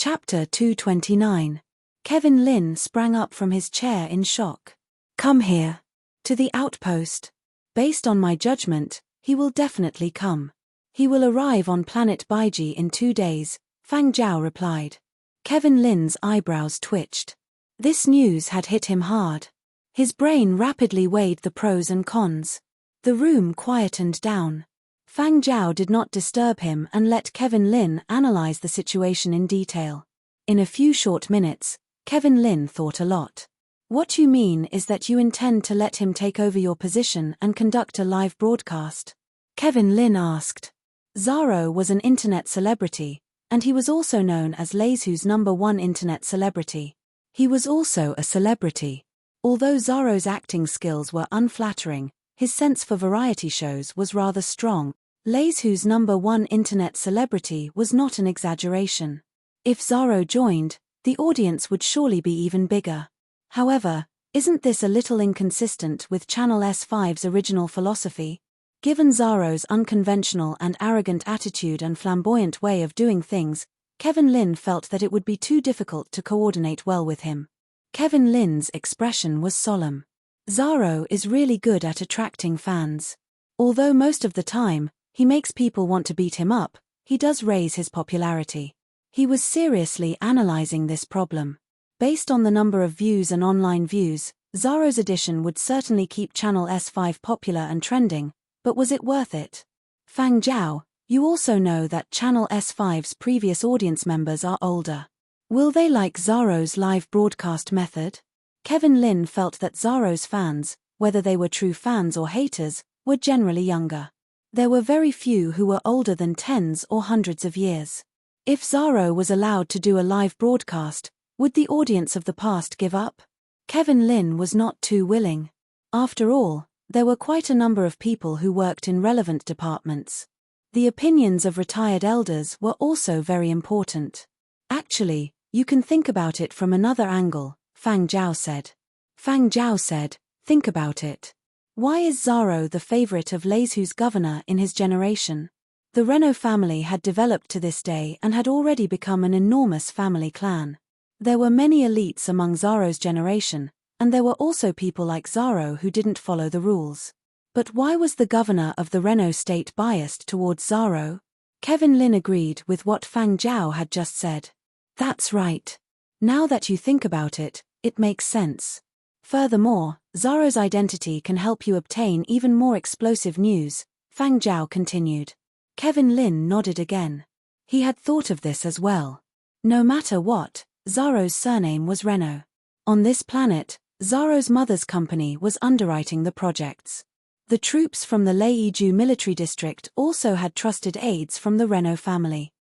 Chapter 229. Kevin Lin sprang up from his chair in shock. Come here. To the outpost. Based on my judgment, he will definitely come. He will arrive on planet Baiji in 2 days, Fang Zhao replied. Kevin Lin's eyebrows twitched. This news had hit him hard. His brain rapidly weighed the pros and cons. The room quietened down. Fang Zhao did not disturb him and let Kevin Lin analyze the situation in detail. In a few short minutes, Kevin Lin thought a lot. What you mean is that you intend to let him take over your position and conduct a live broadcast? Kevin Lin asked. Zaro was an internet celebrity, and he was also known as Leisu's #1 internet celebrity. He was also a celebrity. Although Zaro's acting skills were unflattering, his sense for variety shows was rather strong. Leisu's #1 internet celebrity was not an exaggeration. If Zaro joined, the audience would surely be even bigger. However, isn't this a little inconsistent with Channel S5's original philosophy? Given Zaro's unconventional and arrogant attitude and flamboyant way of doing things, Kevin Lin felt that it would be too difficult to coordinate well with him. Kevin Lin's expression was solemn. Zaro is really good at attracting fans. Although most of the time, he makes people want to beat him up, he does raise his popularity. He was seriously analyzing this problem. Based on the number of views and online views, Zaro's addition would certainly keep Channel S5 popular and trending, but was it worth it? Fang Zhao, you also know that Channel S5's previous audience members are older. Will they like Zaro's live broadcast method? Kevin Lin felt that Zaro's fans, whether they were true fans or haters, were generally younger. There were very few who were older than tens or hundreds of years. If Zaro was allowed to do a live broadcast, would the audience of the past give up? Kevin Lin was not too willing. After all, there were quite a number of people who worked in relevant departments. The opinions of retired elders were also very important. Actually, you can think about it from another angle, Fang Zhao said. Fang Zhao said, think about it. Why is Zaro the favorite of Leisu's governor in his generation? The Renault family had developed to this day and had already become an enormous family clan. There were many elites among Zaro's generation, and there were also people like Zaro who didn't follow the rules. But why was the governor of the Renault state biased towards Zaro? Kevin Lin agreed with what Fang Zhao had just said. That's right. Now that you think about it, it makes sense. Furthermore, Zaro's identity can help you obtain even more explosive news, Fang Zhao continued. Kevin Lin nodded again. He had thought of this as well. No matter what, Zaro's surname was Renault. On this planet, Zaro's mother's company was underwriting the projects. The troops from the Leiju military district also had trusted aides from the Renault family.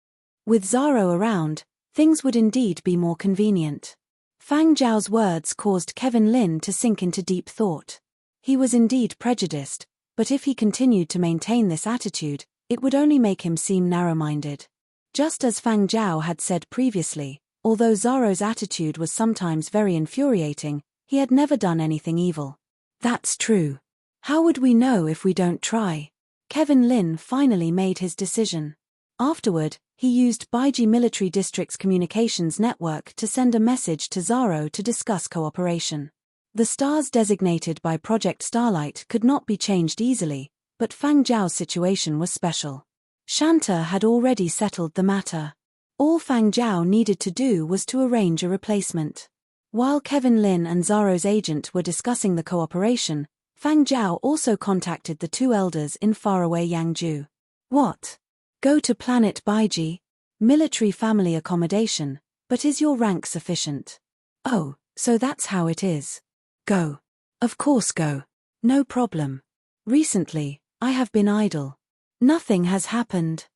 With Zaro around, things would indeed be more convenient. Fang Zhao's words caused Kevin Lin to sink into deep thought. He was indeed prejudiced, but if he continued to maintain this attitude, it would only make him seem narrow-minded. Just as Fang Zhao had said previously, although Zaro's attitude was sometimes very infuriating, he had never done anything evil. That's true. How would we know if we don't try? Kevin Lin finally made his decision. Afterward, he used Baiji Military District's communications network to send a message to Zaro to discuss cooperation. The stars designated by Project Starlight could not be changed easily, but Fang Zhao's situation was special. Shanta had already settled the matter. All Fang Zhao needed to do was to arrange a replacement. While Kevin Lin and Zaro's agent were discussing the cooperation, Fang Zhao also contacted the 2 elders in faraway Yangzhou. What? Go to planet Baiji? Military family accommodation, but is your rank sufficient? Oh, so that's how it is. Go. Of course go. No problem. Recently, I have been idle. Nothing has happened.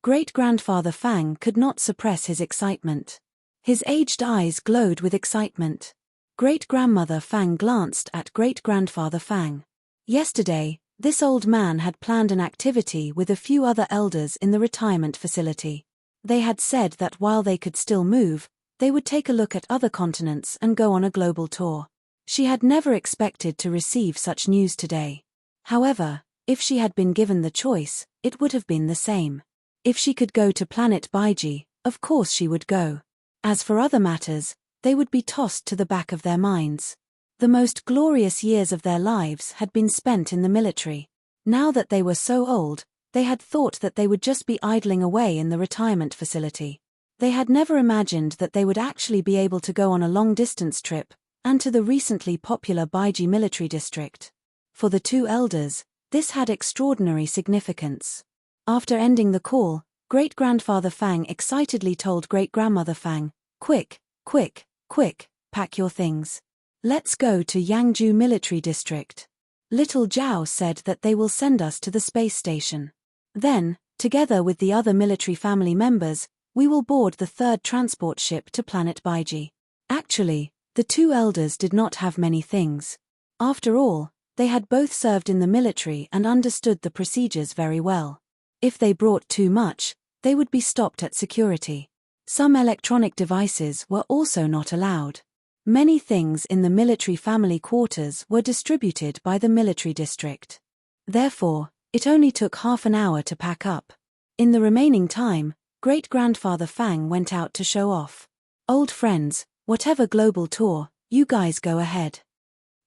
Great-grandfather Fang could not suppress his excitement. His aged eyes glowed with excitement. Great-grandmother Fang glanced at great-grandfather Fang. Yesterday, this old man had planned an activity with a few other elders in the retirement facility. They had said that while they could still move, they would take a look at other continents and go on a global tour. She had never expected to receive such news today. However, if she had been given the choice, it would have been the same. If she could go to planet Baiji, of course she would go. As for other matters, they would be tossed to the back of their minds. The most glorious years of their lives had been spent in the military. Now that they were so old, they had thought that they would just be idling away in the retirement facility. They had never imagined that they would actually be able to go on a long-distance trip, and to the recently popular Baiji military district. For the two elders, this had extraordinary significance. After ending the call, Great-grandfather Fang excitedly told Great-grandmother Fang, "Quick, quick, quick, pack your things. Let's go to Yangzhou military district. Little Zhao said that they will send us to the space station. Then, together with the other military family members, we will board the third transport ship to planet Baiji." Actually, the two elders did not have many things. After all, they had both served in the military and understood the procedures very well. If they brought too much, they would be stopped at security. Some electronic devices were also not allowed. Many things in the military family quarters were distributed by the military district. Therefore, it only took half an hour to pack up. In the remaining time, Great-grandfather Fang went out to show off. "Old friends, whatever global tour, you guys go ahead.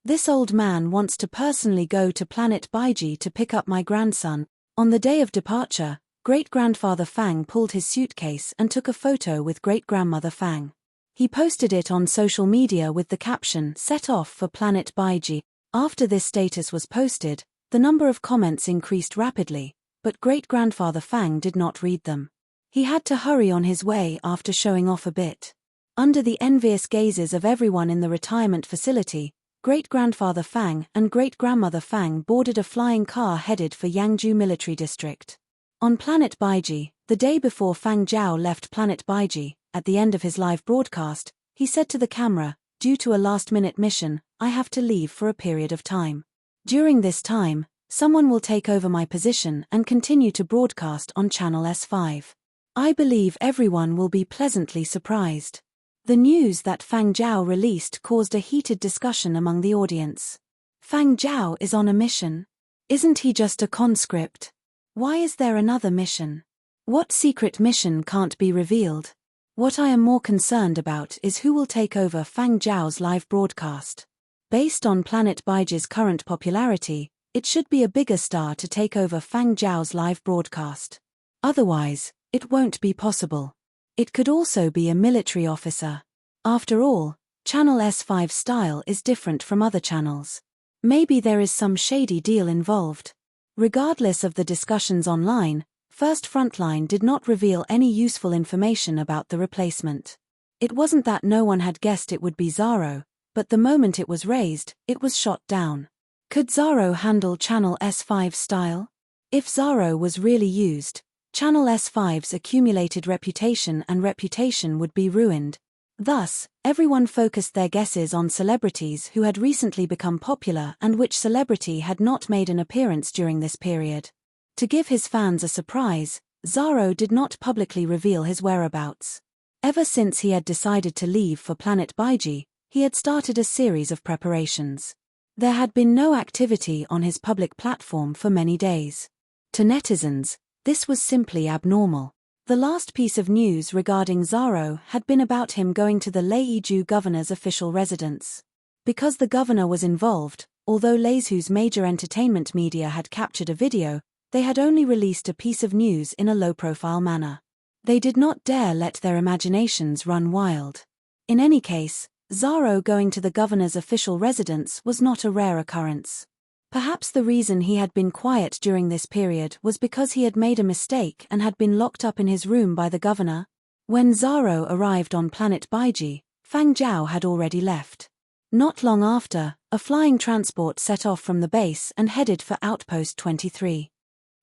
This old man wants to personally go to planet Baiji to pick up my grandson." On the day of departure, Great-grandfather Fang pulled his suitcase and took a photo with Great-grandmother Fang. He posted it on social media with the caption, "Set off for planet Baiji." After this status was posted, the number of comments increased rapidly, but Great-grandfather Fang did not read them. He had to hurry on his way after showing off a bit. Under the envious gazes of everyone in the retirement facility, Great-grandfather Fang and Great-grandmother Fang boarded a flying car headed for Yangzhou military district. On planet Baiji, the day before Fang Zhao left planet Baiji, at the end of his live broadcast, he said to the camera, "Due to a last-minute mission, I have to leave for a period of time. During this time, someone will take over my position and continue to broadcast on channel S5. I believe everyone will be pleasantly surprised." The news that Fang Zhao released caused a heated discussion among the audience. Fang Zhao is on a mission? Isn't he just a conscript? Why is there another mission? What secret mission can't be revealed? What I am more concerned about is who will take over Fang Zhao's live broadcast. Based on planet Baiji's current popularity, it should be a bigger star to take over Fang Zhao's live broadcast. Otherwise, it won't be possible. It could also be a military officer. After all, Channel S5 style is different from other channels. Maybe there is some shady deal involved. Regardless of the discussions online, First Frontline did not reveal any useful information about the replacement. It wasn't that no one had guessed it would be Zaro, but the moment it was raised, it was shot down. Could Zaro handle Channel S5 style? If Zaro was really used, Channel S5's accumulated reputation would be ruined. Thus, everyone focused their guesses on celebrities who had recently become popular and which celebrity had not made an appearance during this period. To give his fans a surprise, Zaro did not publicly reveal his whereabouts. Ever since he had decided to leave for planet Baiji, he had started a series of preparations. There had been no activity on his public platform for many days. To netizens, this was simply abnormal. The last piece of news regarding Zaro had been about him going to the Leizhou governor's official residence. Because the governor was involved, although Leizhou's major entertainment media had captured a video, they had only released a piece of news in a low-profile manner. They did not dare let their imaginations run wild. In any case, Zaro going to the governor's official residence was not a rare occurrence. Perhaps the reason he had been quiet during this period was because he had made a mistake and had been locked up in his room by the governor. When Zaro arrived on planet Baiji, Fang Zhao had already left. Not long after, a flying transport set off from the base and headed for Outpost 23.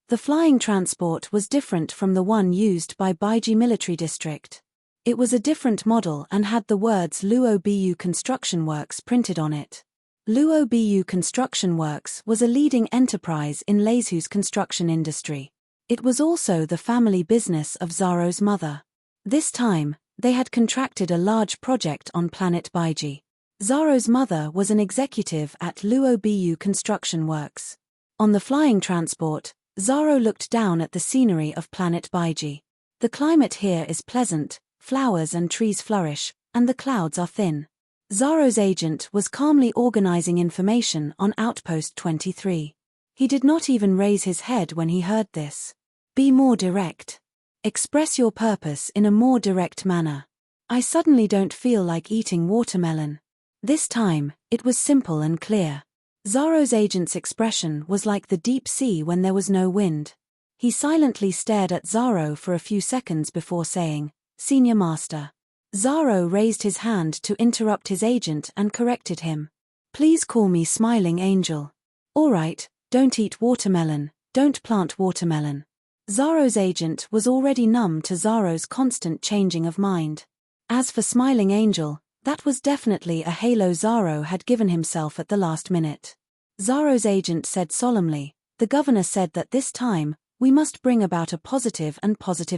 The flying transport was different from the one used by Baiji Military District. It was a different model and had the words Luo Bu Construction Works printed on it. Luo Bu Construction Works was a leading enterprise in Leizhou's construction industry. It was also the family business of Zaro's mother. This time, they had contracted a large project on planet Baiji. Zaro's mother was an executive at Luo Bu Construction Works. On the flying transport, Zaro looked down at the scenery of planet Baiji. The climate here is pleasant, flowers and trees flourish, and the clouds are thin. Zaro's agent was calmly organizing information on Outpost 23. He did not even raise his head when he heard this. Be more direct. Express your purpose in a more direct manner. I suddenly don't feel like eating watermelon. This time, it was simple and clear. Zaro's agent's expression was like the deep sea when there was no wind. He silently stared at Zaro for a few seconds before saying, "Senior Master." Zaro raised his hand to interrupt his agent and corrected him. "Please call me Smiling Angel." "All right, don't eat watermelon, don't plant watermelon." Zaro's agent was already numb to Zaro's constant changing of mind. As for Smiling Angel, that was definitely a halo Zaro had given himself at the last minute. Zaro's agent said solemnly, "The governor said that this time, we must bring about a positive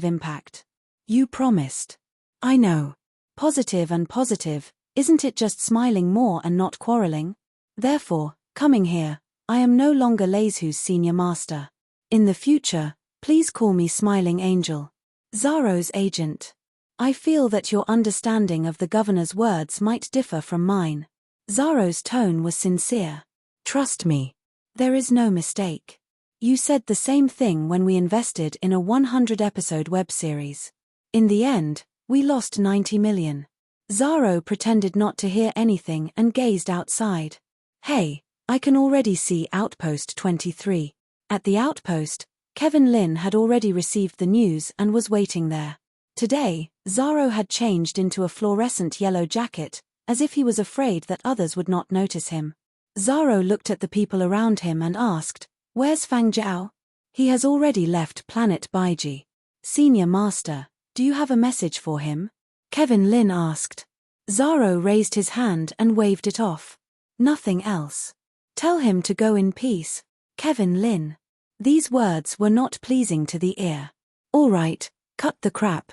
impact. You promised." "I know. Positive, isn't it just smiling more and not quarreling? Therefore, coming here, I am no longer Lezu's senior master. In the future, please call me Smiling Angel." Zaro's agent. "I feel that your understanding of the governor's words might differ from mine." Zaro's tone was sincere. "Trust me. There is no mistake. You said the same thing when we invested in a 100-episode web series. In the end, we lost 90 million. Zaro pretended not to hear anything and gazed outside. "Hey, I can already see Outpost 23. At the outpost, Kevin Lin had already received the news and was waiting there. Today, Zaro had changed into a fluorescent yellow jacket, as if he was afraid that others would not notice him. Zaro looked at the people around him and asked, "Where's Fang Jiao?" "He has already left Planet Baiji." "Senior Master, do you have a message for him?" Kevin Lin asked. Zaro raised his hand and waved it off. "Nothing else. Tell him to go in peace, Kevin Lin." These words were not pleasing to the ear. "All right, cut the crap.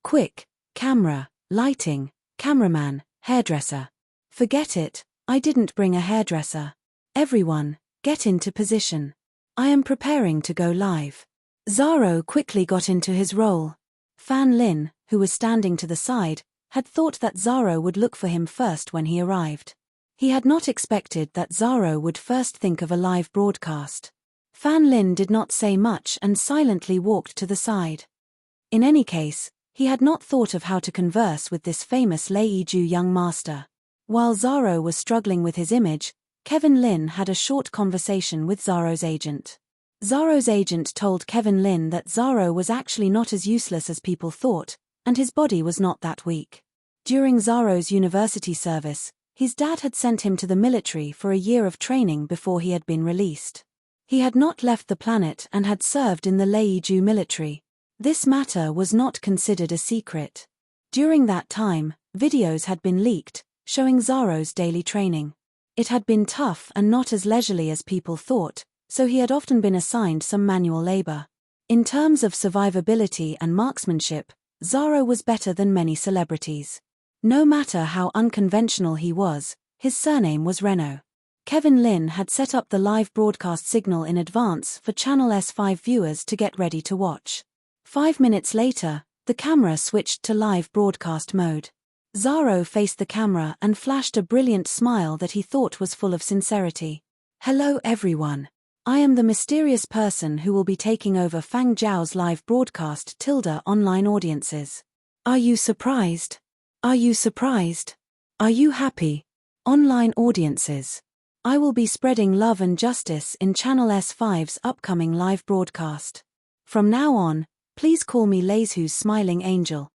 Quick, camera, lighting, cameraman, hairdresser." "Forget it, I didn't bring a hairdresser. Everyone, get into position. I am preparing to go live." Zaro quickly got into his role. Fan Lin, who was standing to the side, had thought that Zaro would look for him first when he arrived. He had not expected that Zaro would first think of a live broadcast. Fan Lin did not say much and silently walked to the side. In any case, he had not thought of how to converse with this famous Leiju young master. While Zaro was struggling with his image, Kevin Lin had a short conversation with Zaro's agent. Zaro's agent told Kevin Lin that Zaro was actually not as useless as people thought, and his body was not that weak. During Zaro's university service, his dad had sent him to the military for a year of training before he had been released. He had not left the planet and had served in the Leiju military. This matter was not considered a secret. During that time, videos had been leaked, showing Zaro's daily training. It had been tough and not as leisurely as people thought, so he had often been assigned some manual labor. In terms of survivability and marksmanship, Zaro was better than many celebrities. No matter how unconventional he was, his surname was Renault. Kevin Lin had set up the live broadcast signal in advance for Channel S5 viewers to get ready to watch. 5 minutes later, the camera switched to live broadcast mode. Zaro faced the camera and flashed a brilliant smile that he thought was full of sincerity. "Hello everyone. I am the mysterious person who will be taking over Fang Jiao's live broadcast online audiences. Are you surprised? Are you surprised? Are you happy? Online audiences. I will be spreading love and justice in Channel S5's upcoming live broadcast. From now on, please call me Lezu's Smiling Angel."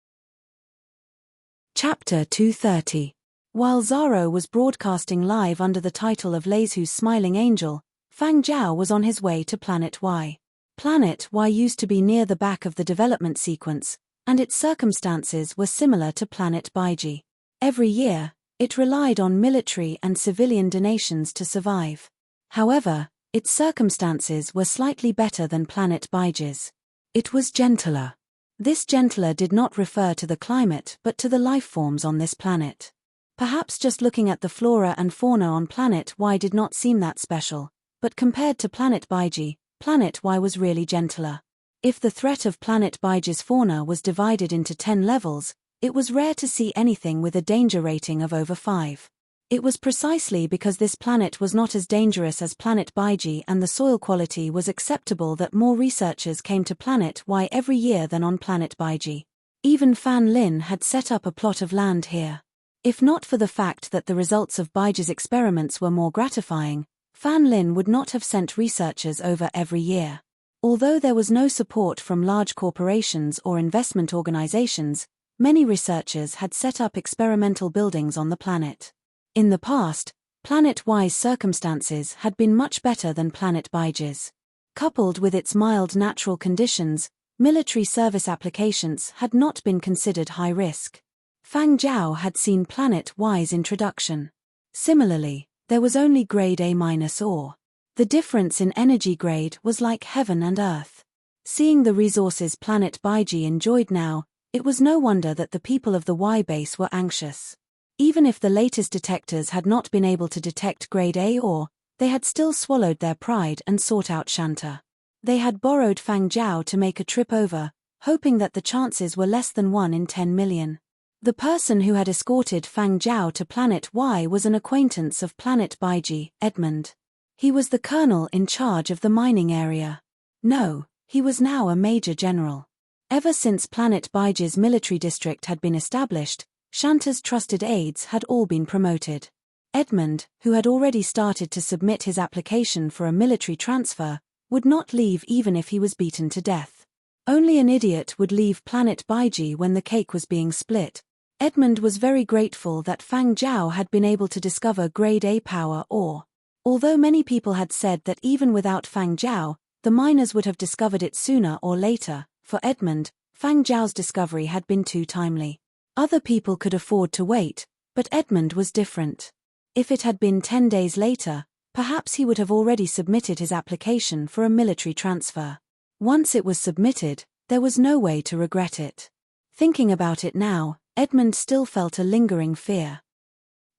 Chapter 230. While Zaro was broadcasting live under the title of Lezu's Smiling Angel, Fang Jiao was on his way to Planet Y. Planet Y used to be near the back of the development sequence, and its circumstances were similar to Planet Baiji. Every year, it relied on military and civilian donations to survive. However, its circumstances were slightly better than Planet Baiji's. It was gentler. This gentler did not refer to the climate but to the life forms on this planet. Perhaps just looking at the flora and fauna on Planet Y did not seem that special, but compared to Planet Baiji, Planet Y was really gentler. If the threat of Planet Baiji's fauna was divided into 10 levels, It was rare to see anything with a danger rating of over 5. It was precisely because this planet was not as dangerous as Planet Baiji and the soil quality was acceptable that more researchers came to Planet Y every year than on Planet Baiji. Even Fan Lin had set up a plot of land here. If not for the fact that the results of Baiji's experiments were more gratifying, Fan Lin would not have sent researchers over every year. Although there was no support from large corporations or investment organizations, many researchers had set up experimental buildings on the planet. In the past, Planet Y's circumstances had been much better than Planet Baiji's. Coupled with its mild natural conditions, military service applications had not been considered high risk. Fang Zhao had seen Planet Y's introduction. Similarly, there was only grade A- ore. The difference in energy grade was like heaven and earth. Seeing the resources Planet Baiji enjoyed now, it was no wonder that the people of the Y base were anxious. Even if the latest detectors had not been able to detect grade A ore, they had still swallowed their pride and sought out Shanta. They had borrowed Fang Zhao to make a trip over, hoping that the chances were less than 1 in 10 million. The person who had escorted Fang Zhao to Planet Y was an acquaintance of Planet Baiji, Edmund. He was the colonel in charge of the mining area. No, he was now a major general. Ever since Planet Baiji's military district had been established, Shanta's trusted aides had all been promoted. Edmund, who had already started to submit his application for a military transfer, would not leave even if he was beaten to death. Only an idiot would leave Planet Baiji when the cake was being split. Edmund was very grateful that Fang Zhao had been able to discover grade A power ore. Although many people had said that even without Fang Zhao, the miners would have discovered it sooner or later, for Edmund, Fang Zhao's discovery had been too timely. Other people could afford to wait, but Edmund was different. If it had been 10 days later, perhaps he would have already submitted his application for a military transfer. Once it was submitted, there was no way to regret it. Thinking about it now, Edmund still felt a lingering fear.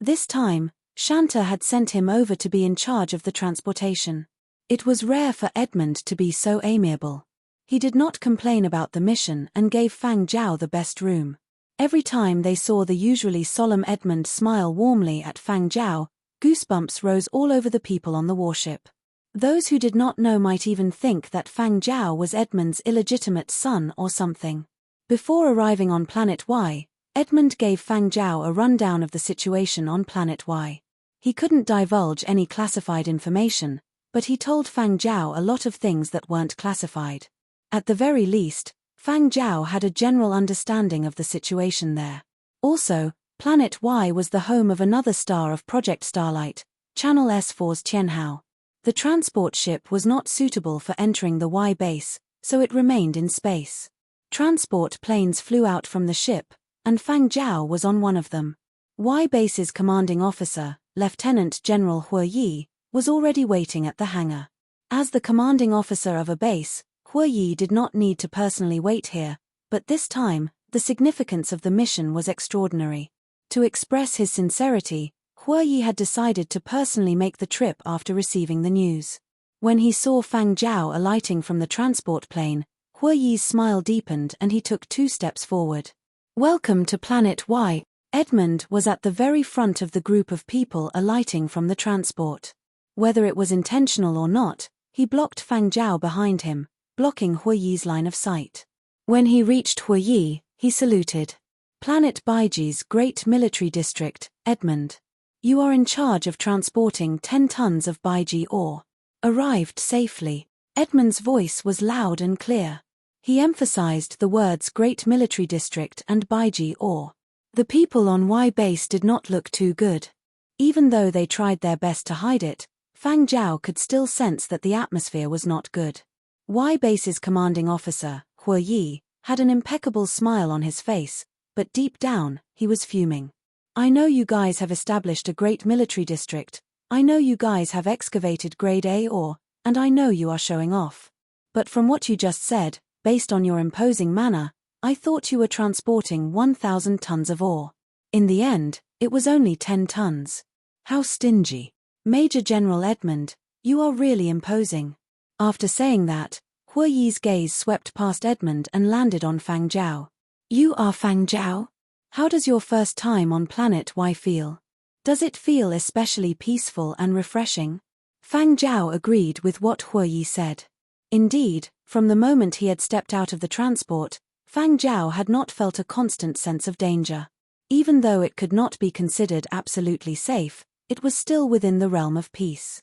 This time, Shanta had sent him over to be in charge of the transportation. It was rare for Edmund to be so amiable. He did not complain about the mission and gave Fang Zhao the best room. Every time they saw the usually solemn Edmund smile warmly at Fang Zhao, goosebumps rose all over the people on the warship. Those who did not know might even think that Fang Zhao was Edmund's illegitimate son or something. Before arriving on Planet Y, Edmund gave Fang Zhao a rundown of the situation on Planet Y. He couldn't divulge any classified information, but he told Fang Zhao a lot of things that weren't classified. At the very least, Fang Zhao had a general understanding of the situation there. Also, Planet Y was the home of another star of Project Starlight, Channel S4's Tianhao. The transport ship was not suitable for entering the Y base, so it remained in space. Transport planes flew out from the ship, and Fang Zhao was on one of them. Y base's commanding officer, Lieutenant General Hu Yi, was already waiting at the hangar. As the commanding officer of a base, Hu Yi did not need to personally wait here, but this time, the significance of the mission was extraordinary. To express his sincerity, Hu Yi had decided to personally make the trip after receiving the news. When he saw Fang Zhao alighting from the transport plane, Hu Yi's smile deepened and he took 2 steps forward. Welcome to Planet Y. Edmund was at the very front of the group of people alighting from the transport. Whether it was intentional or not, he blocked Fang Zhao behind him, blocking Hu Yi's line of sight. When he reached Hu Yi, he saluted. Planet Baiji's great military district, Edmund. You are in charge of transporting 10 tons of Baiji ore. Arrived safely. Edmund's voice was loud and clear. He emphasized the words great military district and Baiji ore. The people on Y base did not look too good. Even though they tried their best to hide it, Fang Zhao could still sense that the atmosphere was not good. Y base's commanding officer, Hu Yi, had an impeccable smile on his face, but deep down, he was fuming. I know you guys have established a great military district, I know you guys have excavated grade A ore, and I know you are showing off. But from what you just said, based on your imposing manner, I thought you were transporting 1,000 tons of ore. In the end, it was only 10 tons. How stingy. Major General Edmund, you are really imposing. After saying that, Hu Yi's gaze swept past Edmund and landed on Fang Zhao. You are Fang Zhao? How does your first time on planet Y feel? Does it feel especially peaceful and refreshing? Fang Zhao agreed with what Huoyi said. Indeed, from the moment he had stepped out of the transport, Fang Zhao had not felt a constant sense of danger. Even though it could not be considered absolutely safe, it was still within the realm of peace.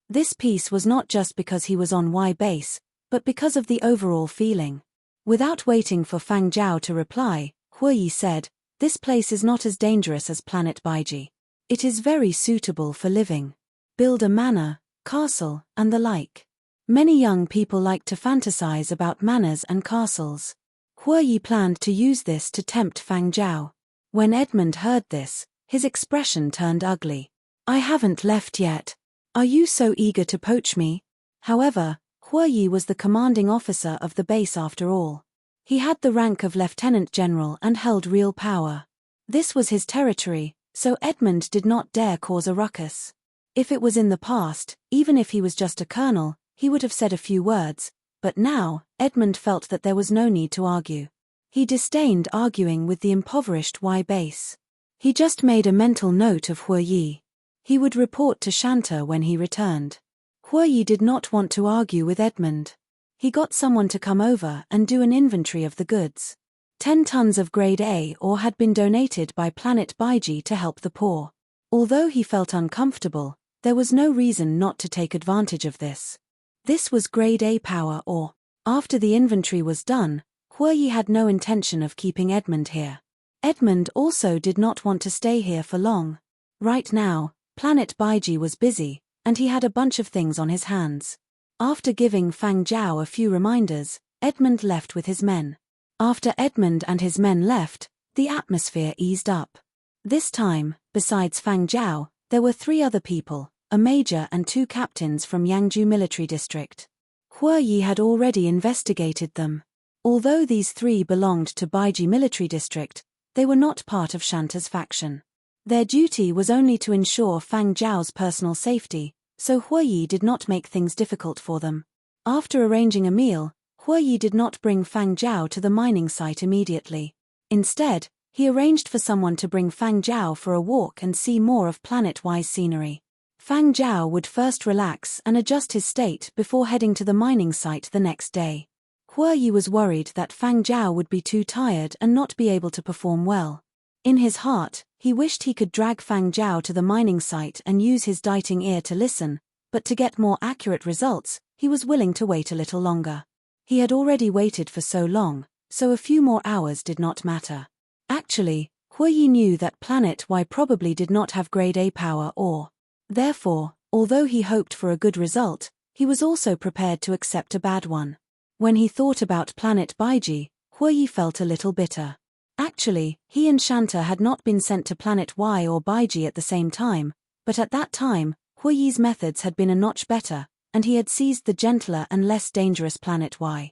This peace was not just because he was on Y base, but because of the overall feeling. Without waiting for Fang Zhao to reply, Huoyi said, "This place is not as dangerous as planet Baiji. It is very suitable for living. Build a manor, castle, and the like." Many young people like to fantasize about manors and castles. Huoyi planned to use this to tempt Fang Zhao. When Edmund heard this, his expression turned ugly. "I haven't left yet. Are you so eager to poach me?" However, Huoyi was the commanding officer of the base after all. He had the rank of lieutenant general and held real power. This was his territory, so Edmund did not dare cause a ruckus. If it was in the past, even if he was just a colonel, he would have said a few words, but now, Edmund felt that there was no need to argue. He disdained arguing with the impoverished Y base. He just made a mental note of Huoyi. He would report to Shanta when he returned. Huoyi did not want to argue with Edmund. He got someone to come over and do an inventory of the goods. 10 tons of grade A ore had been donated by Planet Baiji to help the poor. Although he felt uncomfortable, there was no reason not to take advantage of this. This was grade A power ore. After the inventory was done, Huoyi had no intention of keeping Edmund here. Edmund also did not want to stay here for long. Right now, Planet Baiji was busy, and he had a bunch of things on his hands. After giving Fang Zhao a few reminders, Edmund left with his men. After Edmund and his men left, the atmosphere eased up. This time, besides Fang Zhao, there were 3 other people, a major and 2 captains from Yangju Military District. Huoyi had already investigated them. Although these 3 belonged to Baiji Military District, they were not part of Shanta's faction. Their duty was only to ensure Fang Zhao's personal safety, so Huoyi did not make things difficult for them. After arranging a meal, Huoyi did not bring Fang Zhao to the mining site immediately. Instead, he arranged for someone to bring Fang Zhao for a walk and see more of Planet Y's scenery. Fang Zhao would first relax and adjust his state before heading to the mining site the next day. Huoyi was worried that Fang Zhao would be too tired and not be able to perform well. In his heart, he wished he could drag Fang Zhao to the mining site and use his dighting ear to listen, but to get more accurate results, he was willing to wait a little longer. He had already waited for so long, so a few more hours did not matter. Actually, Huoyi knew that Planet Y probably did not have grade A power ore. Therefore, although he hoped for a good result, he was also prepared to accept a bad one. When he thought about Planet Baiji, Huoyi felt a little bitter. Actually, he and Shanta had not been sent to Planet Y or Baiji at the same time, but at that time, Huoyi's methods had been a notch better, and he had seized the gentler and less dangerous Planet Y.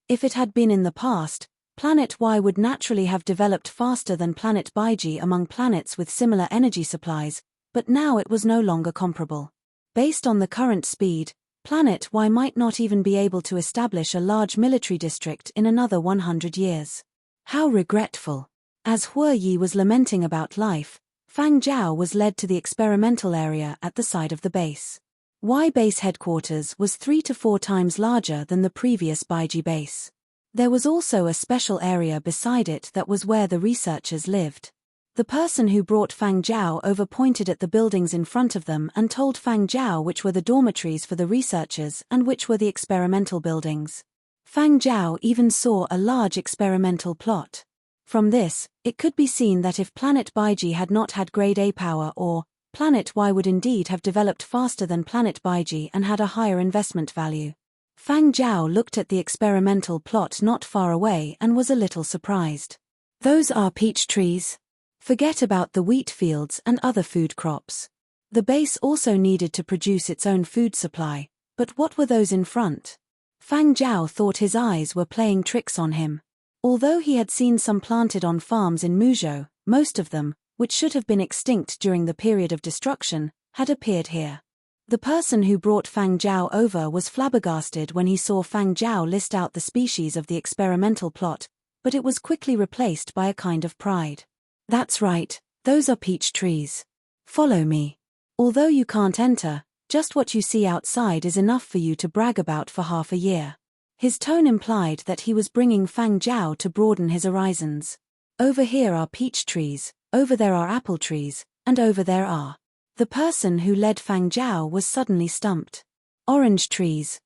If it had been in the past, Planet Y would naturally have developed faster than Planet Baiji among planets with similar energy supplies, but now it was no longer comparable. Based on the current speed, Planet Y might not even be able to establish a large military district in another 100 years. How regretful. As Huoyi was lamenting about life, Fang Zhao was led to the experimental area at the side of the base. Y base headquarters was 3 to 4 times larger than the previous Baiji base. There was also a special area beside it that was where the researchers lived. The person who brought Fang Zhao over pointed at the buildings in front of them and told Fang Zhao which were the dormitories for the researchers and which were the experimental buildings. Fang Zhao even saw a large experimental plot. From this, it could be seen that if Planet Baiji had not had grade A power or Planet Y would indeed have developed faster than Planet Baiji and had a higher investment value. Fang Zhao looked at the experimental plot not far away and was a little surprised. Those are peach trees. Forget about the wheat fields and other food crops. The base also needed to produce its own food supply, but what were those in front? Fang Zhao thought his eyes were playing tricks on him. Although he had seen some planted on farms in Muzhou, most of them, which should have been extinct during the period of destruction, had appeared here. The person who brought Fang Zhao over was flabbergasted when he saw Fang Zhao list out the species of the experimental plot, but it was quickly replaced by a kind of pride. That's right, those are peach trees. Follow me. Although you can't enter, just what you see outside is enough for you to brag about for half a year. His tone implied that he was bringing Fang Zhao to broaden his horizons. Over here are peach trees, over there are apple trees, and over there are. The person who led Fang Zhao was suddenly stumped. Orange trees,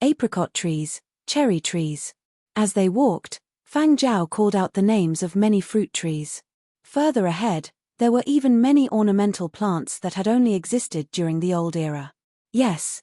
apricot trees, cherry trees. As they walked, Fang Zhao called out the names of many fruit trees. Further ahead, there were even many ornamental plants that had only existed during the old era. Yes.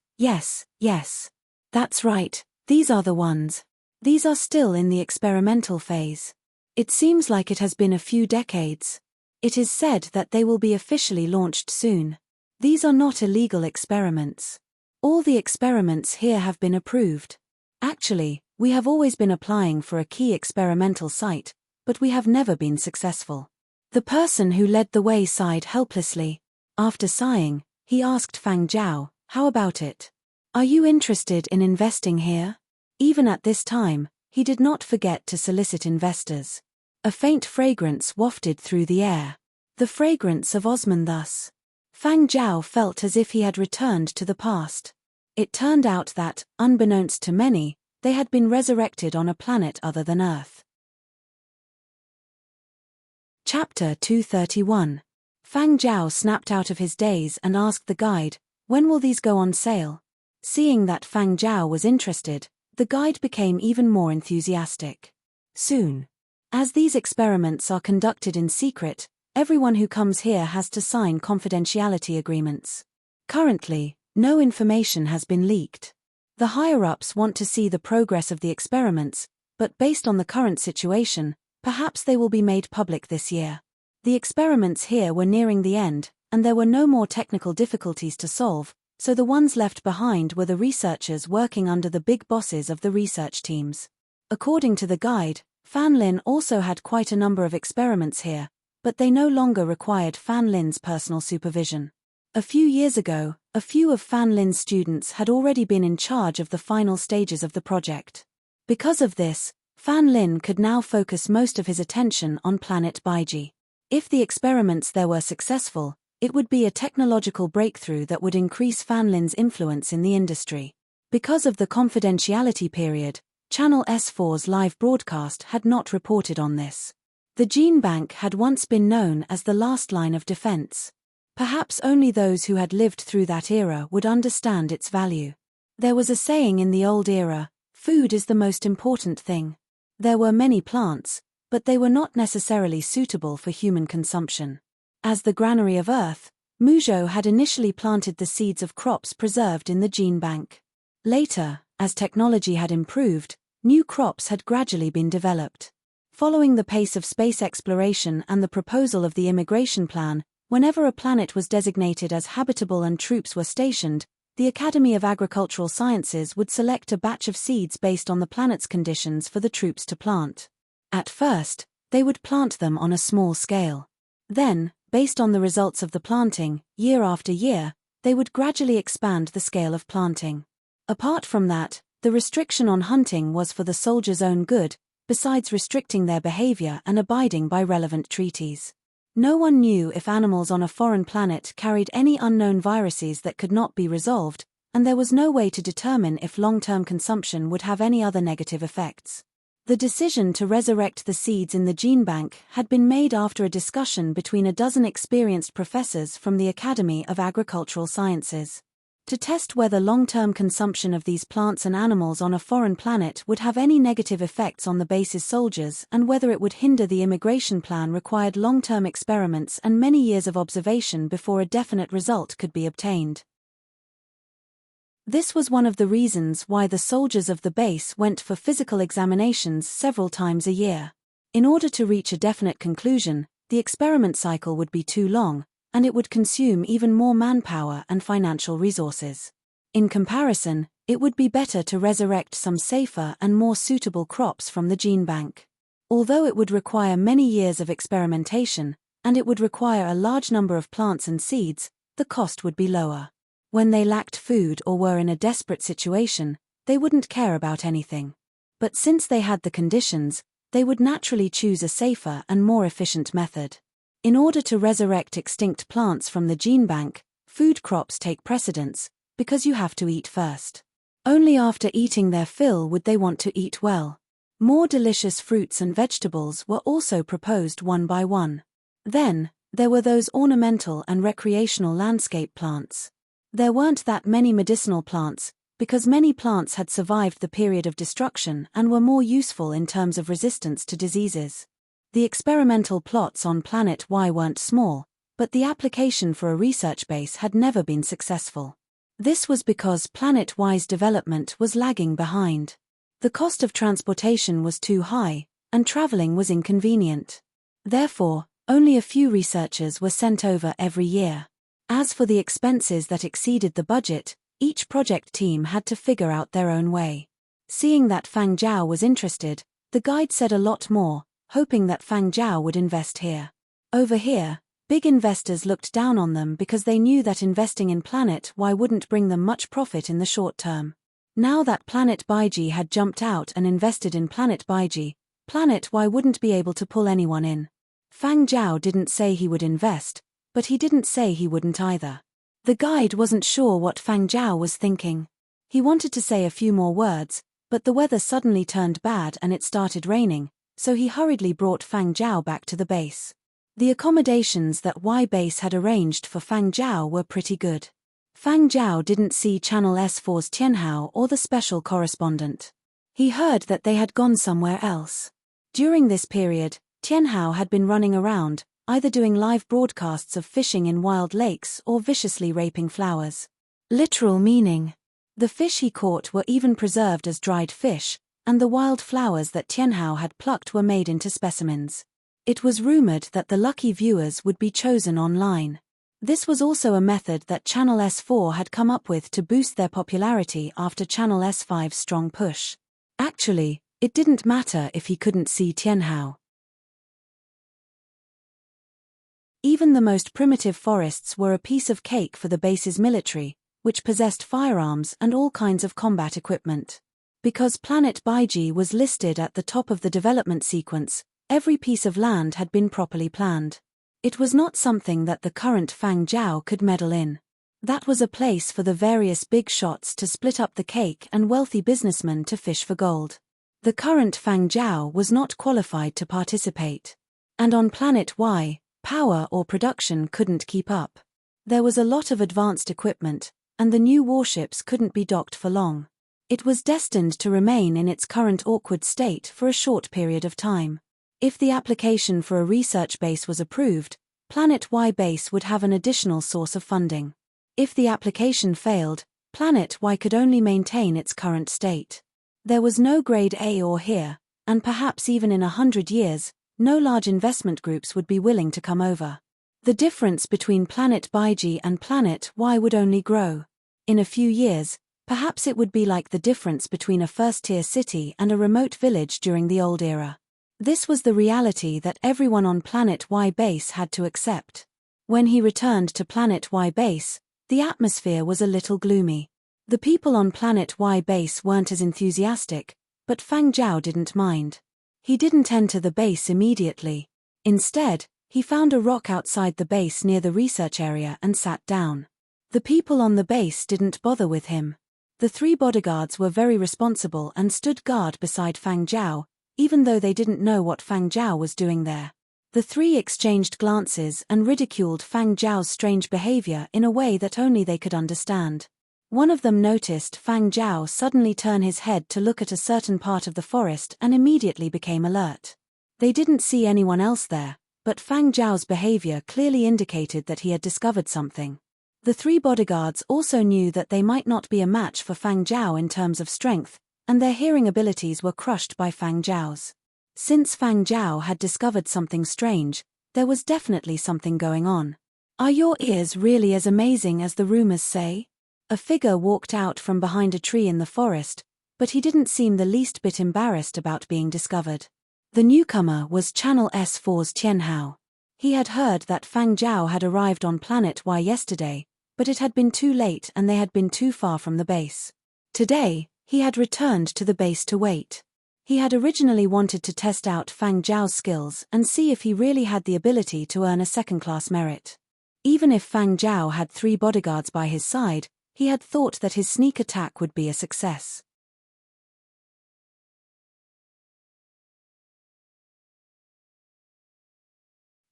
That's right, these are the ones. These are still in the experimental phase. It seems like it has been a few decades. It is said that they will be officially launched soon. These are not illegal experiments. All the experiments here have been approved. Actually, we have always been applying for a key experimental site, but we have never been successful. The person who led the way sighed helplessly. After sighing, he asked Fang Zhao, "How about it? Are you interested in investing here?" Even at this time, he did not forget to solicit investors. A faint fragrance wafted through the air. The fragrance of Osman thus. Fang Zhao felt as if he had returned to the past. It turned out that, unbeknownst to many, they had been resurrected on a planet other than Earth. Chapter 231. Fang Zhao snapped out of his daze and asked the guide, "When will these go on sale?" Seeing that Fang Zhao was interested, the guide became even more enthusiastic. "Soon. As these experiments are conducted in secret, everyone who comes here has to sign confidentiality agreements. Currently, no information has been leaked. The higher-ups want to see the progress of the experiments, but based on the current situation, perhaps they will be made public this year. The experiments here were nearing the end, and there were no more technical difficulties to solve, so the ones left behind were the researchers working under the big bosses of the research teams. According to the guide, Fan Lin also had quite a number of experiments here, but they no longer required Fan Lin's personal supervision. A few years ago, a few of Fan Lin's students had already been in charge of the final stages of the project. Because of this, Fan Lin could now focus most of his attention on planet Baiji. If the experiments there were successful, it would be a technological breakthrough that would increase Fan Lin's influence in the industry. Because of the confidentiality period, Channel S4's live broadcast had not reported on this. The gene bank had once been known as the last line of defense. Perhaps only those who had lived through that era would understand its value. There was a saying in the old era, "Food is the most important thing." There were many plants, but they were not necessarily suitable for human consumption. As the granary of Earth, Muzhou had initially planted the seeds of crops preserved in the gene bank. Later, as technology had improved, new crops had gradually been developed. Following the pace of space exploration and the proposal of the immigration plan, whenever a planet was designated as habitable and troops were stationed, the Academy of Agricultural Sciences would select a batch of seeds based on the planet's conditions for the troops to plant. At first, they would plant them on a small scale. Then, based on the results of the planting, year after year, they would gradually expand the scale of planting. Apart from that, the restriction on hunting was for the soldiers' own good, besides restricting their behavior and abiding by relevant treaties. No one knew if animals on a foreign planet carried any unknown viruses that could not be resolved, and there was no way to determine if long-term consumption would have any other negative effects. The decision to resurrect the seeds in the gene bank had been made after a discussion between a dozen experienced professors from the Academy of Agricultural Sciences. To test whether long-term consumption of these plants and animals on a foreign planet would have any negative effects on the base's soldiers and whether it would hinder the immigration plan required long-term experiments and many years of observation before a definite result could be obtained. This was one of the reasons why the soldiers of the base went for physical examinations several times a year. In order to reach a definite conclusion, the experiment cycle would be too long, and it would consume even more manpower and financial resources. In comparison, it would be better to resurrect some safer and more suitable crops from the gene bank. Although it would require many years of experimentation, and it would require a large number of plants and seeds, the cost would be lower. When they lacked food or were in a desperate situation, they wouldn't care about anything. But since they had the conditions, they would naturally choose a safer and more efficient method. In order to resurrect extinct plants from the gene bank, food crops take precedence, because you have to eat first. Only after eating their fill would they want to eat well. More delicious fruits and vegetables were also proposed one by one. Then, there were those ornamental and recreational landscape plants. There weren't that many medicinal plants, because many plants had survived the period of destruction and were more useful in terms of resistance to diseases. The experimental plots on Planet Y weren't small, but the application for a research base had never been successful. This was because Planet Y's development was lagging behind. The cost of transportation was too high, and traveling was inconvenient. Therefore, only a few researchers were sent over every year. As for the expenses that exceeded the budget, each project team had to figure out their own way. Seeing that Fang Zhao was interested, the guide said a lot more, hoping that Fang Zhao would invest here. Over here, big investors looked down on them because they knew that investing in Planet Y wouldn't bring them much profit in the short term. Now that Planet Baiji had jumped out and invested in Planet Baiji, Planet Y wouldn't be able to pull anyone in. Fang Zhao didn't say he would invest, but he didn't say he wouldn't either. The guide wasn't sure what Fang Zhao was thinking. He wanted to say a few more words, but the weather suddenly turned bad and it started raining, so he hurriedly brought Fang Zhao back to the base. The accommodations that Y base had arranged for Fang Zhao were pretty good. Fang Zhao didn't see Channel S4's Tianhao or the special correspondent. He heard that they had gone somewhere else. During this period, Tianhao had been running around, either doing live broadcasts of fishing in wild lakes or viciously raping flowers. Literal meaning. The fish he caught were even preserved as dried fish, and the wild flowers that Tianhao had plucked were made into specimens. It was rumored that the lucky viewers would be chosen online. This was also a method that Channel S4 had come up with to boost their popularity after Channel S5's strong push. Actually, it didn't matter if he couldn't see Tianhao. Even the most primitive forests were a piece of cake for the base's military, which possessed firearms and all kinds of combat equipment. Because Planet Baiji was listed at the top of the development sequence, every piece of land had been properly planned. It was not something that the current Fang Zhao could meddle in. That was a place for the various big shots to split up the cake and wealthy businessmen to fish for gold. The current Fang Zhao was not qualified to participate. And on Planet Y, power or production couldn't keep up. There was a lot of advanced equipment, and the new warships couldn't be docked for long. It was destined to remain in its current awkward state for a short period of time. If the application for a research base was approved, Planet Y base would have an additional source of funding. If the application failed, Planet Y could only maintain its current state. There was no grade A or here, and perhaps even in 100 years, no large investment groups would be willing to come over. The difference between Planet Baiji and Planet Y would only grow. In a few years, perhaps it would be like the difference between a first-tier city and a remote village during the old era. This was the reality that everyone on Planet Y base had to accept. When he returned to Planet Y base, the atmosphere was a little gloomy. The people on Planet Y base weren't as enthusiastic, but Fang Zhao didn't mind. He didn't enter the base immediately. Instead, he found a rock outside the base near the research area and sat down. The people on the base didn't bother with him. The 3 bodyguards were very responsible and stood guard beside Fang Zhao, even though they didn't know what Fang Zhao was doing there. The 3 exchanged glances and ridiculed Fang Zhao's strange behavior in a way that only they could understand. One of them noticed Fang Zhao suddenly turn his head to look at a certain part of the forest and immediately became alert. They didn't see anyone else there, but Fang Zhao's behavior clearly indicated that he had discovered something. The 3 bodyguards also knew that they might not be a match for Fang Zhao in terms of strength, and their hearing abilities were crushed by Fang Zhao's. Since Fang Zhao had discovered something strange, there was definitely something going on. Are your ears really as amazing as the rumors say? A figure walked out from behind a tree in the forest, but he didn't seem the least bit embarrassed about being discovered. The newcomer was Channel S4's Tianhao. He had heard that Fang Zhao had arrived on Planet Y yesterday, but it had been too late and they had been too far from the base. Today, he had returned to the base to wait. He had originally wanted to test out Fang Zhao's skills and see if he really had the ability to earn a second-class merit. Even if Fang Zhao had 3 bodyguards by his side, he had thought that his sneak attack would be a success.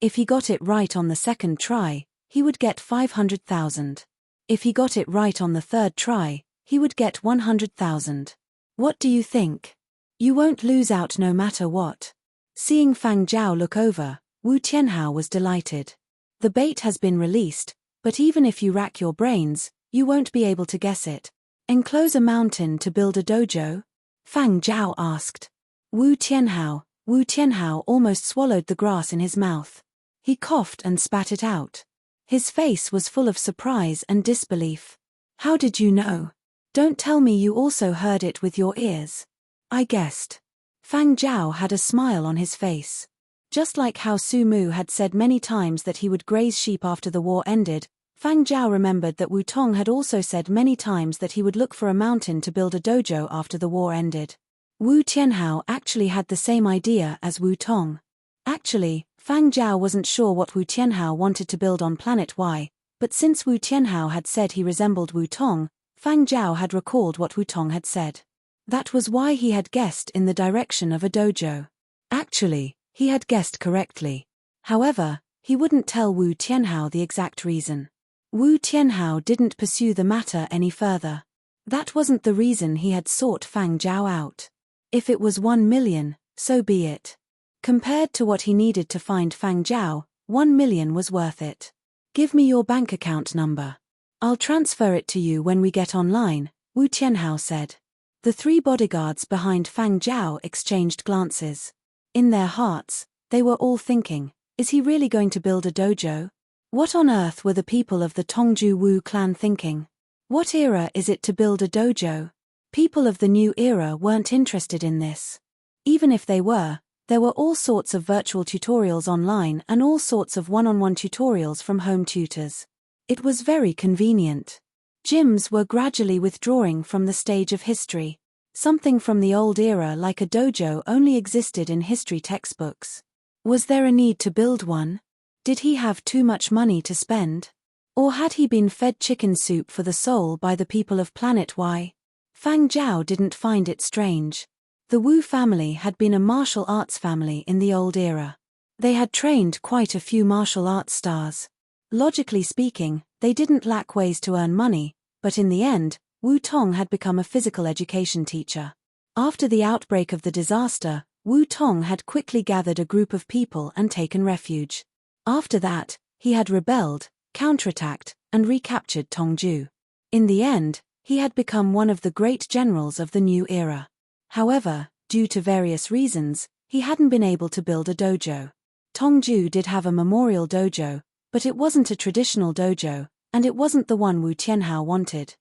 If he got it right on the second try, he would get 500,000. If he got it right on the third try, he would get 100,000. What do you think? You won't lose out no matter what. Seeing Fang Zhao look over, Wu Tianhao was delighted. The bait has been released, but even if you rack your brains, you won't be able to guess it. Enclose a mountain to build a dojo? Fang Zhao asked. Wu Tianhao almost swallowed the grass in his mouth. He coughed and spat it out. His face was full of surprise and disbelief. How did you know? Don't tell me you also heard it with your ears. I guessed. Fang Zhao had a smile on his face. Just like how Su Mu had said many times that he would graze sheep after the war ended, Fang Zhao remembered that Wu Tong had also said many times that he would look for a mountain to build a dojo after the war ended. Wu Tianhao actually had the same idea as Wu Tong. Actually, Fang Zhao wasn't sure what Wu Tianhao wanted to build on planet Y, but since Wu Tianhao had said he resembled Wu Tong, Fang Zhao had recalled what Wu Tong had said. That was why he had guessed in the direction of a dojo. Actually, he had guessed correctly. However, he wouldn't tell Wu Tianhao the exact reason. Wu Tianhao didn't pursue the matter any further. That wasn't the reason he had sought Fang Zhao out. If it was 1 million, so be it. Compared to what he needed to find Fang Zhao, 1 million was worth it. Give me your bank account number. I'll transfer it to you when we get online, Wu Tianhao said. The 3 bodyguards behind Fang Zhao exchanged glances. In their hearts, they were all thinking, is he really going to build a dojo? What on earth were the people of the Tongju Wu clan thinking? What era is it to build a dojo? People of the new era weren't interested in this. Even if they were, there were all sorts of virtual tutorials online and all sorts of one-on-one tutorials from home tutors. It was very convenient. Gyms were gradually withdrawing from the stage of history. Something from the old era like a dojo only existed in history textbooks. Was there a need to build one? Did he have too much money to spend? Or had he been fed chicken soup for the soul by the people of Planet Y? Fang Zhao didn't find it strange. The Wu family had been a martial arts family in the old era. They had trained quite a few martial arts stars. Logically speaking, they didn't lack ways to earn money, but in the end, Wu Tong had become a physical education teacher. After the outbreak of the disaster, Wu Tong had quickly gathered a group of people and taken refuge. After that, he had rebelled, counterattacked, and recaptured Tongju. In the end, he had become one of the great generals of the new era. However, due to various reasons, he hadn't been able to build a dojo. Tongju did have a memorial dojo, but it wasn't a traditional dojo, and it wasn't the one Wu Tianhao wanted.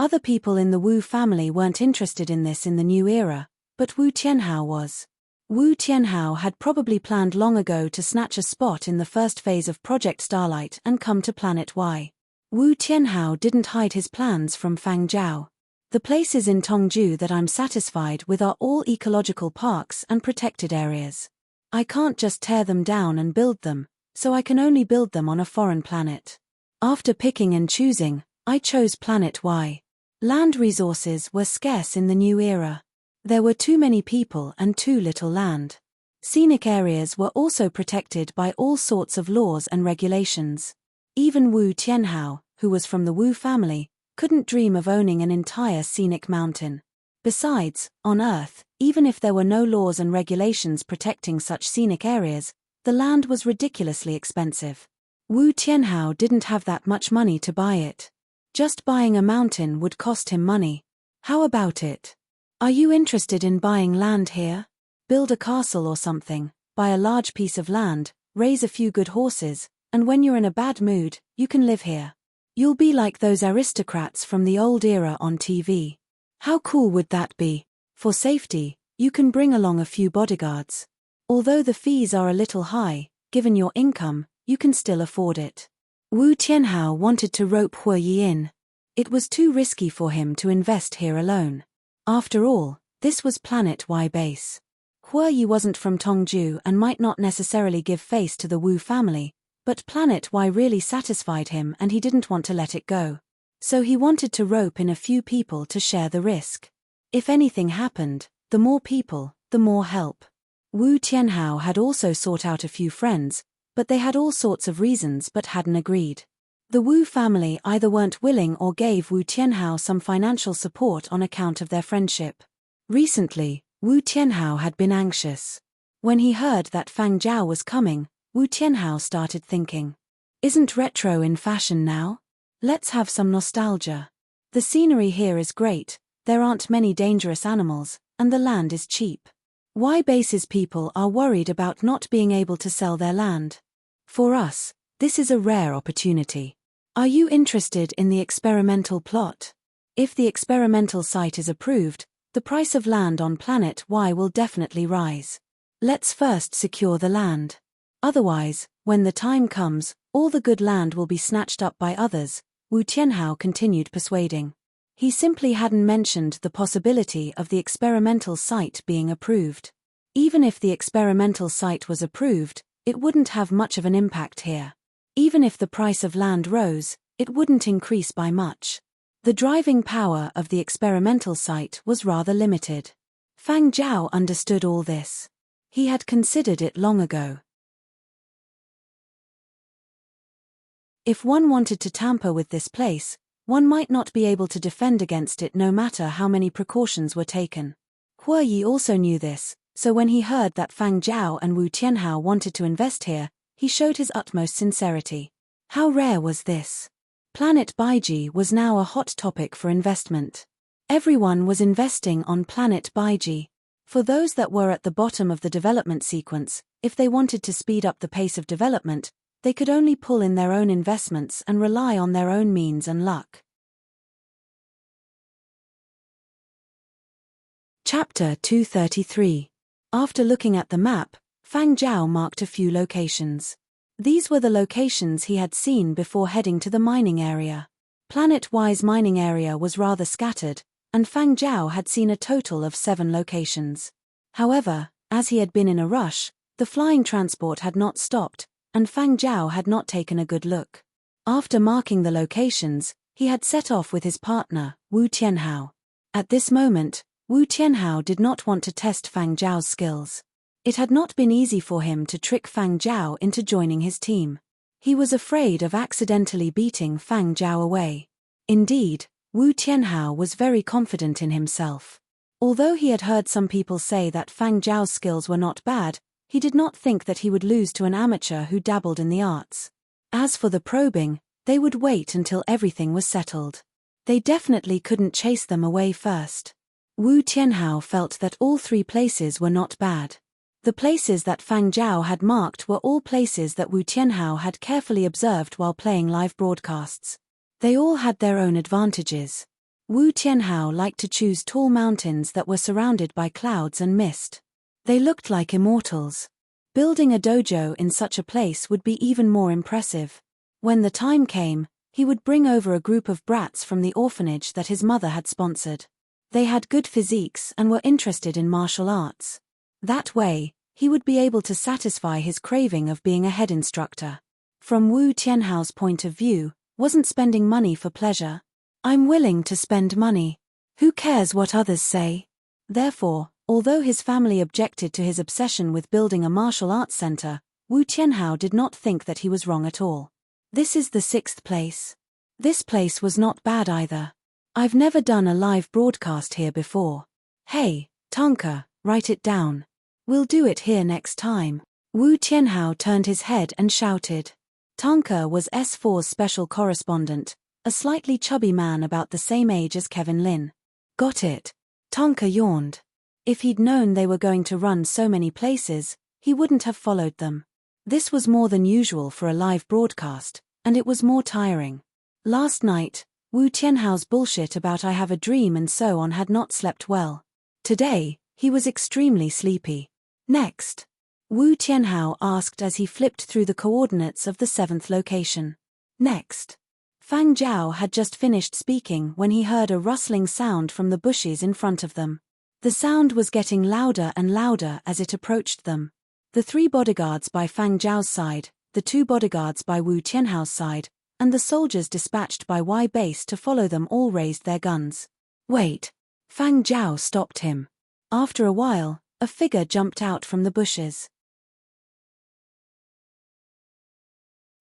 Other people in the Wu family weren't interested in this in the new era, but Wu Tianhao was. Wu Tianhao had probably planned long ago to snatch a spot in the first phase of Project Starlight and come to Planet Y. Wu Tianhao didn't hide his plans from Fang Zhao. The places in Tongju that I'm satisfied with are all ecological parks and protected areas. I can't just tear them down and build them, so I can only build them on a foreign planet. After picking and choosing, I chose Planet Y. Land resources were scarce in the new era. There were too many people and too little land. Scenic areas were also protected by all sorts of laws and regulations. Even Wu Tianhao, who was from the Wu family, couldn't dream of owning an entire scenic mountain. Besides, on Earth, even if there were no laws and regulations protecting such scenic areas, the land was ridiculously expensive. Wu Tianhao didn't have that much money to buy it. Just buying a mountain would cost him money. How about it? Are you interested in buying land here? Build a castle or something, buy a large piece of land, raise a few good horses, and when you're in a bad mood, you can live here. You'll be like those aristocrats from the old era on TV. How cool would that be? For safety, you can bring along a few bodyguards. Although the fees are a little high, given your income, you can still afford it. Wu Tianhao wanted to rope Huoyi in. It was too risky for him to invest here alone. After all, This was Planet Y base. Hue Yi wasn't from Tongju and might not necessarily give face to the Wu family, but Planet Y really satisfied him and he didn't want to let it go. So he wanted to rope in a few people to share the risk. If anything happened, the more people, the more help. Wu Tianhao had also sought out a few friends, but they had all sorts of reasons but hadn't agreed. The Wu family either weren't willing or gave Wu Tianhao some financial support on account of their friendship. Recently, Wu Tianhao had been anxious. When he heard that Fang Zhao was coming, Wu Tianhao started thinking. Isn't retro in fashion now? Let's have some nostalgia. The scenery here is great, there aren't many dangerous animals, and the land is cheap. Y base's people are worried about not being able to sell their land. For us, this is a rare opportunity. Are you interested in the experimental plot? If the experimental site is approved, the price of land on Planet Y will definitely rise. Let's first secure the land. Otherwise, when the time comes, all the good land will be snatched up by others, Wu Tianhao continued persuading. He simply hadn't mentioned the possibility of the experimental site being approved. Even if the experimental site was approved, it wouldn't have much of an impact here. Even if the price of land rose, it wouldn't increase by much. The driving power of the experimental site was rather limited. Fang Zhao understood all this. He had considered it long ago. If one wanted to tamper with this place, one might not be able to defend against it no matter how many precautions were taken. Hue Yi also knew this, so when he heard that Fang Zhao and Wu Tianhao wanted to invest here, he showed his utmost sincerity. How rare was this? Planet Baiji was now a hot topic for investment. Everyone was investing on Planet Baiji. For those that were at the bottom of the development sequence, if they wanted to speed up the pace of development, they could only pull in their own investments and rely on their own means and luck. Chapter 233. After looking at the map, Fang Zhao marked a few locations. These were the locations he had seen before heading to the mining area. Planet Y's mining area was rather scattered, and Fang Zhao had seen a total of 7 locations. However, as he had been in a rush, the flying transport had not stopped, and Fang Zhao had not taken a good look. After marking the locations, he had set off with his partner, Wu Tianhao. At this moment, Wu Tianhao did not want to test Fang Zhao's skills. It had not been easy for him to trick Fang Zhao into joining his team. He was afraid of accidentally beating Fang Zhao away. Indeed, Wu Tianhao was very confident in himself. Although he had heard some people say that Fang Zhao's skills were not bad, he did not think that he would lose to an amateur who dabbled in the arts. As for the probing, they would wait until everything was settled. They definitely couldn't chase them away first. Wu Tianhao felt that all 3 places were not bad. The places that Fang Zhao had marked were all places that Wu Tianhao had carefully observed while playing live broadcasts. They all had their own advantages. Wu Tianhao liked to choose tall mountains that were surrounded by clouds and mist. They looked like immortals. Building a dojo in such a place would be even more impressive. When the time came, he would bring over a group of brats from the orphanage that his mother had sponsored. They had good physiques and were interested in martial arts. That way, he would be able to satisfy his craving of being a head instructor. From Wu Tianhao's point of view, wasn't spending money for pleasure. I'm willing to spend money. Who cares what others say? Therefore, although his family objected to his obsession with building a martial arts center, Wu Tianhao did not think that he was wrong at all. This is the 6th place. This place was not bad either. I've never done a live broadcast here before. Hey, Tonka, write it down. We'll do it here next time. Wu Tianhao turned his head and shouted. Tonka was S4's special correspondent, a slightly chubby man about the same age as Kevin Lin. Got it. Tonka yawned. If he'd known they were going to run so many places, he wouldn't have followed them. This was more than usual for a live broadcast, and it was more tiring. Last night, Wu Tianhao's bullshit about I have a dream and so on had not slept well. Today, he was extremely sleepy. Next. Wu Tianhao asked as he flipped through the coordinates of the 7th location. Next. Fang Zhao had just finished speaking when he heard a rustling sound from the bushes in front of them. The sound was getting louder and louder as it approached them. The 3 bodyguards by Fang Zhao's side, the 2 bodyguards by Wu Tianhao's side, and the soldiers dispatched by Y base to follow them all raised their guns. Wait! Fang Zhao stopped him. After a while, a figure jumped out from the bushes.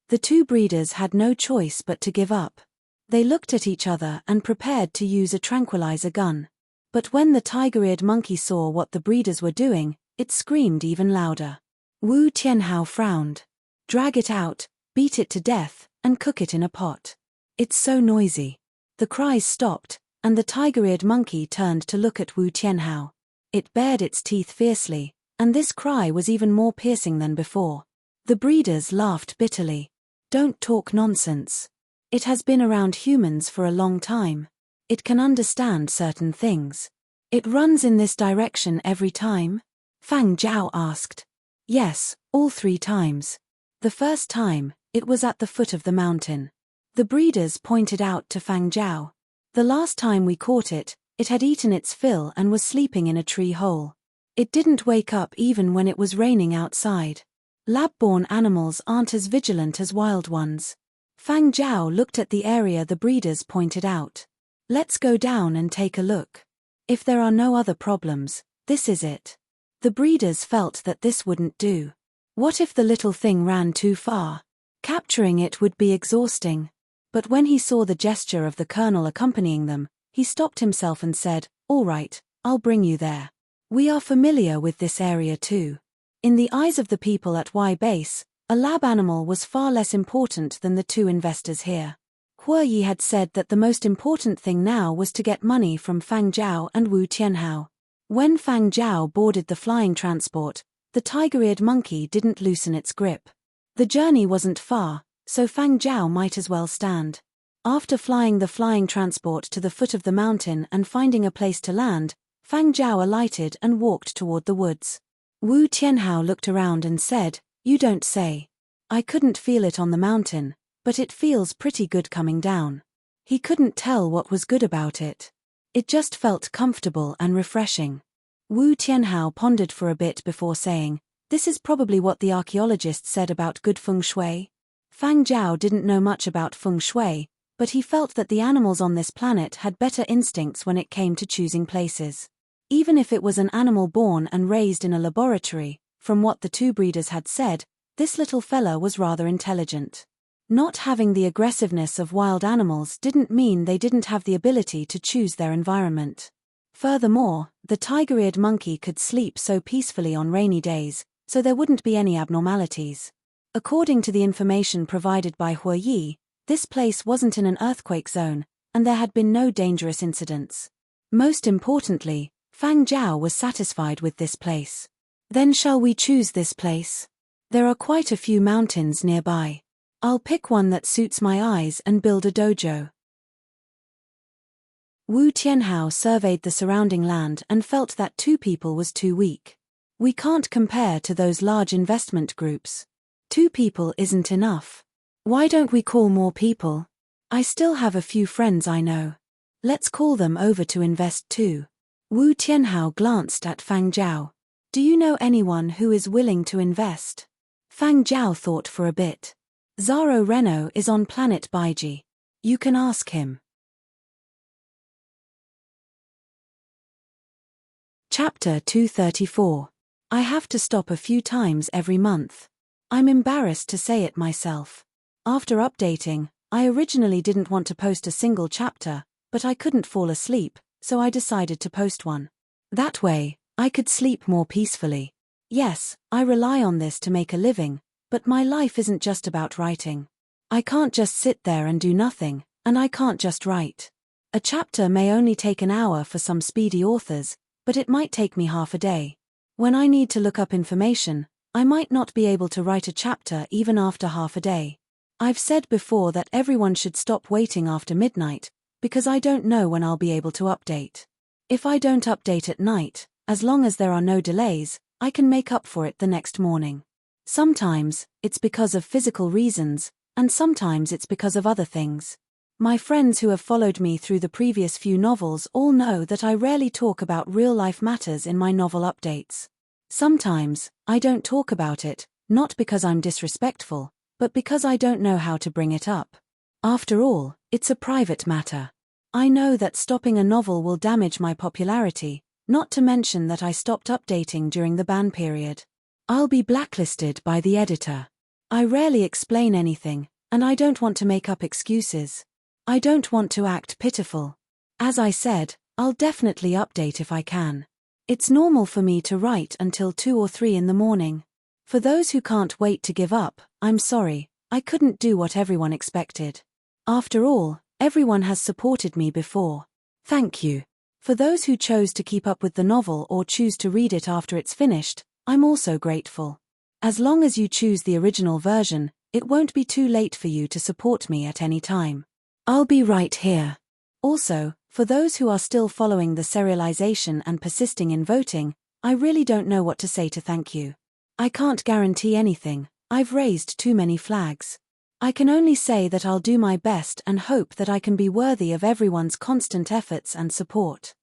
The 2 breeders had no choice but to give up. They looked at each other and prepared to use a tranquilizer gun. But when the tiger-eared monkey saw what the breeders were doing, it screamed even louder. Wu Tianhao frowned. Drag it out, beat it to death, and cook it in a pot. It's so noisy. The cries stopped, and the tiger-eared monkey turned to look at Wu Tianhao. It bared its teeth fiercely, and this cry was even more piercing than before. The breeders laughed bitterly. Don't talk nonsense. It has been around humans for a long time. It can understand certain things. It runs in this direction every time? Fang Zhao asked. Yes, all 3 times. The first time, it was at the foot of the mountain. The breeders pointed out to Fang Zhao. The last time we caught it, it had eaten its fill and was sleeping in a tree hole. It didn't wake up even when it was raining outside. Lab-born animals aren't as vigilant as wild ones. Fang Zhao looked at the area the breeders pointed out. Let's go down and take a look. If there are no other problems, this is it. The breeders felt that this wouldn't do. What if the little thing ran too far? Capturing it would be exhausting. But when he saw the gesture of the colonel accompanying them, he stopped himself and said, "All right, I'll bring you there. We are familiar with this area too." In the eyes of the people at Y base, a lab animal was far less important than the 2 investors here. Huo Yi had said that the most important thing now was to get money from Fang Zhao and Wu Tianhao. When Fang Zhao boarded the flying transport, the tiger-eared monkey didn't loosen its grip. The journey wasn't far, so Fang Zhao might as well stand. After flying the flying transport to the foot of the mountain and finding a place to land, Fang Zhao alighted and walked toward the woods. Wu Tianhao looked around and said, "You don't say. I couldn't feel it on the mountain, but it feels pretty good coming down." He couldn't tell what was good about it. It just felt comfortable and refreshing. Wu Tianhao pondered for a bit before saying, "This is probably what the archaeologists said about good feng shui." Fang Zhao didn't know much about feng shui, but he felt that the animals on this planet had better instincts when it came to choosing places. Even if it was an animal born and raised in a laboratory, from what the 2 breeders had said, this little fella was rather intelligent. Not having the aggressiveness of wild animals didn't mean they didn't have the ability to choose their environment. Furthermore, the tiger-eared monkey could sleep so peacefully on rainy days, so there wouldn't be any abnormalities. According to the information provided by Huo Yi, this place wasn't in an earthquake zone, and there had been no dangerous incidents. Most importantly, Fang Zhao was satisfied with this place. Then shall we choose this place? There are quite a few mountains nearby. I'll pick one that suits my eyes and build a dojo. Wu Tianhao surveyed the surrounding land and felt that 2 people was too weak. We can't compare to those large investment groups. 2 people isn't enough. Why don't we call more people? I still have a few friends I know. Let's call them over to invest too. Wu Tianhao glanced at Fang Zhao. Do you know anyone who is willing to invest? Fang Zhao thought for a bit. Zaro Reno is on planet Baiji. You can ask him. Chapter 234. I have to stop a few times every month. I'm embarrassed to say it myself. After updating, I originally didn't want to post a single chapter, but I couldn't fall asleep, so I decided to post one. That way, I could sleep more peacefully. Yes, I rely on this to make a living, but my life isn't just about writing. I can't just sit there and do nothing, and I can't just write. A chapter may only take an hour for some speedy authors, but it might take me half a day. When I need to look up information, I might not be able to write a chapter even after half a day. I've said before that everyone should stop waiting after midnight, because I don't know when I'll be able to update. If I don't update at night, as long as there are no delays, I can make up for it the next morning. Sometimes, it's because of physical reasons, and sometimes it's because of other things. My friends who have followed me through the previous few novels all know that I rarely talk about real-life matters in my novel updates. Sometimes, I don't talk about it, not because I'm disrespectful, but because I don't know how to bring it up. After all, it's a private matter. I know that stopping a novel will damage my popularity, not to mention that I stopped updating during the ban period. I'll be blacklisted by the editor. I rarely explain anything, and I don't want to make up excuses. I don't want to act pitiful. As I said, I'll definitely update if I can. It's normal for me to write until 2 or 3 in the morning. For those who can't wait to give up, I'm sorry, I couldn't do what everyone expected. After all, everyone has supported me before. Thank you. For those who chose to keep up with the novel or choose to read it after it's finished, I'm also grateful. As long as you choose the original version, it won't be too late for you to support me at any time. I'll be right here. Also, for those who are still following the serialization and persisting in voting, I really don't know what to say to thank you. I can't guarantee anything, I've raised too many flags. I can only say that I'll do my best and hope that I can be worthy of everyone's constant efforts and support.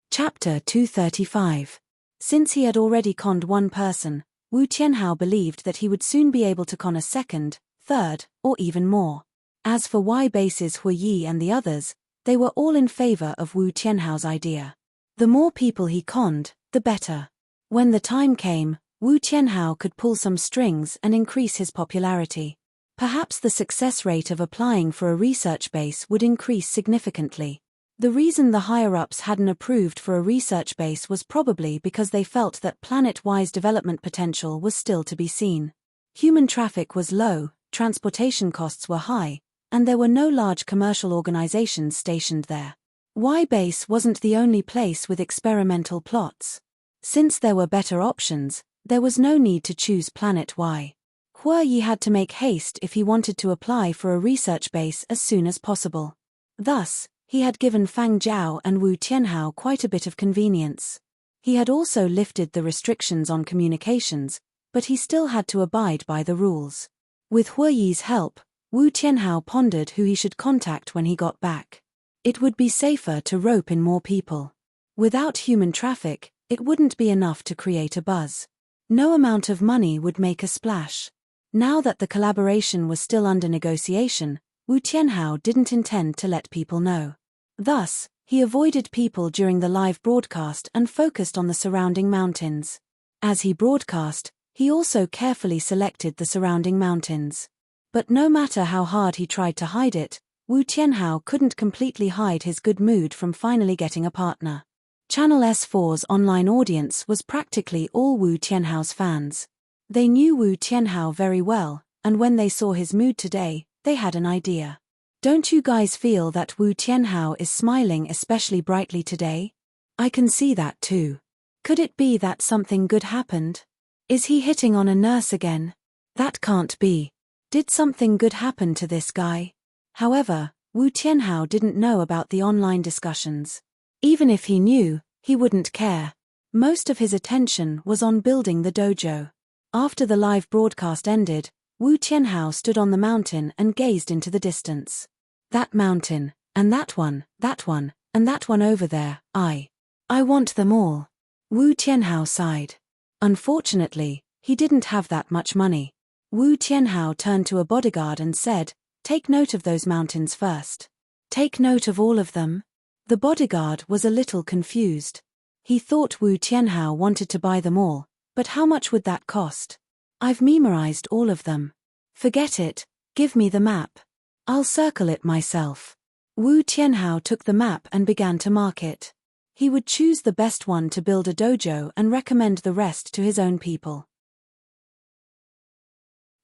Chapter 235. Since he had already conned one person, Wu Tianhao believed that he would soon be able to con a second, third, or even more. As for Why Base's Hui Yi and the others, they were all in favor of Wu Tianhao's idea. The more people he conned, the better. When the time came, Wu Tianhao could pull some strings and increase his popularity. Perhaps the success rate of applying for a research base would increase significantly. The reason the higher-ups hadn't approved for a research base was probably because they felt that planet-wise development potential was still to be seen. Human traffic was low, transportation costs were high, and there were no large commercial organizations stationed there. Y Base wasn't the only place with experimental plots. Since there were better options, there was no need to choose Planet Y. Hui Yi had to make haste if he wanted to apply for a research base as soon as possible. Thus, he had given Fang Zhao and Wu Tianhao quite a bit of convenience. He had also lifted the restrictions on communications, but he still had to abide by the rules. With Hui Yi's help, Wu Tianhao pondered who he should contact when he got back. It would be safer to rope in more people. Without human traffic, it wouldn't be enough to create a buzz. No amount of money would make a splash. Now that the collaboration was still under negotiation, Wu Tianhao didn't intend to let people know. Thus, he avoided people during the live broadcast and focused on the surrounding mountains. As he broadcast, he also carefully selected the surrounding mountains. But no matter how hard he tried to hide it, Wu Tianhao couldn't completely hide his good mood from finally getting a partner. Channel S4's online audience was practically all Wu Tianhao's fans. They knew Wu Tianhao very well, and when they saw his mood today, they had an idea. Don't you guys feel that Wu Tianhao is smiling especially brightly today? I can see that too. Could it be that something good happened? Is he hitting on a nurse again? That can't be. Did something good happen to this guy? However, Wu Tianhao didn't know about the online discussions. Even if he knew, he wouldn't care. Most of his attention was on building the dojo. After the live broadcast ended, Wu Tianhao stood on the mountain and gazed into the distance. That mountain, and that one, and that one over there, I want them all. Wu Tianhao sighed. Unfortunately, he didn't have that much money. Wu Tianhao turned to a bodyguard and said, "Take note of those mountains first." "Take note of all of them?" The bodyguard was a little confused. He thought Wu Tianhao wanted to buy them all, but how much would that cost? "I've memorized all of them." "Forget it, give me the map. I'll circle it myself." Wu Tianhao took the map and began to mark it. He would choose the best one to build a dojo and recommend the rest to his own people.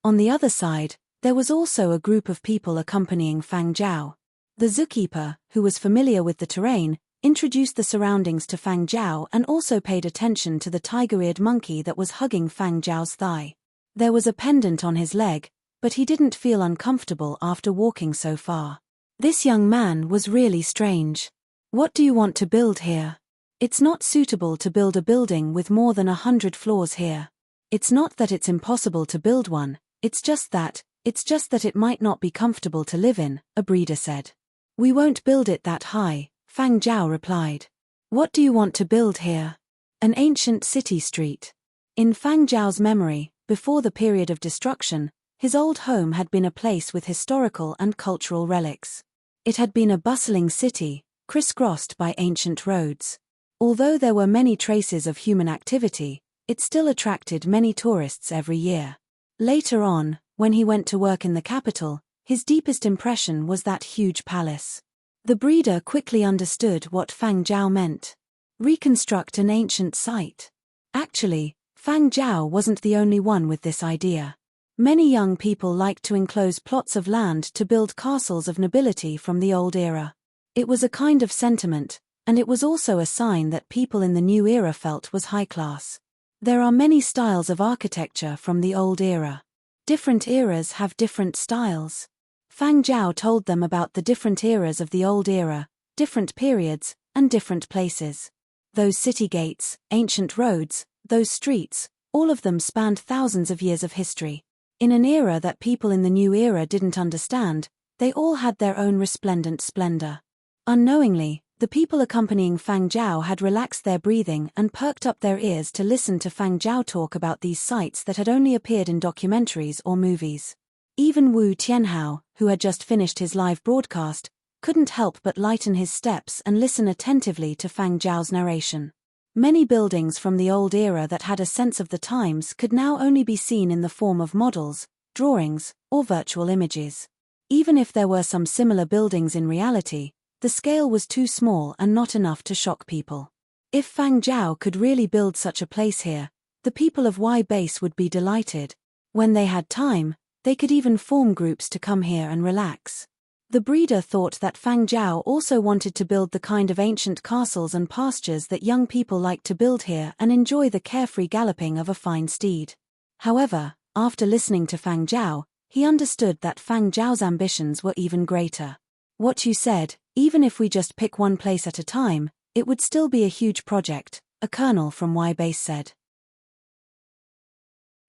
On the other side, there was also a group of people accompanying Fang Zhao. The zookeeper, who was familiar with the terrain, introduced the surroundings to Fang Zhao and also paid attention to the tiger-eared monkey that was hugging Fang Zhao's thigh. There was a pendant on his leg, but he didn't feel uncomfortable after walking so far. This young man was really strange. "What do you want to build here? It's not suitable to build a building with more than 100 floors here. It's not that it's impossible to build one, It's just that it might not be comfortable to live in, a breeder said. We won't build it that high, Fang Zhao replied. What do you want to build here? An ancient city street. In Fang Zhao's memory, before the period of destruction, his old home had been a place with historical and cultural relics. It had been a bustling city, crisscrossed by ancient roads. Although there were many traces of human activity, it still attracted many tourists every year. Later on, when he went to work in the capital, his deepest impression was that huge palace. The breeder quickly understood what Fang Zhao meant. Reconstruct an ancient site. Actually, Fang Zhao wasn't the only one with this idea. Many young people liked to enclose plots of land to build castles of nobility from the old era. It was a kind of sentiment, and it was also a sign that people in the new era felt was high class. There are many styles of architecture from the old era. Different eras have different styles. Fang Zhao told them about the different eras of the old era, different periods, and different places. Those city gates, ancient roads, those streets, all of them spanned thousands of years of history. In an era that people in the new era didn't understand, they all had their own resplendent splendor. Unknowingly, the people accompanying Fang Zhao had relaxed their breathing and perked up their ears to listen to Fang Zhao talk about these sites that had only appeared in documentaries or movies. Even Wu Tianhao, who had just finished his live broadcast, couldn't help but lighten his steps and listen attentively to Fang Zhao's narration. Many buildings from the old era that had a sense of the times could now only be seen in the form of models, drawings, or virtual images. Even if there were some similar buildings in reality, the scale was too small and not enough to shock people. If Fang Zhao could really build such a place here, the people of Y Base would be delighted. When they had time, they could even form groups to come here and relax. The breeder thought that Fang Zhao also wanted to build the kind of ancient castles and pastures that young people like to build here and enjoy the carefree galloping of a fine steed. However, after listening to Fang Zhao, he understood that Fang Zhao's ambitions were even greater. What you said, even if we just pick one place at a time, it would still be a huge project, a colonel from Y Base said.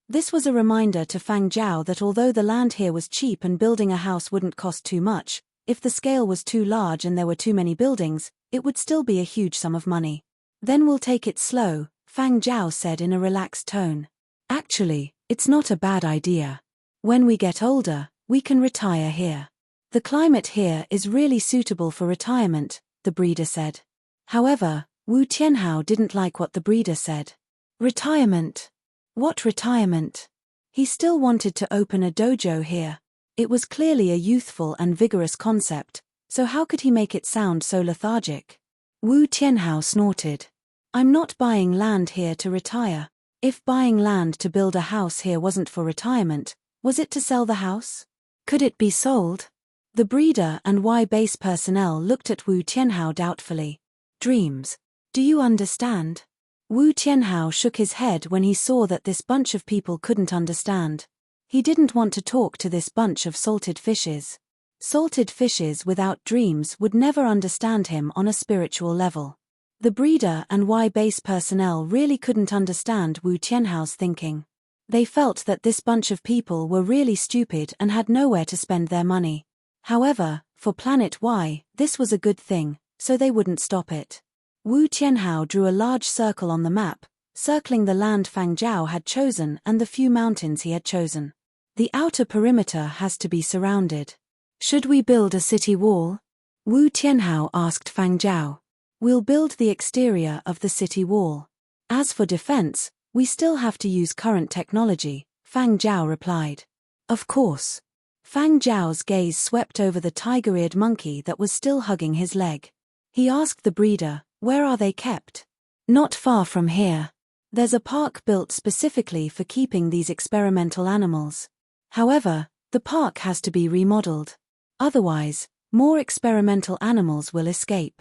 This was a reminder to Fang Zhao that although the land here was cheap and building a house wouldn't cost too much, if the scale was too large and there were too many buildings, it would still be a huge sum of money. Then we'll take it slow, Fang Zhao said in a relaxed tone. Actually, it's not a bad idea. When we get older, we can retire here. The climate here is really suitable for retirement, the breeder said. However, Wu Tianhao didn't like what the breeder said. Retirement? What retirement? He still wanted to open a dojo here. It was clearly a youthful and vigorous concept, so how could he make it sound so lethargic? Wu Tianhao snorted. I'm not buying land here to retire. If buying land to build a house here wasn't for retirement, was it to sell the house? Could it be sold? The breeder and Y Base personnel looked at Wu Tianhao doubtfully. Dreams. Do you understand? Wu Tianhao shook his head when he saw that this bunch of people couldn't understand. He didn't want to talk to this bunch of salted fishes. Salted fishes without dreams would never understand him on a spiritual level. The breeder and Y Base personnel really couldn't understand Wu Tianhao's thinking. They felt that this bunch of people were really stupid and had nowhere to spend their money. However, for Planet Y, this was a good thing, so they wouldn't stop it. Wu Tianhao drew a large circle on the map, circling the land Fang Zhao had chosen and the few mountains he had chosen. The outer perimeter has to be surrounded. Should we build a city wall? Wu Tianhao asked Fang Zhao. We'll build the exterior of the city wall. As for defense, we still have to use current technology, Fang Zhao replied. Of course. Fang Zhao's gaze swept over the tiger-eared monkey that was still hugging his leg. He asked the breeder, where are they kept? Not far from here. There's a park built specifically for keeping these experimental animals. However, the park has to be remodeled. Otherwise, more experimental animals will escape.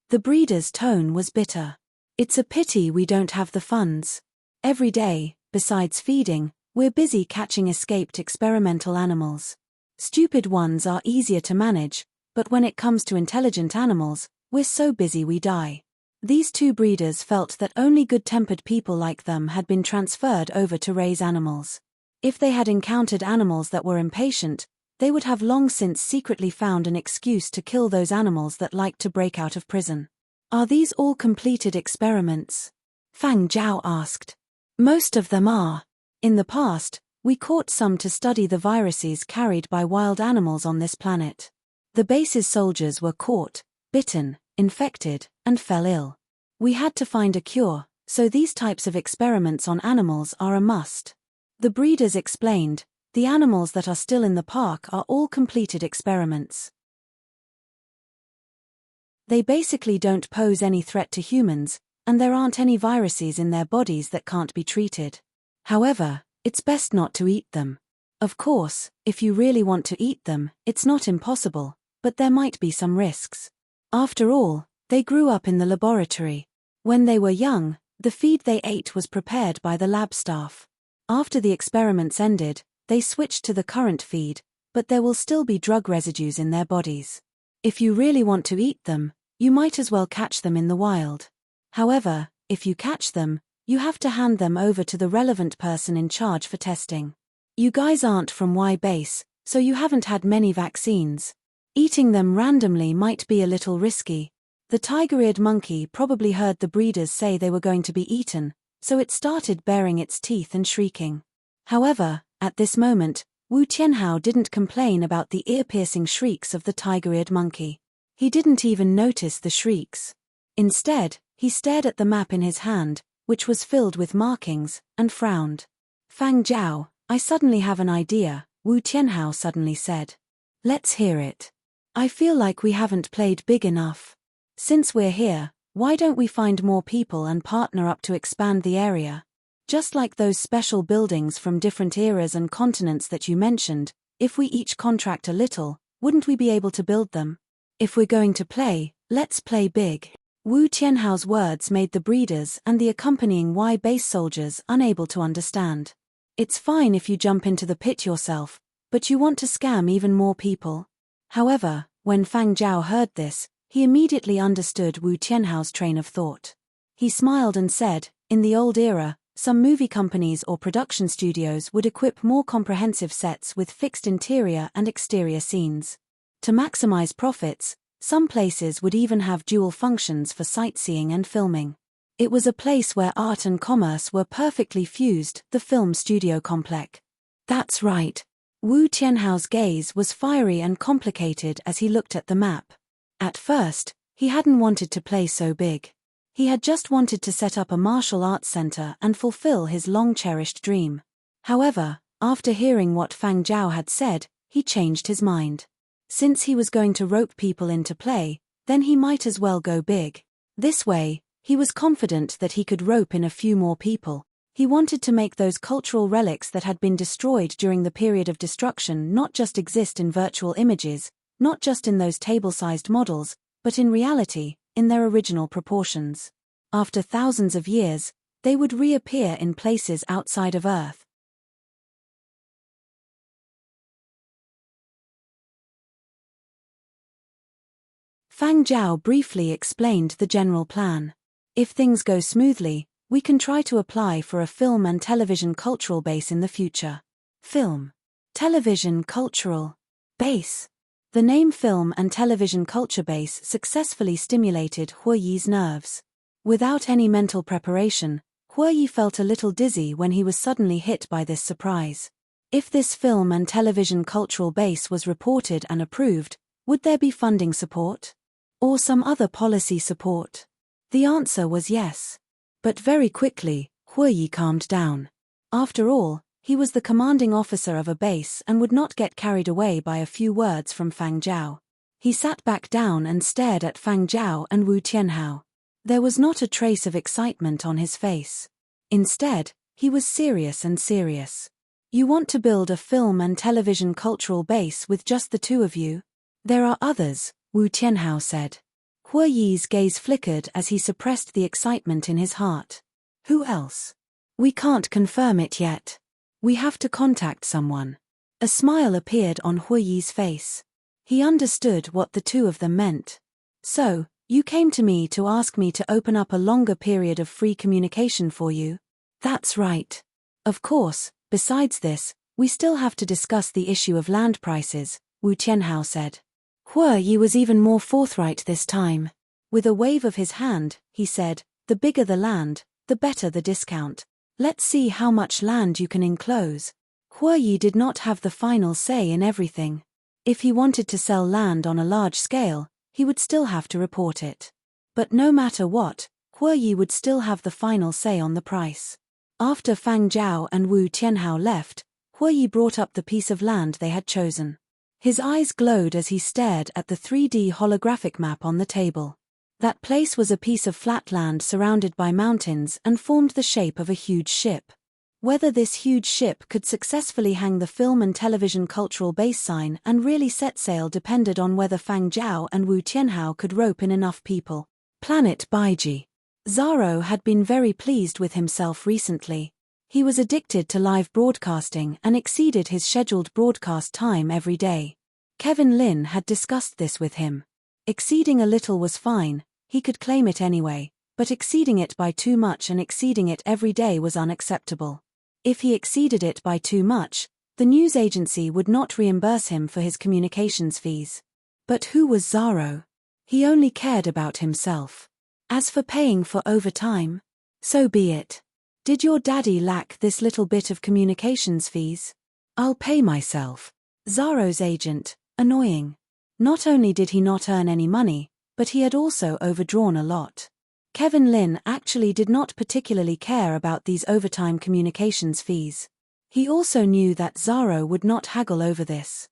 The breeder's tone was bitter. It's a pity we don't have the funds. Every day, besides feeding, we're busy catching escaped experimental animals. Stupid ones are easier to manage, but when it comes to intelligent animals, we're so busy we die. These two breeders felt that only good-tempered people like them had been transferred over to raise animals. If they had encountered animals that were impatient, they would have long since secretly found an excuse to kill those animals that liked to break out of prison. Are these all completed experiments? Fang Zhao asked. Most of them are. In the past, we caught some to study the viruses carried by wild animals on this planet. The base's soldiers were caught, bitten, infected, and fell ill. We had to find a cure, so these types of experiments on animals are a must. The breeders explained, the animals that are still in the park are all completed experiments. They basically don't pose any threat to humans, and there aren't any viruses in their bodies that can't be treated. However, it's best not to eat them. Of course, if you really want to eat them, it's not impossible, but there might be some risks. After all, they grew up in the laboratory. When they were young, the feed they ate was prepared by the lab staff. After the experiments ended, they switched to the current feed, but there will still be drug residues in their bodies. If you really want to eat them, you might as well catch them in the wild. However, if you catch them, you have to hand them over to the relevant person in charge for testing. You guys aren't from Y base, so you haven't had many vaccines. Eating them randomly might be a little risky. The tiger-eared monkey probably heard the breeders say they were going to be eaten, so it started baring its teeth and shrieking. However, at this moment, Wu Tianhao didn't complain about the ear-piercing shrieks of the tiger-eared monkey. He didn't even notice the shrieks. Instead, he stared at the map in his hand, which was filled with markings, and frowned. Fang Zhao, I suddenly have an idea, Wu Tianhao suddenly said. Let's hear it. I feel like we haven't played big enough. Since we're here, why don't we find more people and partner up to expand the area? Just like those special buildings from different eras and continents that you mentioned, if we each contract a little, wouldn't we be able to build them? If we're going to play, let's play big. Wu Tianhao's words made the breeders and the accompanying Y base soldiers unable to understand. It's fine if you jump into the pit yourself, but you want to scam even more people? However, when Fang Zhao heard this, he immediately understood Wu Tianhao's train of thought. He smiled and said, in the old era, some movie companies or production studios would equip more comprehensive sets with fixed interior and exterior scenes. To maximize profits, some places would even have dual functions for sightseeing and filming. It was a place where art and commerce were perfectly fused, the film studio complex. That's right. Wu Tianhao's gaze was fiery and complicated as he looked at the map. At first, he hadn't wanted to play so big. He had just wanted to set up a martial arts center and fulfill his long-cherished dream. However, after hearing what Fang Zhao had said, he changed his mind. Since he was going to rope people into play, then he might as well go big. This way, he was confident that he could rope in a few more people. He wanted to make those cultural relics that had been destroyed during the period of destruction not just exist in virtual images, not just in those table-sized models, but in reality, in their original proportions. After thousands of years, they would reappear in places outside of Earth. Fang Zhao briefly explained the general plan. If things go smoothly, we can try to apply for a film and television cultural base in the future. Film. Television cultural base. The name Film and Television Culture Base successfully stimulated Huoyi's nerves. Without any mental preparation, Huoyi felt a little dizzy when he was suddenly hit by this surprise. If this film and television cultural base was reported and approved, would there be funding support? Or some other policy support? The answer was yes. But very quickly, Huoyi calmed down. After all, he was the commanding officer of a base and would not get carried away by a few words from Fang Zhao. He sat back down and stared at Fang Zhao and Wu Tianhao. There was not a trace of excitement on his face. Instead, he was serious and serious. You want to build a film and television cultural base with just the two of you? There are others, Wu Tianhao said. Huoyi's gaze flickered as he suppressed the excitement in his heart. Who else? We can't confirm it yet. We have to contact someone. A smile appeared on Huoyi's face. He understood what the two of them meant. So, you came to me to ask me to open up a longer period of free communication for you? That's right. Of course, Besides this, we still have to discuss the issue of land prices, Wu Tianhao said. Huo Yi was even more forthright this time. With a wave of his hand, he said, the bigger the land, the better the discount. Let's see how much land you can enclose. Huo Yi did not have the final say in everything. If he wanted to sell land on a large scale, he would still have to report it. But no matter what, Huo Yi would still have the final say on the price. After Fang Zhao and Wu Tianhao left, Huo Yi brought up the piece of land they had chosen. His eyes glowed as he stared at the 3D holographic map on the table. That place was a piece of flat land surrounded by mountains and formed the shape of a huge ship. Whether this huge ship could successfully hang the film and television cultural base sign and really set sail depended on whether Fang Zhao and Wu Tianhao could rope in enough people. Planet Baiji. Zaro had been very pleased with himself recently. He was addicted to live broadcasting and exceeded his scheduled broadcast time every day. Kevin Lin had discussed this with him. Exceeding a little was fine, he could claim it anyway, but exceeding it by too much and exceeding it every day was unacceptable. If he exceeded it by too much, the news agency would not reimburse him for his communications fees. But who was Zaro? He only cared about himself. As for paying for overtime, so be it. Did your daddy lack this little bit of communications fees? I'll pay myself. Zaro's agent, annoying. Not only did he not earn any money, but he had also overdrawn a lot. Kevin Lin actually did not particularly care about these overtime communications fees. He also knew that Zaro would not haggle over this.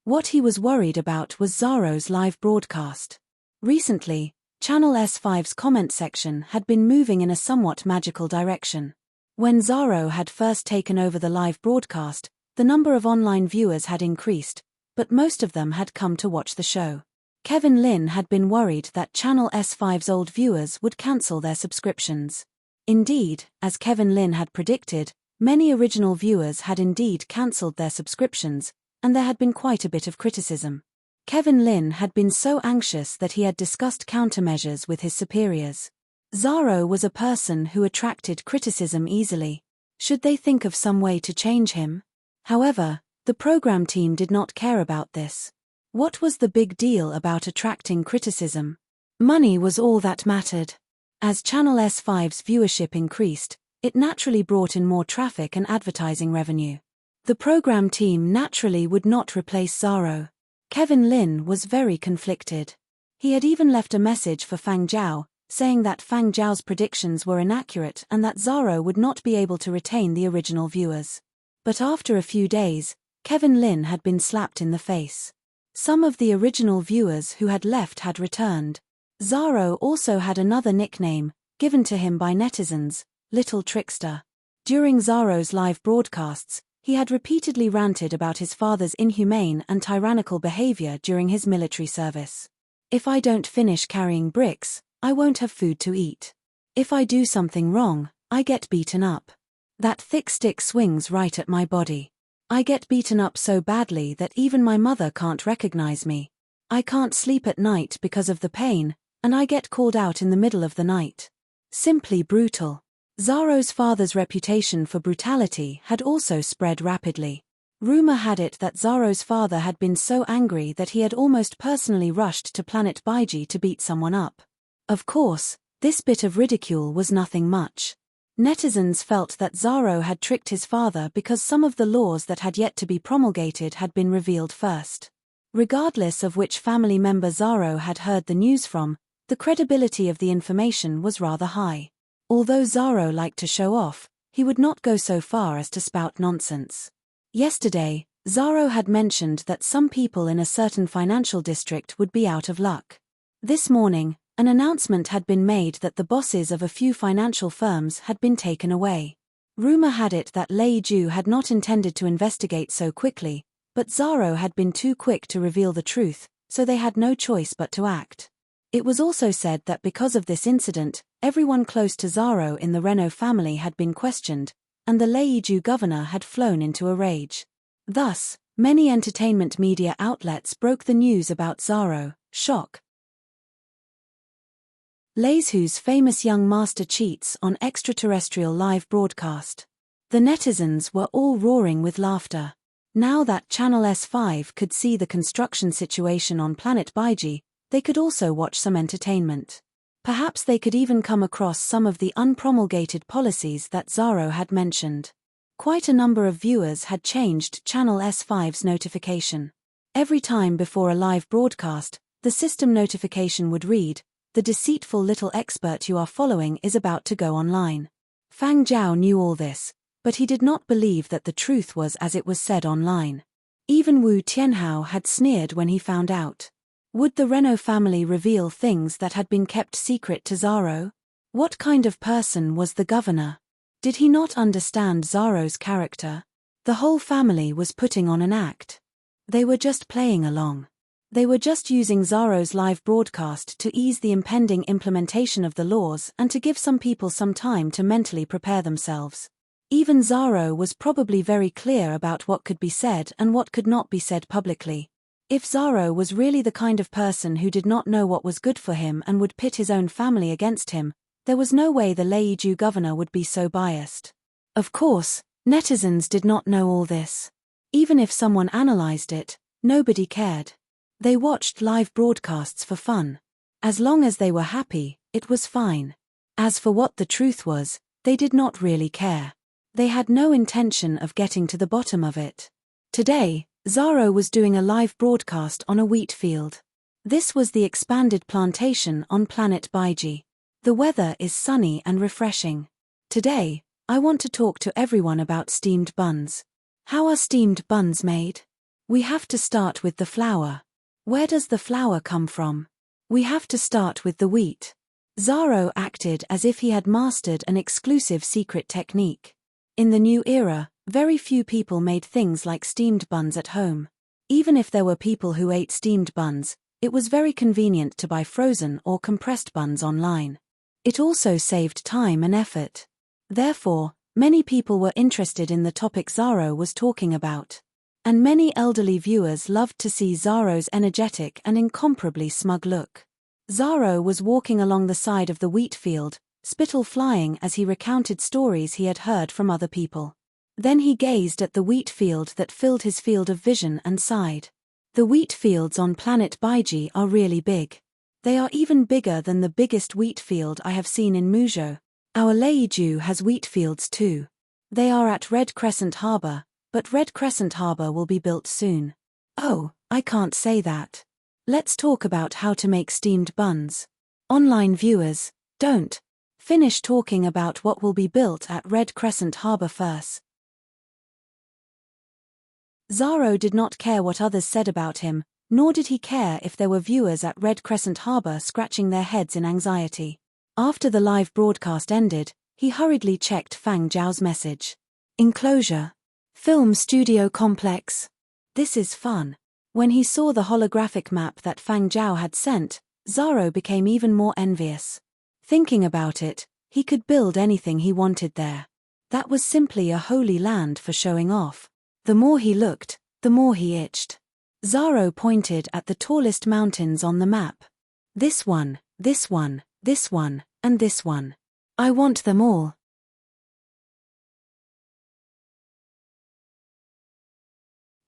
What he was worried about was Zaro's live broadcast. Recently, Channel S5's comment section had been moving in a somewhat magical direction. When Zaro had first taken over the live broadcast, the number of online viewers had increased, but most of them had come to watch the show. Kevin Lin had been worried that Channel S5's old viewers would cancel their subscriptions. Indeed, as Kevin Lin had predicted, many original viewers had indeed cancelled their subscriptions, and there had been quite a bit of criticism. Kevin Lin had been so anxious that he had discussed countermeasures with his superiors. Zaro was a person who attracted criticism easily. Should they think of some way to change him? However, the program team did not care about this. What was the big deal about attracting criticism? Money was all that mattered. As Channel S5's viewership increased, it naturally brought in more traffic and advertising revenue. The program team naturally would not replace Zaro. Kevin Lin was very conflicted. He had even left a message for Fang Zhao, saying that Fang Zhao's predictions were inaccurate and that Zaro would not be able to retain the original viewers. But after a few days, Kevin Lin had been slapped in the face. Some of the original viewers who had left had returned. Zaro also had another nickname, given to him by netizens, Little Trickster. During Zaro's live broadcasts, he had repeatedly ranted about his father's inhumane and tyrannical behavior during his military service. If I don't finish carrying bricks, I won't have food to eat. If I do something wrong, I get beaten up. That thick stick swings right at my body. I get beaten up so badly that even my mother can't recognize me. I can't sleep at night because of the pain, and I get called out in the middle of the night. Simply brutal. Zaro's father's reputation for brutality had also spread rapidly. Rumor had it that Zaro's father had been so angry that he had almost personally rushed to Planet Baiji to beat someone up. Of course, this bit of ridicule was nothing much. Netizens felt that Zaro had tricked his father because some of the laws that had yet to be promulgated had been revealed first. Regardless of which family member Zaro had heard the news from, the credibility of the information was rather high. Although Zaro liked to show off, he would not go so far as to spout nonsense. Yesterday, Zaro had mentioned that some people in a certain financial district would be out of luck. This morning, an announcement had been made that the bosses of a few financial firms had been taken away. Rumor had it that Lei Ju had not intended to investigate so quickly, but Zaro had been too quick to reveal the truth, so they had no choice but to act. It was also said that because of this incident, everyone close to Zaro in the Renault family had been questioned, and the Lei Ju governor had flown into a rage. Thus, many entertainment media outlets broke the news about Zaro. Shock. Leisu's famous young master cheats on extraterrestrial live broadcast. The netizens were all roaring with laughter. Now that Channel S5 could see the construction situation on planet Baiji, they could also watch some entertainment. Perhaps they could even come across some of the unpromulgated policies that Zaro had mentioned. Quite a number of viewers had changed Channel S5's notification. Every time before a live broadcast, the system notification would read, "The deceitful little expert you are following is about to go online." Fang Zhao knew all this, but he did not believe that the truth was as it was said online. Even Wu Tianhao had sneered when he found out. Would the Renault family reveal things that had been kept secret to Zaro? What kind of person was the governor? Did he not understand Zaro's character? The whole family was putting on an act. They were just playing along. They were just using Zaro's live broadcast to ease the impending implementation of the laws and to give some people some time to mentally prepare themselves. Even Zaro was probably very clear about what could be said and what could not be said publicly. If Zaro was really the kind of person who did not know what was good for him and would pit his own family against him, there was no way the Leiju governor would be so biased. Of course, netizens did not know all this. Even if someone analyzed it, nobody cared. They watched live broadcasts for fun. As long as they were happy, it was fine. As for what the truth was, they did not really care. They had no intention of getting to the bottom of it. Today, Zaro was doing a live broadcast on a wheat field. This was the expanded plantation on planet Baiji. The weather is sunny and refreshing. Today, I want to talk to everyone about steamed buns. How are steamed buns made? We have to start with the flour. Where does the flour come from? We have to start with the wheat. Zaro acted as if he had mastered an exclusive secret technique. In the new era, very few people made things like steamed buns at home. Even if there were people who ate steamed buns, it was very convenient to buy frozen or compressed buns online. It also saved time and effort. Therefore, many people were interested in the topic Zaro was talking about. And many elderly viewers loved to see Zaro's energetic and incomparably smug look. Zaro was walking along the side of the wheat field, spittle flying as he recounted stories he had heard from other people. Then he gazed at the wheat field that filled his field of vision and sighed. The wheat fields on planet Baiji are really big. They are even bigger than the biggest wheat field I have seen in Muzhou. Our Leiju has wheat fields too. They are at Red Crescent Harbor, but Red Crescent Harbor will be built soon. Oh, I can't say that. Let's talk about how to make steamed buns. Online viewers, don't finish talking about what will be built at Red Crescent Harbor first. Zaro did not care what others said about him, nor did he care if there were viewers at Red Crescent Harbor scratching their heads in anxiety. After the live broadcast ended, he hurriedly checked Fang Zhao's message. Enclosure. Film studio complex. This is fun. When he saw the holographic map that Fang Zhao had sent, Zaro became even more envious. Thinking about it, he could build anything he wanted there. That was simply a holy land for showing off. The more he looked, the more he itched. Zaro pointed at the tallest mountains on the map. This one, this one, this one, and this one. I want them all.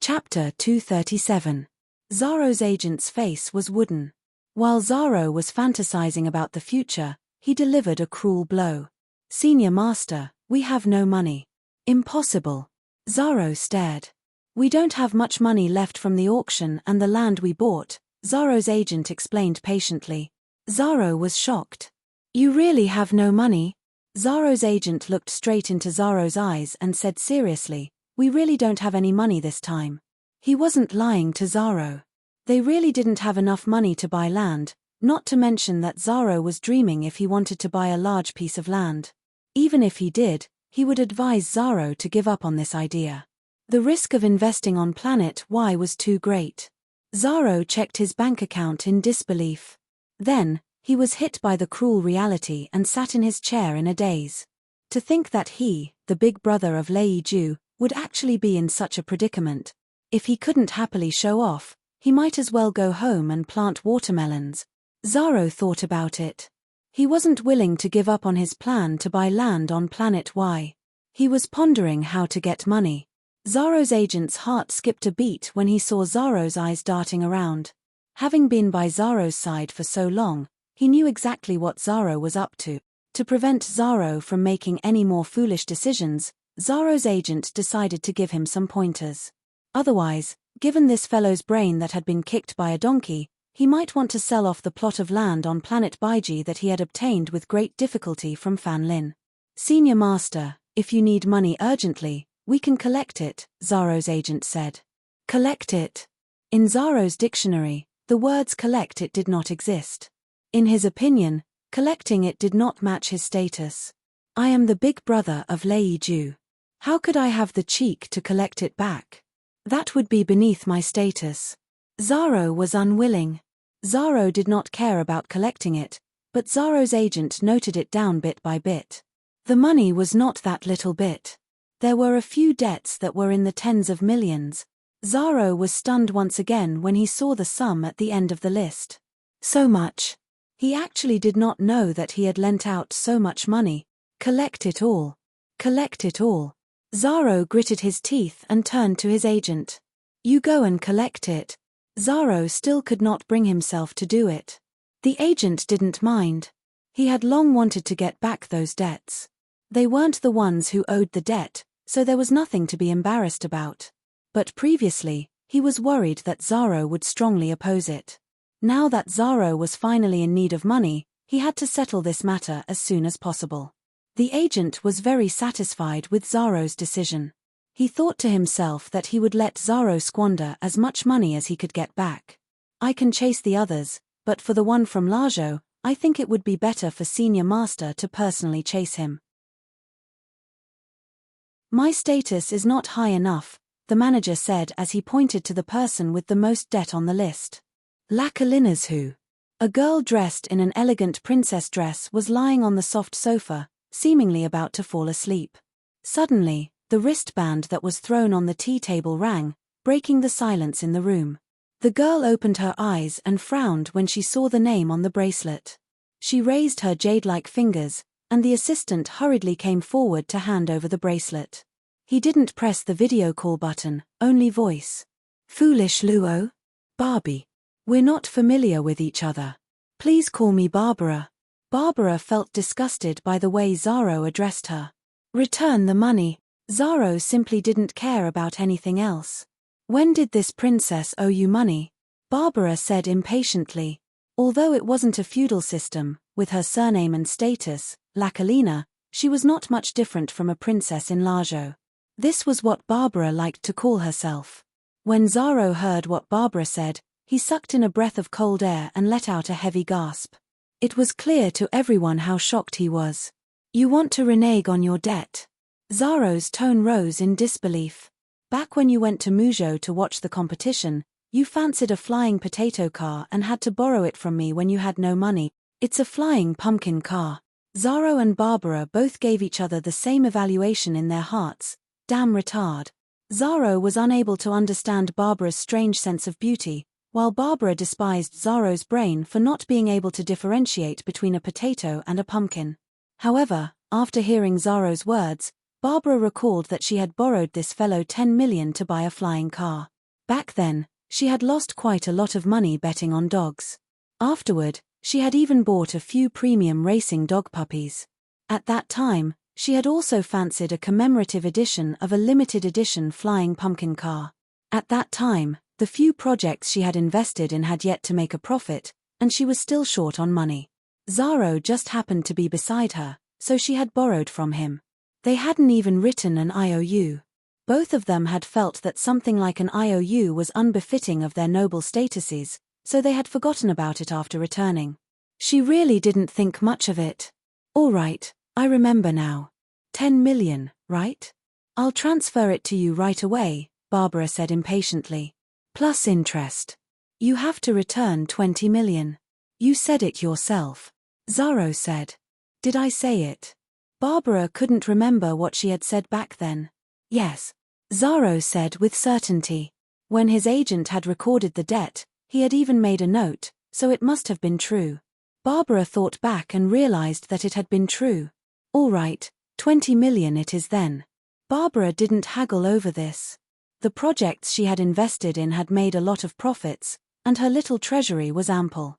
Chapter 237. Zaro's agent's face was wooden. While Zaro was fantasizing about the future, he delivered a cruel blow. Senior Master, we have no money. Impossible. Zaro stared. We don't have much money left from the auction and the land we bought, Zaro's agent explained patiently. Zaro was shocked. You really have no money? Zaro's agent looked straight into Zaro's eyes and said seriously, we really don't have any money this time. He wasn't lying to Zaro. They really didn't have enough money to buy land, not to mention that Zaro was dreaming if he wanted to buy a large piece of land. Even if he did, he would advise Zaro to give up on this idea. The risk of investing on planet Y was too great. Zaro checked his bank account in disbelief. Then, he was hit by the cruel reality and sat in his chair in a daze. To think that he, the big brother of Leiju, would actually be in such a predicament. If he couldn't happily show off, he might as well go home and plant watermelons. Zaro thought about it. He wasn't willing to give up on his plan to buy land on planet Y. He was pondering how to get money. Zaro's agent's heart skipped a beat when he saw Zaro's eyes darting around. Having been by Zaro's side for so long, he knew exactly what Zaro was up to. To prevent Zaro from making any more foolish decisions, Zaro's agent decided to give him some pointers. Otherwise, given this fellow's brain that had been kicked by a donkey, he might want to sell off the plot of land on planet Baiji that he had obtained with great difficulty from Fan Lin. Senior Master, if you need money urgently, we can collect it, Zaro's agent said. Collect it? In Zaro's dictionary, the words collect it did not exist. In his opinion, collecting it did not match his status. I am the big brother of Lei Ju. How could I have the cheek to collect it back? That would be beneath my status. Zaro was unwilling. Zaro did not care about collecting it, but Zaro's agent noted it down bit by bit. The money was not that little bit. There were a few debts that were in the tens of millions. Zaro was stunned once again when he saw the sum at the end of the list. So much. He actually did not know that he had lent out so much money. Collect it all. Collect it all. Zaro gritted his teeth and turned to his agent. You go and collect it. Zaro still could not bring himself to do it. The agent didn't mind. He had long wanted to get back those debts. They weren't the ones who owed the debt, so there was nothing to be embarrassed about. But previously, he was worried that Zaro would strongly oppose it. Now that Zaro was finally in need of money, he had to settle this matter as soon as possible. The agent was very satisfied with Zaro's decision. He thought to himself that he would let Zaro squander as much money as he could get back. I can chase the others, but for the one from Lajo, I think it would be better for Senior Master to personally chase him. My status is not high enough, the manager said as he pointed to the person with the most debt on the list. Lakalina's who? A girl dressed in an elegant princess dress was lying on the soft sofa, seemingly about to fall asleep. Suddenly, the wristband that was thrown on the tea table rang, breaking the silence in the room. The girl opened her eyes and frowned when she saw the name on the bracelet. She raised her jade-like fingers, and the assistant hurriedly came forward to hand over the bracelet. He didn't press the video call button, only voice. Foolish Luo? Barbie. We're not familiar with each other. Please call me Barbara. Barbara felt disgusted by the way Zaro addressed her. Return the money. Zaro simply didn't care about anything else. When did this princess owe you money? Barbara said impatiently. Although it wasn't a feudal system, with her surname and status, Lakalina, she was not much different from a princess in Lajo. This was what Barbara liked to call herself. When Zaro heard what Barbara said, he sucked in a breath of cold air and let out a heavy gasp. It was clear to everyone how shocked he was. You want to renege on your debt? Zaro's tone rose in disbelief. Back when you went to Mujo to watch the competition, you fancied a flying potato car and had to borrow it from me when you had no money. It's a flying pumpkin car. Zaro and Barbara both gave each other the same evaluation in their hearts. Damn retard. Zaro was unable to understand Barbara's strange sense of beauty, while Barbara despised Zaro's brain for not being able to differentiate between a potato and a pumpkin. However, after hearing Zaro's words, Barbara recalled that she had borrowed this fellow 10 million to buy a flying car. Back then, she had lost quite a lot of money betting on dogs. Afterward, she had even bought a few premium racing dog puppies. At that time, she had also fancied a commemorative edition of a limited edition flying pumpkin car. At that time, the few projects she had invested in had yet to make a profit, and she was still short on money. Zaro just happened to be beside her, so she had borrowed from him. They hadn't even written an IOU. Both of them had felt that something like an IOU was unbefitting of their noble statuses, so they had forgotten about it after returning. She really didn't think much of it. All right, I remember now. 10 million, right? I'll transfer it to you right away, Barbara said impatiently. Plus interest. You have to return 20 million. You said it yourself. Zaro said. Did I say it? Barbara couldn't remember what she had said back then. Yes. Zaro said with certainty. When his agent had recorded the debt, he had even made a note, so it must have been true. Barbara thought back and realized that it had been true. All right, 20 million it is then. Barbara didn't haggle over this. The projects she had invested in had made a lot of profits, and her little treasury was ample.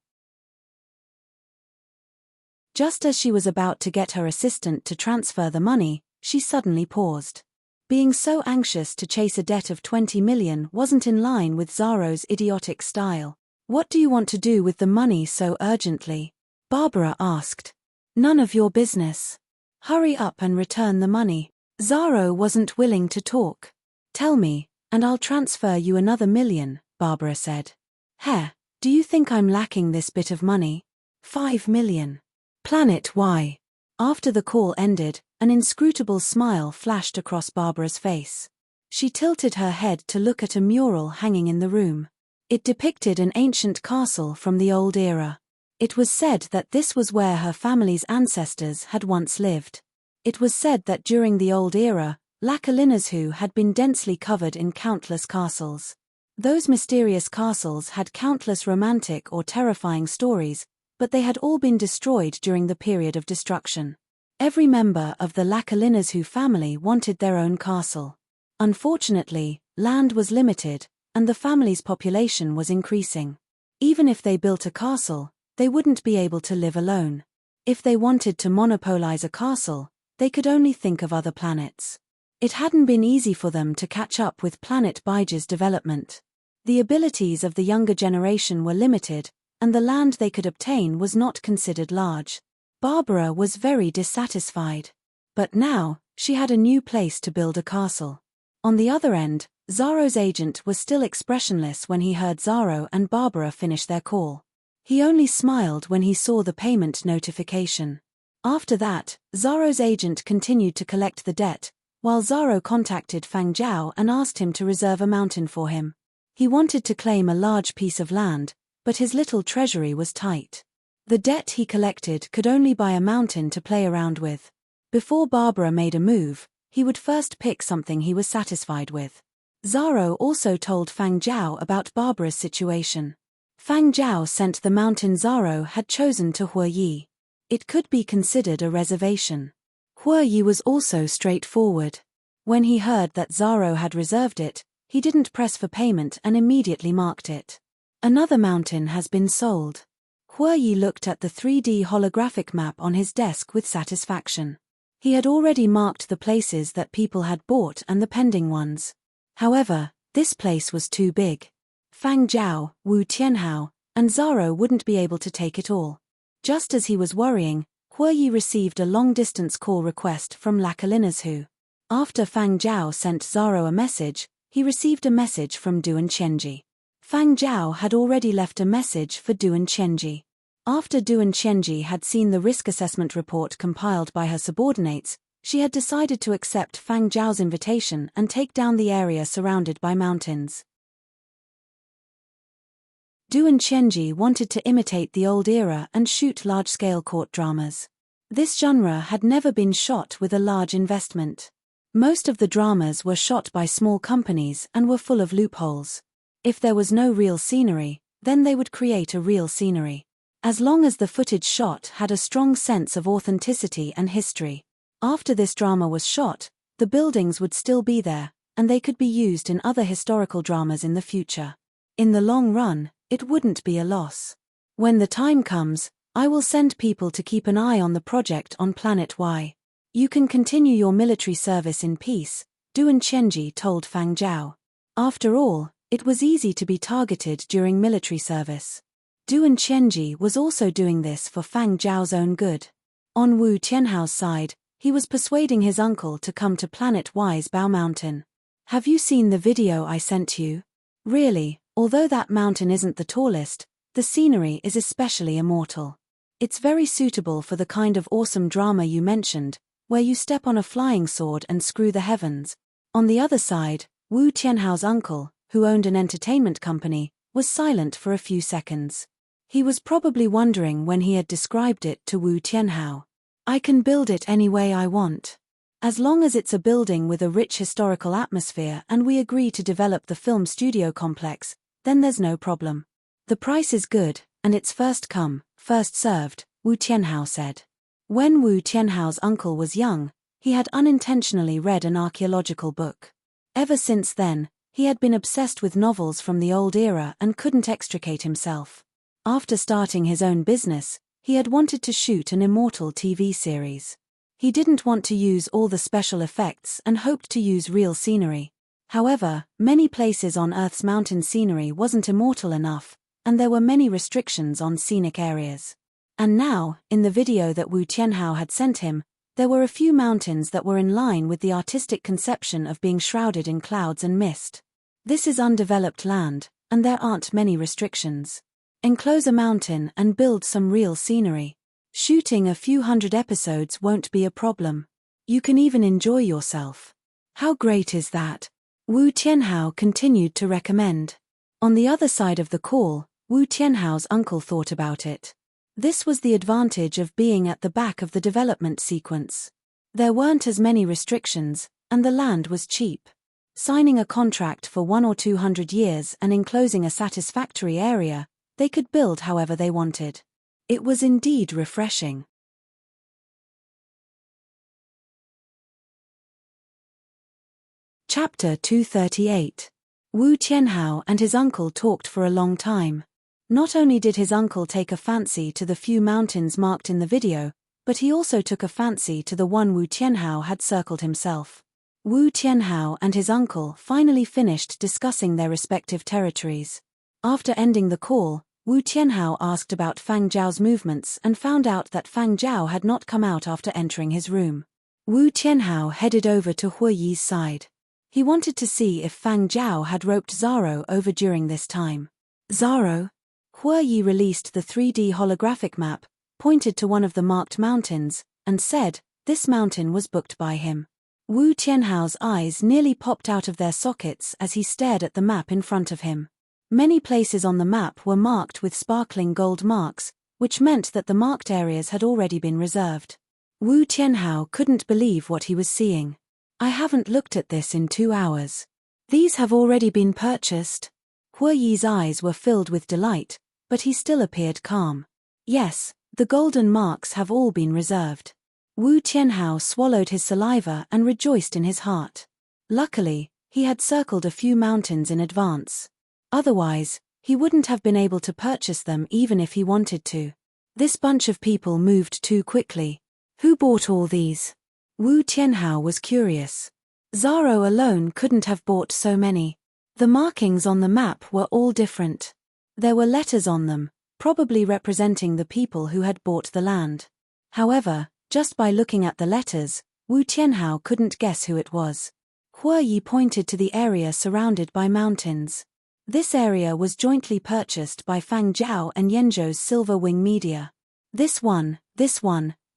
Just as she was about to get her assistant to transfer the money, she suddenly paused. Being so anxious to chase a debt of 20 million wasn't in line with Zaro's idiotic style. "What do you want to do with the money so urgently?" Barbara asked. "None of your business. Hurry up and return the money." Zaro wasn't willing to talk. "Tell me, and I'll transfer you another million," Barbara said. "Heh, do you think I'm lacking this bit of money? 5 million. Planet Y." After the call ended, an inscrutable smile flashed across Barbara's face. She tilted her head to look at a mural hanging in the room. It depicted an ancient castle from the old era. It was said that this was where her family's ancestors had once lived. It was said that during the old era, Lakalinashu had been densely covered in countless castles. Those mysterious castles had countless romantic or terrifying stories, but they had all been destroyed during the period of destruction. Every member of the Lakalinashu family wanted their own castle. Unfortunately, land was limited, and the family's population was increasing. Even if they built a castle, they wouldn't be able to live alone. If they wanted to monopolize a castle, they could only think of other planets. It hadn't been easy for them to catch up with planet Baija's development. The abilities of the younger generation were limited, and the land they could obtain was not considered large. Barbara was very dissatisfied. But now, she had a new place to build a castle. On the other end, Zaro's agent was still expressionless when he heard Zaro and Barbara finish their call. He only smiled when he saw the payment notification. After that, Zaro's agent continued to collect the debt, while Zaro contacted Fang Zhao and asked him to reserve a mountain for him. He wanted to claim a large piece of land, but his little treasury was tight. The debt he collected could only buy a mountain to play around with. Before Barbara made a move, he would first pick something he was satisfied with. Zaro also told Fang Zhao about Barbara's situation. Fang Zhao sent the mountain Zaro had chosen to Huoyi. It could be considered a reservation. Huoyi was also straightforward. When he heard that Zaro had reserved it, he didn't press for payment and immediately marked it. "Another mountain has been sold." Huoyi looked at the 3D holographic map on his desk with satisfaction. He had already marked the places that people had bought and the pending ones. However, this place was too big. Fang Zhao, Wu Tianhao, and Zaro wouldn't be able to take it all. Just as he was worrying, Huoyi received a long-distance call request from Lakalinashu. After Fang Zhao sent Zaro a message, he received a message from Duan Qianji. Fang Zhao had already left a message for Duan Qianji. After Duan Qianji had seen the risk assessment report compiled by her subordinates, she had decided to accept Fang Zhao's invitation and take down the area surrounded by mountains. Duan Qianji wanted to imitate the old era and shoot large-scale court dramas. This genre had never been shot with a large investment. Most of the dramas were shot by small companies and were full of loopholes. If there was no real scenery, then they would create a real scenery. As long as the footage shot had a strong sense of authenticity and history. After this drama was shot, the buildings would still be there, and they could be used in other historical dramas in the future. In the long run, it wouldn't be a loss. When the time comes, I will send people to keep an eye on the project on Planet Y. You can continue your military service in peace, Duan Qianji told Fang Zhao. After all, it was easy to be targeted during military service. Duan Qianji was also doing this for Fang Zhao's own good. On Wu Tianhao's side, he was persuading his uncle to come to Planet Y's Bao Mountain. "Have you seen the video I sent you? Really, although that mountain isn't the tallest, the scenery is especially immortal. It's very suitable for the kind of awesome drama you mentioned, where you step on a flying sword and screw the heavens." On the other side, Wu Tianhao's uncle, who owned an entertainment company, was silent for a few seconds. He was probably wondering when he had described it to Wu Tianhao. "I can build it any way I want. As long as it's a building with a rich historical atmosphere and we agree to develop the film studio complex, then there's no problem. The price is good, and it's first come, first served, Wu Tianhao said. When Wu Tianhao's uncle was young, he had unintentionally read an archaeological book. Ever since then, he had been obsessed with novels from the old era and couldn't extricate himself. After starting his own business, he had wanted to shoot an immortal TV series. He didn't want to use all the special effects and hoped to use real scenery. However, many places on Earth's mountain scenery wasn't immortal enough, and there were many restrictions on scenic areas. And now, in the video that Wu Tianhao had sent him, there were a few mountains that were in line with the artistic conception of being shrouded in clouds and mist. This is undeveloped land, and there aren't many restrictions. Enclose a mountain and build some real scenery. Shooting a few hundred episodes won't be a problem. You can even enjoy yourself. How great is that? Wu Tianhao continued to recommend. On the other side of the call, Wu Tianhao's uncle thought about it. This was the advantage of being at the back of the development sequence. There weren't as many restrictions, and the land was cheap. Signing a contract for 100 or 200 years and enclosing a satisfactory area, they could build however they wanted. It was indeed refreshing. Chapter 238. Wu Tianhao and his uncle talked for a long time. Not only did his uncle take a fancy to the few mountains marked in the video, but he also took a fancy to the one Wu Tianhao had circled himself. Wu Tianhao and his uncle finally finished discussing their respective territories. After ending the call, Wu Tianhao asked about Fang Zhao's movements and found out that Fang Zhao had not come out after entering his room. Wu Tianhao headed over to Hu Yi's side. He wanted to see if Fang Zhao had roped Zaro over during this time. Zaro? Hu Yi released the 3D holographic map, pointed to one of the marked mountains, and said, this mountain was booked by him. Wu Tianhao's eyes nearly popped out of their sockets as he stared at the map in front of him. Many places on the map were marked with sparkling gold marks, which meant that the marked areas had already been reserved. Wu Tianhao couldn't believe what he was seeing. I haven't looked at this in 2 hours. These have already been purchased? Hu Yi's eyes were filled with delight, but he still appeared calm. Yes, the golden marks have all been reserved. Wu Tianhao swallowed his saliva and rejoiced in his heart. Luckily, he had circled a few mountains in advance. Otherwise, he wouldn't have been able to purchase them even if he wanted to. This bunch of people moved too quickly. Who bought all these? Wu Tianhao was curious. Zaro alone couldn't have bought so many. The markings on the map were all different. There were letters on them, probably representing the people who had bought the land. However, just by looking at the letters, Wu Tianhao couldn't guess who it was. Hu Yi pointed to the area surrounded by mountains. This area was jointly purchased by Fang Zhao and Yanzhou's Silver Wing Media. This one,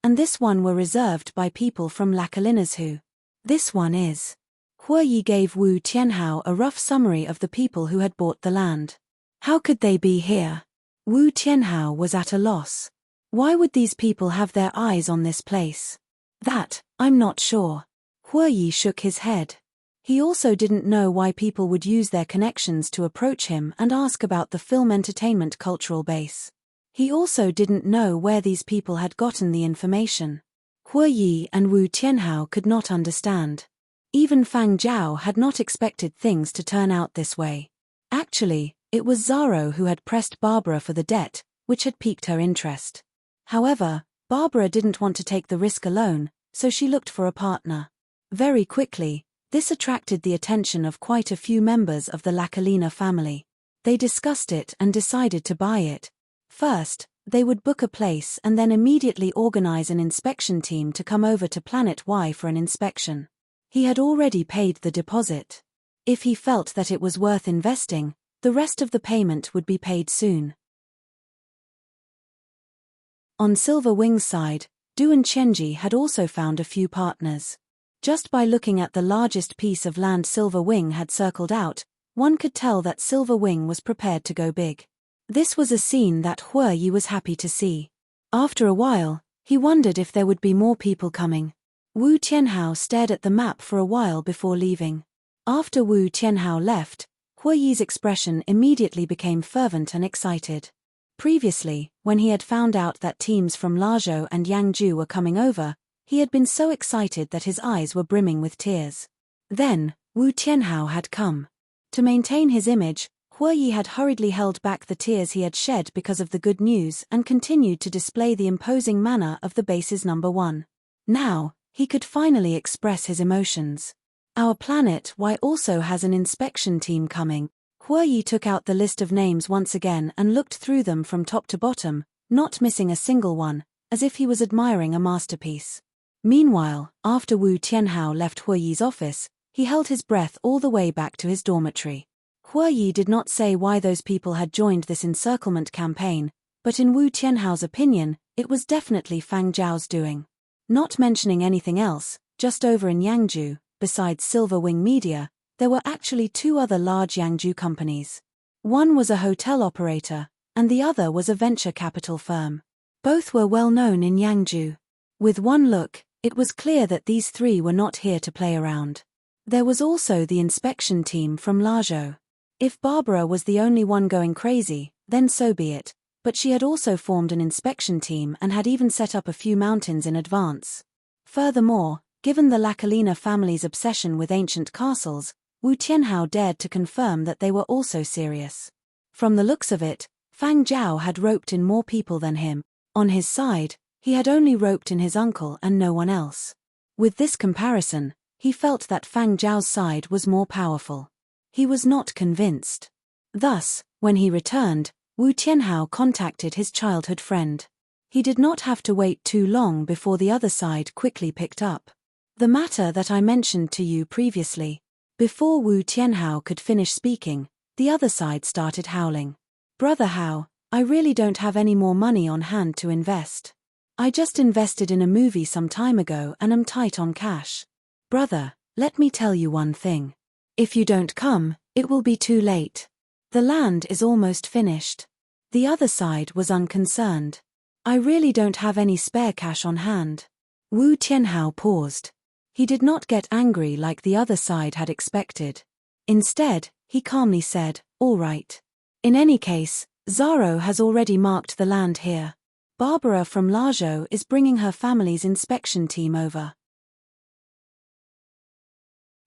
and this one were reserved by people from Lacalina's who. This one is. Hu Yi gave Wu Tianhao a rough summary of the people who had bought the land. How could they be here? Wu Tianhao was at a loss. Why would these people have their eyes on this place? That, I'm not sure. Hu Yi shook his head. He also didn't know why people would use their connections to approach him and ask about the film entertainment cultural base. He also didn't know where these people had gotten the information. Hu Yi and Wu Tianhao could not understand. Even Fang Zhao had not expected things to turn out this way. Actually, it was Zaro who had pressed Barbara for the debt, which had piqued her interest. However, Barbara didn't want to take the risk alone, so she looked for a partner. Very quickly, this attracted the attention of quite a few members of the Lacalina family. They discussed it and decided to buy it. First, they would book a place and then immediately organize an inspection team to come over to Planet Y for an inspection. He had already paid the deposit. If he felt that it was worth investing, the rest of the payment would be paid soon. On Silver Wing's side, Du and Chenji had also found a few partners. Just by looking at the largest piece of land Silver Wing had circled out, one could tell that Silver Wing was prepared to go big. This was a scene that Hu Yi was happy to see. After a while, he wondered if there would be more people coming. Wu Tianhao stared at the map for a while before leaving. After Wu Tianhao left, Hu Yi's expression immediately became fervent and excited. Previously, when he had found out that teams from Lajou and Yangzhou were coming over, he had been so excited that his eyes were brimming with tears. Then, Wu Tianhao had come. To maintain his image, Hue Yi had hurriedly held back the tears he had shed because of the good news and continued to display the imposing manner of the base's number one. Now, he could finally express his emotions. Our planet Y also has an inspection team coming. Hue Yi took out the list of names once again and looked through them from top to bottom, not missing a single one, as if he was admiring a masterpiece. Meanwhile, after Wu Tianhao left Hue Yi's office, he held his breath all the way back to his dormitory. Hue Yi did not say why those people had joined this encirclement campaign, but in Wu Tianhao's opinion, it was definitely Fang Zhao's doing. Not mentioning anything else, just over in Yangzhou, besides Silver Wing Media, there were actually two other large Yangzhou companies. One was a hotel operator, and the other was a venture capital firm. Both were well known in Yangzhou. With one look, it was clear that these three were not here to play around. There was also the inspection team from Lajou. If Barbara was the only one going crazy, then so be it, but she had also formed an inspection team and had even set up a few mountains in advance. Furthermore, given the Lakalina family's obsession with ancient castles, Wu Tianhao dared to confirm that they were also serious. From the looks of it, Fang Zhao had roped in more people than him. On his side, he had only roped in his uncle and no one else. With this comparison, he felt that Fang Zhao's side was more powerful. He was not convinced. Thus, when he returned, Wu Tianhao contacted his childhood friend. He did not have to wait too long before the other side quickly picked up. The matter that I mentioned to you previously. Before Wu Tianhao could finish speaking, the other side started howling. Brother Hao, I really don't have any more money on hand to invest. I just invested in a movie some time ago and am tight on cash. Brother, let me tell you one thing. If you don't come, it will be too late. The land is almost finished. The other side was unconcerned. I really don't have any spare cash on hand. Wu Tianhao paused. He did not get angry like the other side had expected. Instead, he calmly said, all right. In any case, Zaro has already marked the land here. Barbara from Lajou is bringing her family's inspection team over.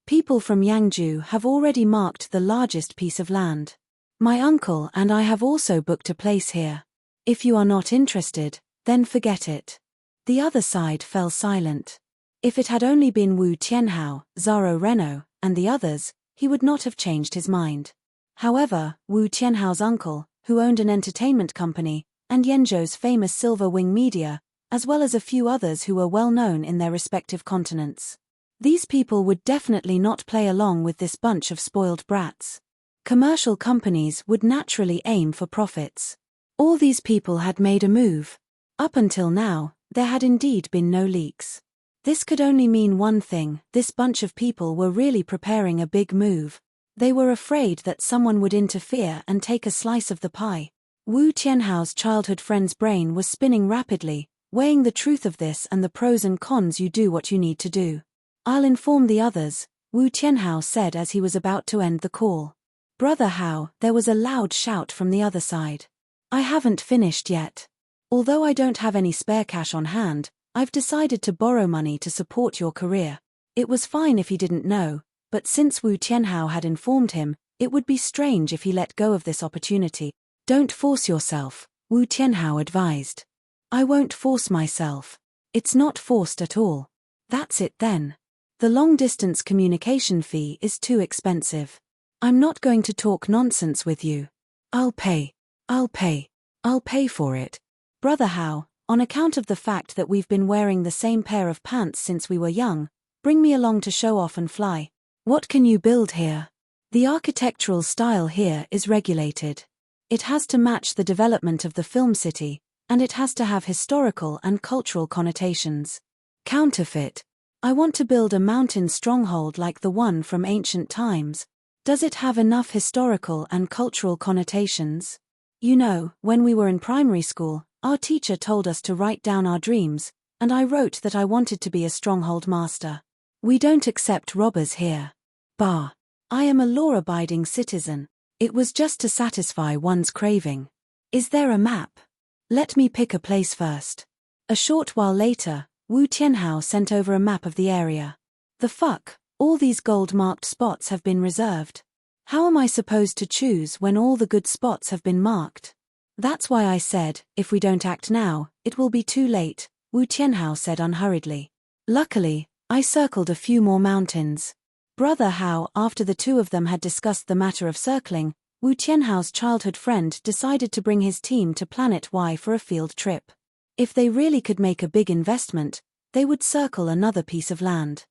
People from Yangzhou have already marked the largest piece of land. My uncle and I have also booked a place here. If you are not interested, then forget it. The other side fell silent. If it had only been Wu Tianhao, Zaro Renault, and the others, he would not have changed his mind. However, Wu Tianhao's uncle, who owned an entertainment company, and Yenzhou's famous Silver Wing Media, as well as a few others who were well known in their respective continents. These people would definitely not play along with this bunch of spoiled brats. Commercial companies would naturally aim for profits. All these people had made a move. Up until now, there had indeed been no leaks. This could only mean one thing: this bunch of people were really preparing a big move. They were afraid that someone would interfere and take a slice of the pie. Wu Tianhao's childhood friend's brain was spinning rapidly, weighing the truth of this and the pros and cons. You do what you need to do. I'll inform the others, Wu Tianhao said as he was about to end the call. Brother Hao, there was a loud shout from the other side. I haven't finished yet. Although I don't have any spare cash on hand, I've decided to borrow money to support your career. It was fine if he didn't know, but since Wu Tianhao had informed him, it would be strange if he let go of this opportunity. Don't force yourself, Wu Tianhao advised. I won't force myself. It's not forced at all. That's it then. The long-distance communication fee is too expensive. I'm not going to talk nonsense with you. I'll pay for it. Brother Hao, on account of the fact that we've been wearing the same pair of pants since we were young, bring me along to show off and fly. What can you build here? The architectural style here is regulated. It has to match the development of the film city, and it has to have historical and cultural connotations. Counterfeit. I want to build a mountain stronghold like the one from ancient times. Does it have enough historical and cultural connotations? You know, when we were in primary school, our teacher told us to write down our dreams, and I wrote that I wanted to be a stronghold master. We don't accept robbers here. Bah. I am a law-abiding citizen. It was just to satisfy one's craving. Is there a map? Let me pick a place first. A short while later, Wu Tianhao sent over a map of the area. The fuck, all these gold-marked spots have been reserved. How am I supposed to choose when all the good spots have been marked? That's why I said, if we don't act now, it will be too late, Wu Tianhao said unhurriedly. Luckily, I circled a few more mountains. Brother Hao, after the two of them had discussed the matter of circling, Wu Tianhao's childhood friend decided to bring his team to Planet Y for a field trip. If they really could make a big investment, they would circle another piece of land.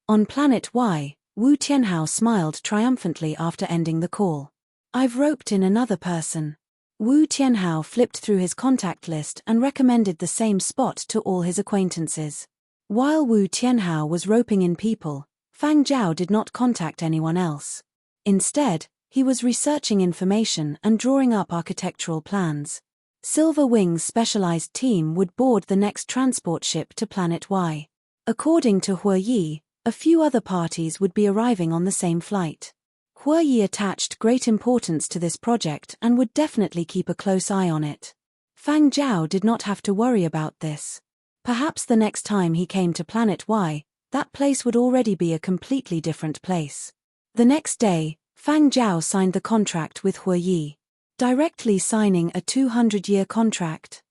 On Planet Y, Wu Tianhao smiled triumphantly after ending the call. I've roped in another person. Wu Tianhao flipped through his contact list and recommended the same spot to all his acquaintances. While Wu Tianhao was roping in people, Fang Zhao did not contact anyone else. Instead, he was researching information and drawing up architectural plans. Silver Wing's specialized team would board the next transport ship to Planet Y. According to Hue Yi, a few other parties would be arriving on the same flight. Hue Yi attached great importance to this project and would definitely keep a close eye on it. Fang Zhao did not have to worry about this. Perhaps the next time he came to Planet Y, that place would already be a completely different place. The next day, Fang Zhao signed the contract with Hue Yi. Directly signing a 200-year contract?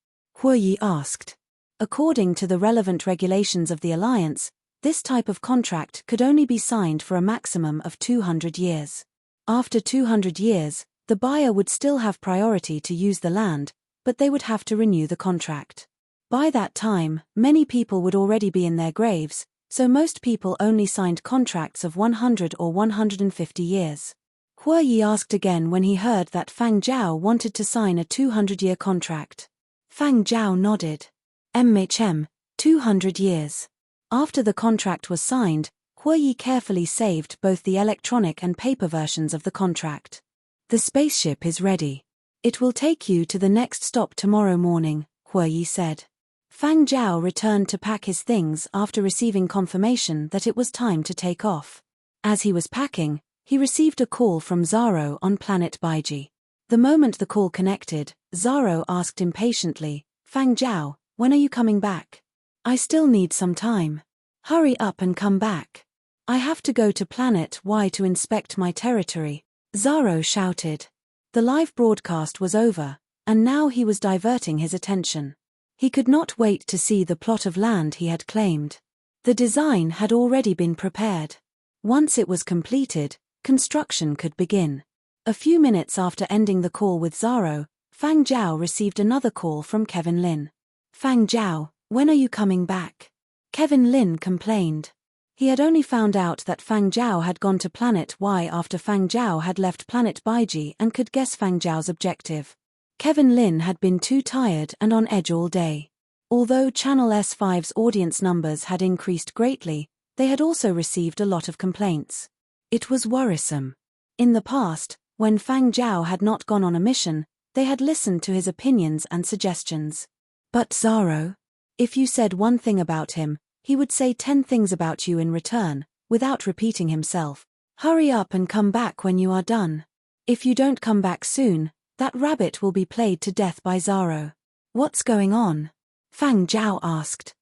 Hue Yi asked. According to the relevant regulations of the Alliance, this type of contract could only be signed for a maximum of 200 years. After 200 years, the buyer would still have priority to use the land, but they would have to renew the contract. By that time, many people would already be in their graves, so most people only signed contracts of 100 or 150 years. Hue Yi asked again when he heard that Fang Zhao wanted to sign a 200-year contract. Fang Zhao nodded. MHM, 200 years. After the contract was signed, Hue Yi carefully saved both the electronic and paper versions of the contract. The spaceship is ready. It will take you to the next stop tomorrow morning, Hue Yi said. Fang Zhao returned to pack his things after receiving confirmation that it was time to take off. As he was packing, he received a call from Zaro on Planet Baiji. The moment the call connected, Zaro asked impatiently, Fang Zhao, when are you coming back? I still need some time. Hurry up and come back. I have to go to Planet Y to inspect my territory, Zaro shouted. The live broadcast was over, and now he was diverting his attention. He could not wait to see the plot of land he had claimed. The design had already been prepared. Once it was completed, construction could begin. A few minutes after ending the call with Zaro, Fang Zhao received another call from Kevin Lin. Fang Zhao, when are you coming back? Kevin Lin complained. He had only found out that Fang Zhao had gone to Planet Y after Fang Zhao had left Planet Baiji and could guess Fang Zhao's objective. Kevin Lin had been too tired and on edge all day. Although Channel S5's audience numbers had increased greatly, they had also received a lot of complaints. It was worrisome. In the past, when Fang Zhao had not gone on a mission, they had listened to his opinions and suggestions. But Zaro? If you said one thing about him, he would say 10 things about you in return, without repeating himself. Hurry up and come back when you are done. If you don't come back soon, that rabbit will be played to death by Zaro. What's going on? Fang Zhao asked.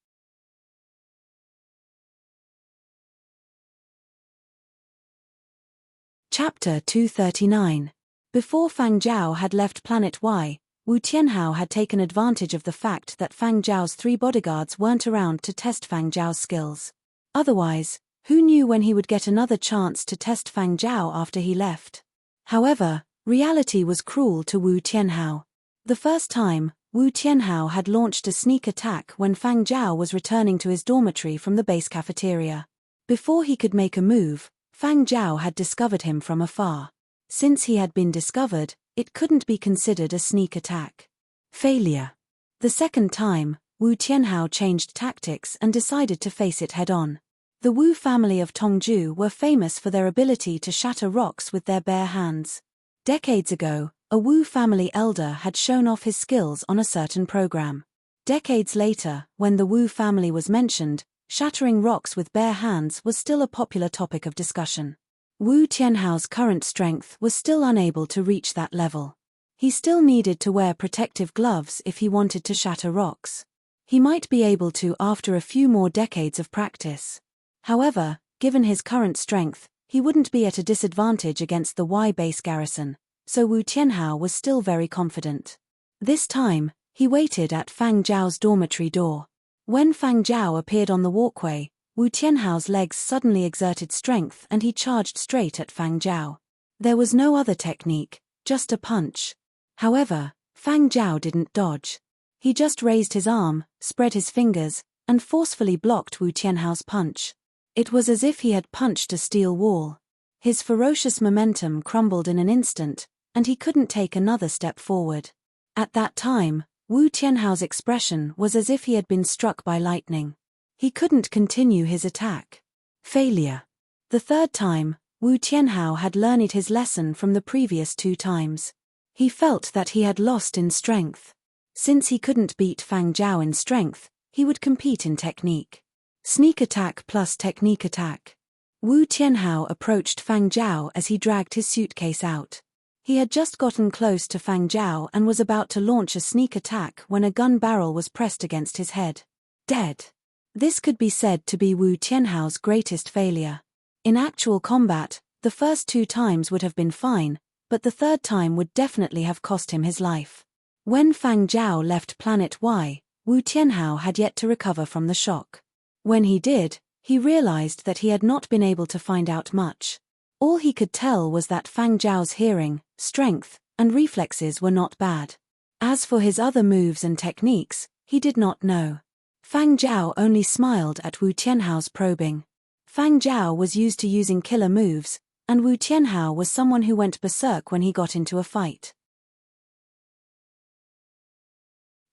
Chapter 239. Before Fang Zhao had left Planet Y, Wu Tianhao had taken advantage of the fact that Fang Zhao's 3 bodyguards weren't around to test Fang Zhao's skills. Otherwise, who knew when he would get another chance to test Fang Zhao after he left? However, reality was cruel to Wu Tianhao. The first time, Wu Tianhao had launched a sneak attack when Fang Zhao was returning to his dormitory from the base cafeteria. Before he could make a move, Fang Zhao had discovered him from afar. Since he had been discovered, it couldn't be considered a sneak attack. Failure. The second time, Wu Tianhao changed tactics and decided to face it head-on. The Wu family of Tongju were famous for their ability to shatter rocks with their bare hands. Decades ago, a Wu family elder had shown off his skills on a certain program. Decades later, when the Wu family was mentioned, shattering rocks with bare hands was still a popular topic of discussion. Wu Tianhao's current strength was still unable to reach that level. He still needed to wear protective gloves if he wanted to shatter rocks. He might be able to after a few more decades of practice. However, given his current strength, he wouldn't be at a disadvantage against the Y base garrison, so Wu Tianhao was still very confident. This time, he waited at Fang Zhao's dormitory door. When Fang Zhao appeared on the walkway, Wu Tianhao's legs suddenly exerted strength and he charged straight at Fang Zhao. There was no other technique, just a punch. However, Fang Zhao didn't dodge. He just raised his arm, spread his fingers, and forcefully blocked Wu Tianhao's punch. It was as if he had punched a steel wall. His ferocious momentum crumbled in an instant, and he couldn't take another step forward. At that time, Wu Tianhao's expression was as if he had been struck by lightning. He couldn't continue his attack. Failure. The third time, Wu Tianhao had learned his lesson from the previous 2 times. He felt that he had lost in strength. Since he couldn't beat Fang Zhao in strength, he would compete in technique. Sneak attack plus technique attack. Wu Tianhao approached Fang Zhao as he dragged his suitcase out. He had just gotten close to Fang Zhao and was about to launch a sneak attack when a gun barrel was pressed against his head. Dead. This could be said to be Wu Tianhao's greatest failure. In actual combat, the first 2 times would have been fine, but the third time would definitely have cost him his life. When Fang Zhao left Planet Y, Wu Tianhao had yet to recover from the shock. When he did, he realized that he had not been able to find out much. All he could tell was that Fang Zhao's hearing, strength, and reflexes were not bad. As for his other moves and techniques, he did not know. Fang Zhao only smiled at Wu Tianhao's probing. Fang Zhao was used to using killer moves, and Wu Tianhao was someone who went berserk when he got into a fight.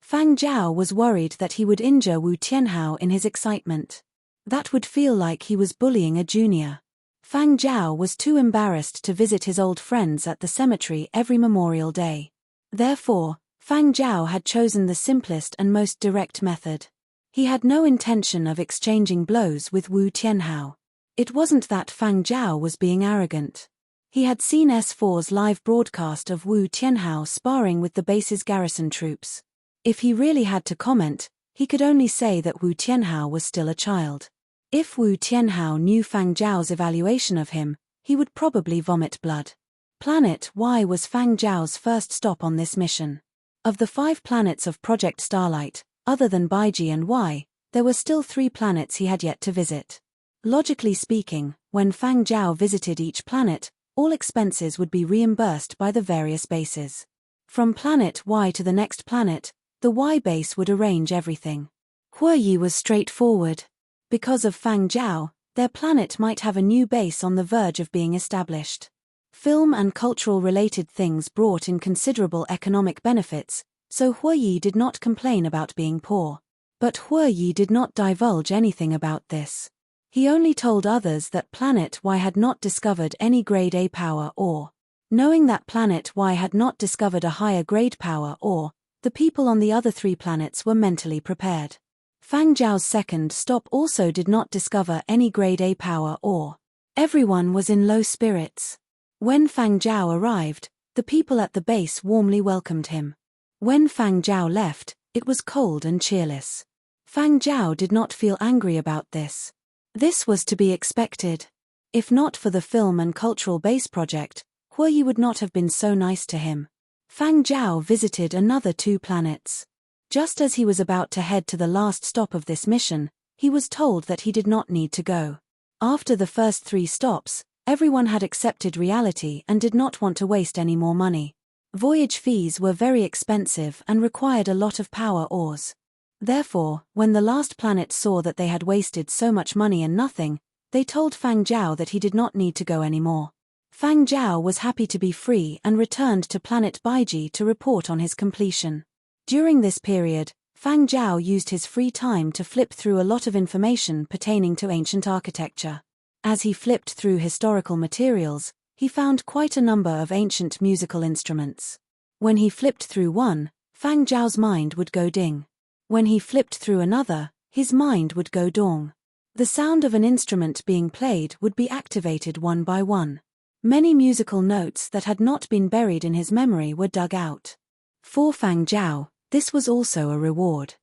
Fang Zhao was worried that he would injure Wu Tianhao in his excitement. That would feel like he was bullying a junior. Fang Zhao was too embarrassed to visit his old friends at the cemetery every Memorial Day. Therefore, Fang Zhao had chosen the simplest and most direct method. He had no intention of exchanging blows with Wu Tianhao. It wasn't that Fang Zhao was being arrogant. He had seen S4's live broadcast of Wu Tianhao sparring with the base's garrison troops. If he really had to comment, he could only say that Wu Tianhao was still a child. If Wu Tianhao knew Fang Zhao's evaluation of him, he would probably vomit blood. Planet Y was Fang Zhao's first stop on this mission. Of the 5 planets of Project Starlight, other than Baiji and Y, there were still 3 planets he had yet to visit. Logically speaking, when Fang Zhao visited each planet, all expenses would be reimbursed by the various bases. From Planet Y to the next planet, the Y base would arrange everything. Huoyi was straightforward. Because of Fang Zhao, their planet might have a new base on the verge of being established. Film and cultural-related things brought in considerable economic benefits, so Huoyi did not complain about being poor. But Huoyi did not divulge anything about this. He only told others that Planet Y had not discovered any grade A power ore. Knowing that Planet Y had not discovered a higher grade power ore, the people on the other 3 planets were mentally prepared. Fang Zhao's second stop also did not discover any grade A power ore. Everyone was in low spirits. When Fang Zhao arrived, the people at the base warmly welcomed him. When Fang Zhao left, it was cold and cheerless. Fang Zhao did not feel angry about this. This was to be expected. If not for the film and cultural base project, Huoyi would not have been so nice to him. Fang Zhao visited another 2 planets. Just as he was about to head to the last stop of this mission, he was told that he did not need to go. After the first 3 stops, everyone had accepted reality and did not want to waste any more money. Voyage fees were very expensive and required a lot of power ores. Therefore, when the last planet saw that they had wasted so much money and nothing, they told Fang Zhao that he did not need to go anymore. Fang Zhao was happy to be free and returned to planet Baiji to report on his completion. During this period, Fang Zhao used his free time to flip through a lot of information pertaining to ancient architecture. As he flipped through historical materials, he found quite a number of ancient musical instruments. When he flipped through one, Fang Zhao's mind would go ding. When he flipped through another, his mind would go dong. The sound of an instrument being played would be activated one by one. Many musical notes that had not been buried in his memory were dug out. For Fang Zhao, this was also a reward.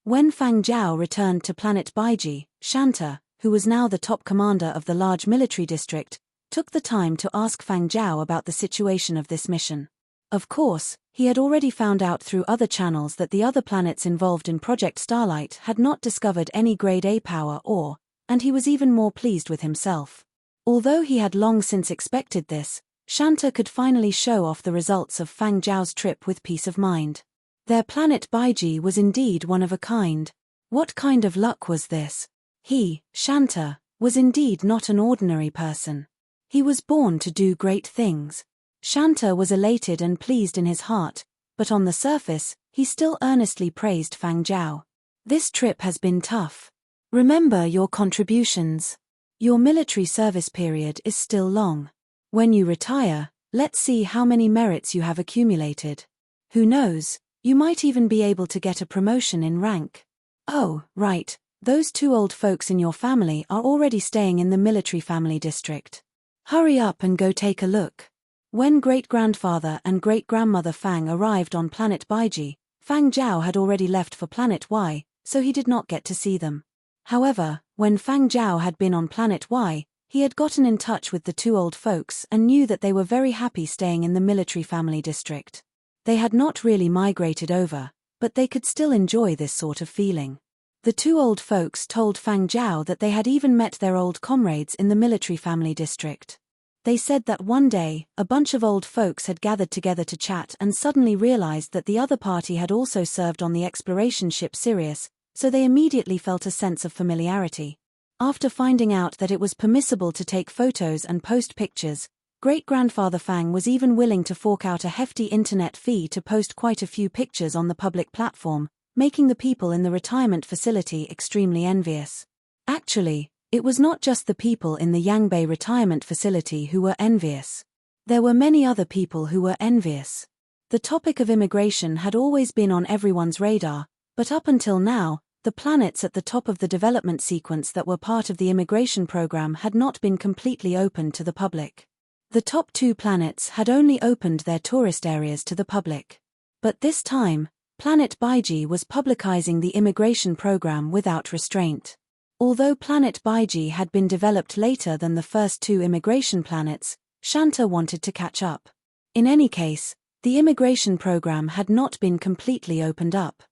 When Fang Zhao returned to planet Baiji, Shanta, who was now the top commander of the large military district, took the time to ask Fang Zhao about the situation of this mission. Of course, he had already found out through other channels that the other planets involved in Project Starlight had not discovered any Grade A power ore, and he was even more pleased with himself. Although he had long since expected this, Shanta could finally show off the results of Fang Zhao's trip with peace of mind. Their planet Baiji was indeed one of a kind. What kind of luck was this? He, Shanta, was indeed not an ordinary person. He was born to do great things. Shanta was elated and pleased in his heart, but on the surface, he still earnestly praised Fang Zhao. This trip has been tough. Remember your contributions. Your military service period is still long. When you retire, let's see how many merits you have accumulated. Who knows, you might even be able to get a promotion in rank. Oh, right, those two old folks in your family are already staying in the military family district. Hurry up and go take a look. When great-grandfather and great-grandmother Fang arrived on planet Baiji, Fang Zhao had already left for planet Y, so he did not get to see them. However, when Fang Zhao had been on planet Y, he had gotten in touch with the two old folks and knew that they were very happy staying in the military family district. They had not really migrated over, but they could still enjoy this sort of feeling. The two old folks told Fang Zhao that they had even met their old comrades in the military family district. They said that one day, a bunch of old folks had gathered together to chat and suddenly realized that the other party had also served on the exploration ship Sirius, so they immediately felt a sense of familiarity. After finding out that it was permissible to take photos and post pictures, great-grandfather Fang was even willing to fork out a hefty internet fee to post quite a few pictures on the public platform, making the people in the retirement facility extremely envious. Actually, it was not just the people in the Yangbei retirement facility who were envious. There were many other people who were envious. The topic of immigration had always been on everyone's radar, but up until now, the planets at the top of the development sequence that were part of the immigration program had not been completely open to the public. The top two planets had only opened their tourist areas to the public. But this time, planet Baiji was publicizing the immigration program without restraint. Although planet Baiji had been developed later than the first two immigration planets, Shanta wanted to catch up. In any case, the immigration program had not been completely opened up.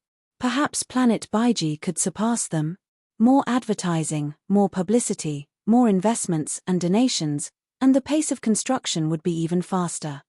Perhaps planet Baiji could surpass them. More advertising, more publicity, more investments and donations, and the pace of construction would be even faster.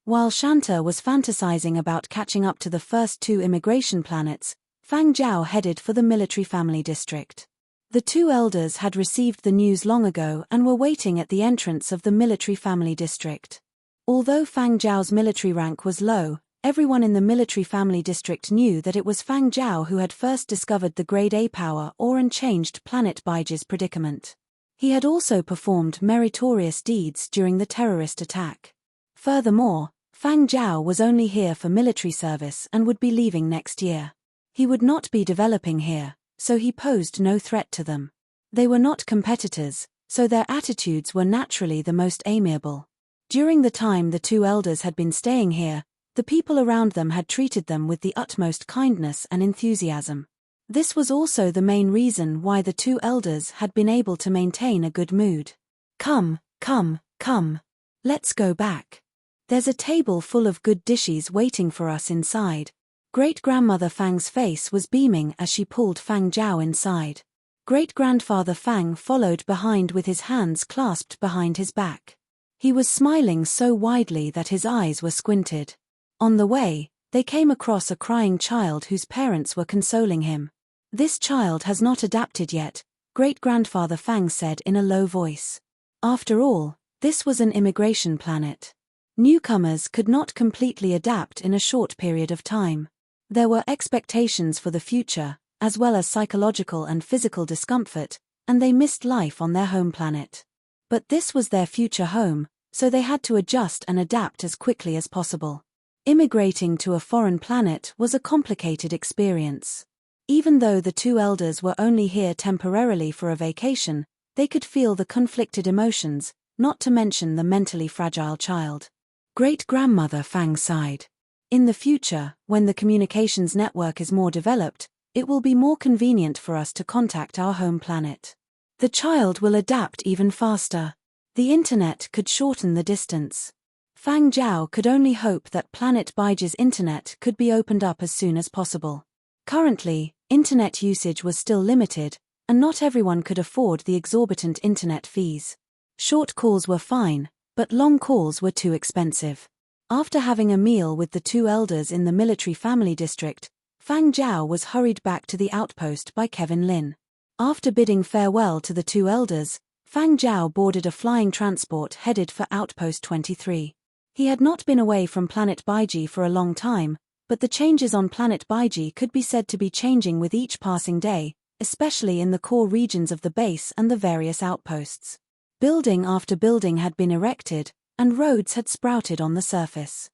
While Shanta was fantasizing about catching up to the first two immigration planets, Fang Zhao headed for the military family district. The two elders had received the news long ago and were waiting at the entrance of the military family district. Although Fang Zhao's military rank was low, everyone in the military family district knew that it was Fang Zhao who had first discovered the Grade A power ore and changed planet Baiji's predicament. He had also performed meritorious deeds during the terrorist attack. Furthermore, Fang Zhao was only here for military service and would be leaving next year. He would not be developing here, so he posed no threat to them. They were not competitors, so their attitudes were naturally the most amiable. During the time the two elders had been staying here, the people around them had treated them with the utmost kindness and enthusiasm. This was also the main reason why the two elders had been able to maintain a good mood. Come, come, come. Let's go back. There's a table full of good dishes waiting for us inside. Great-grandmother Fang's face was beaming as she pulled Fang Zhao inside. Great-grandfather Fang followed behind with his hands clasped behind his back. He was smiling so widely that his eyes were squinted. On the way, they came across a crying child whose parents were consoling him. This child has not adapted yet, great-grandfather Fang said in a low voice. After all, this was an immigration planet. Newcomers could not completely adapt in a short period of time. There were expectations for the future, as well as psychological and physical discomfort, and they missed life on their home planet. But this was their future home, so they had to adjust and adapt as quickly as possible. Immigrating to a foreign planet was a complicated experience. Even though the two elders were only here temporarily for a vacation, they could feel the conflicted emotions, not to mention the mentally fragile child. Great-grandmother Fang sighed. In the future, when the communications network is more developed, it will be more convenient for us to contact our home planet. The child will adapt even faster. The internet could shorten the distance. Fang Zhao could only hope that Planet Baiji's internet could be opened up as soon as possible. Currently, internet usage was still limited, and not everyone could afford the exorbitant internet fees. Short calls were fine, but long calls were too expensive. After having a meal with the two elders in the military family district, Fang Zhao was hurried back to the outpost by Kevin Lin. After bidding farewell to the two elders, Fang Zhao boarded a flying transport headed for Outpost 23. He had not been away from Planet Baiji for a long time, but the changes on Planet Baiji could be said to be changing with each passing day, especially in the core regions of the base and the various outposts. Building after building had been erected, and roads had sprouted on the surface.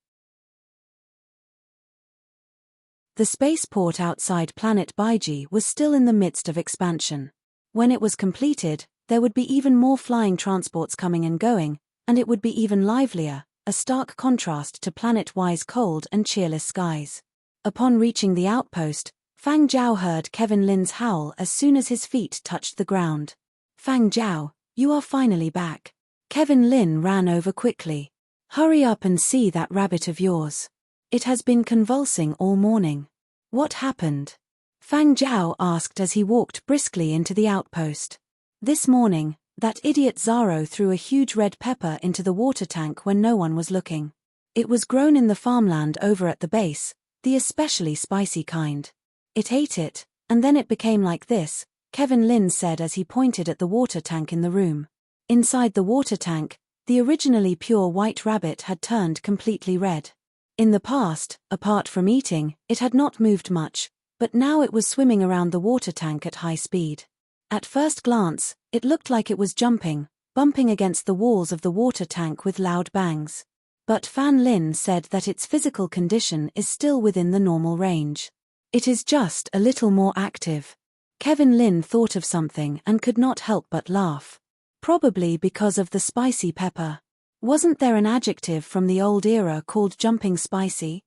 The spaceport outside Planet Baiji was still in the midst of expansion. When it was completed, there would be even more flying transports coming and going, and it would be even livelier, a stark contrast to Planet-Y's cold and cheerless skies. Upon reaching the outpost, Fang Zhao heard Kevin Lin's howl as soon as his feet touched the ground. "Fang Zhao, you are finally back." Kevin Lin ran over quickly. "Hurry up and see that rabbit of yours. It has been convulsing all morning." "What happened?" Fang Zhao asked as he walked briskly into the outpost. "This morning, that idiot Zaro threw a huge red pepper into the water tank when no one was looking. It was grown in the farmland over at the base, the especially spicy kind. It ate it, and then it became like this," Kevin Lin said as he pointed at the water tank in the room. Inside the water tank, the originally pure white rabbit had turned completely red. In the past, apart from eating, it had not moved much, but now it was swimming around the water tank at high speed. At first glance, it looked like it was jumping, bumping against the walls of the water tank with loud bangs. But Fan Lin said that its physical condition is still within the normal range. "It is just a little more active." Kevin Lin thought of something and could not help but laugh. Probably because of the spicy pepper. Wasn't there an adjective from the old era called jumping spicy?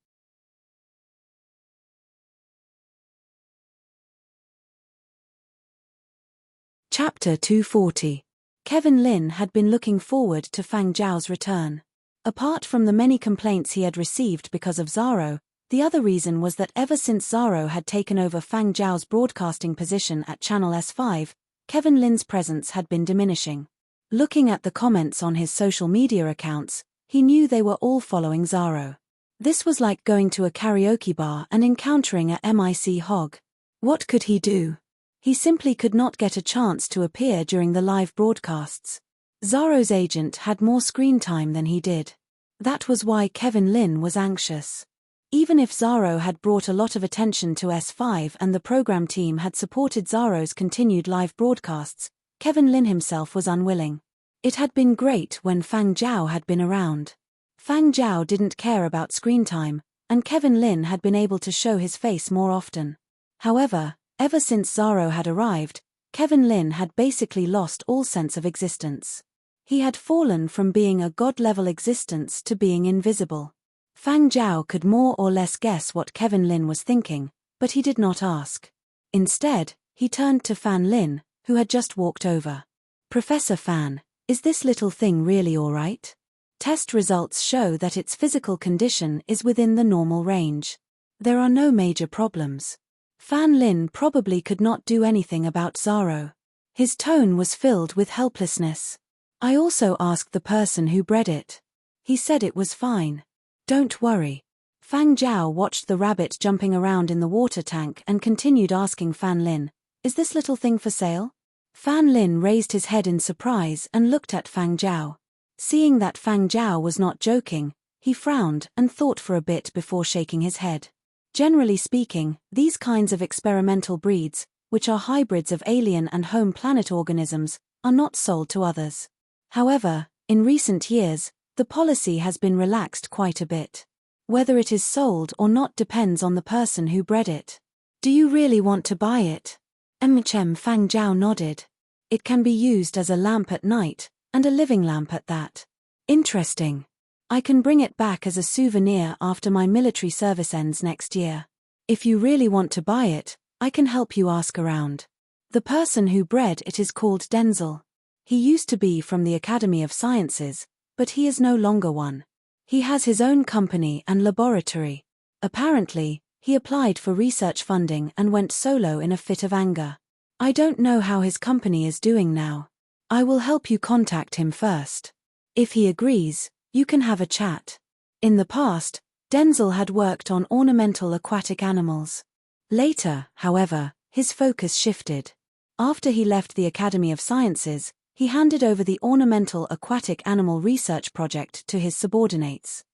Chapter 240. Kevin Lin had been looking forward to Fang Zhao's return. Apart from the many complaints he had received because of Zaro, the other reason was that ever since Zaro had taken over Fang Zhao's broadcasting position at Channel S5, Kevin Lin's presence had been diminishing. Looking at the comments on his social media accounts, he knew they were all following Zaro. This was like going to a karaoke bar and encountering a MIC hog. What could he do? He simply could not get a chance to appear during the live broadcasts. Zaro's agent had more screen time than he did. That was why Kevin Lin was anxious. Even if Zaro had brought a lot of attention to S5 and the program team had supported Zaro's continued live broadcasts, Kevin Lin himself was unwilling. It had been great when Fang Zhao had been around. Fang Zhao didn't care about screen time, and Kevin Lin had been able to show his face more often. However, ever since Zaro had arrived, Kevin Lin had basically lost all sense of existence. He had fallen from being a god-level existence to being invisible. Fang Zhao could more or less guess what Kevin Lin was thinking, but he did not ask. Instead, he turned to Fan Lin, who had just walked over. "Professor Fan, is this little thing really all right? Test results show that its physical condition is within the normal range. There are no major problems." Fan Lin probably could not do anything about Zaro. His tone was filled with helplessness. "I also asked the person who bred it. He said it was fine. Don't worry." Fang Zhao watched the rabbit jumping around in the water tank and continued asking Fan Lin, "Is this little thing for sale?" Fan Lin raised his head in surprise and looked at Fang Zhao. Seeing that Fang Zhao was not joking, he frowned and thought for a bit before shaking his head. Generally speaking, these kinds of experimental breeds, which are hybrids of alien and home planet organisms, are not sold to others. However, in recent years, the policy has been relaxed quite a bit. Whether it is sold or not depends on the person who bred it. Do you really want to buy it? Fang Jiao nodded. It can be used as a lamp at night, and a living lamp at that. Interesting. I can bring it back as a souvenir after my military service ends next year. If you really want to buy it, I can help you ask around. The person who bred it is called Denzel. He used to be from the Academy of Sciences, but he is no longer one. He has his own company and laboratory. Apparently, he applied for research funding and went solo in a fit of anger. I don't know how his company is doing now. I will help you contact him first. If he agrees, you can have a chat. In the past, Denzel had worked on ornamental aquatic animals. Later, however, his focus shifted. After he left the Academy of Sciences, he handed over the ornamental aquatic animal research project to his subordinates.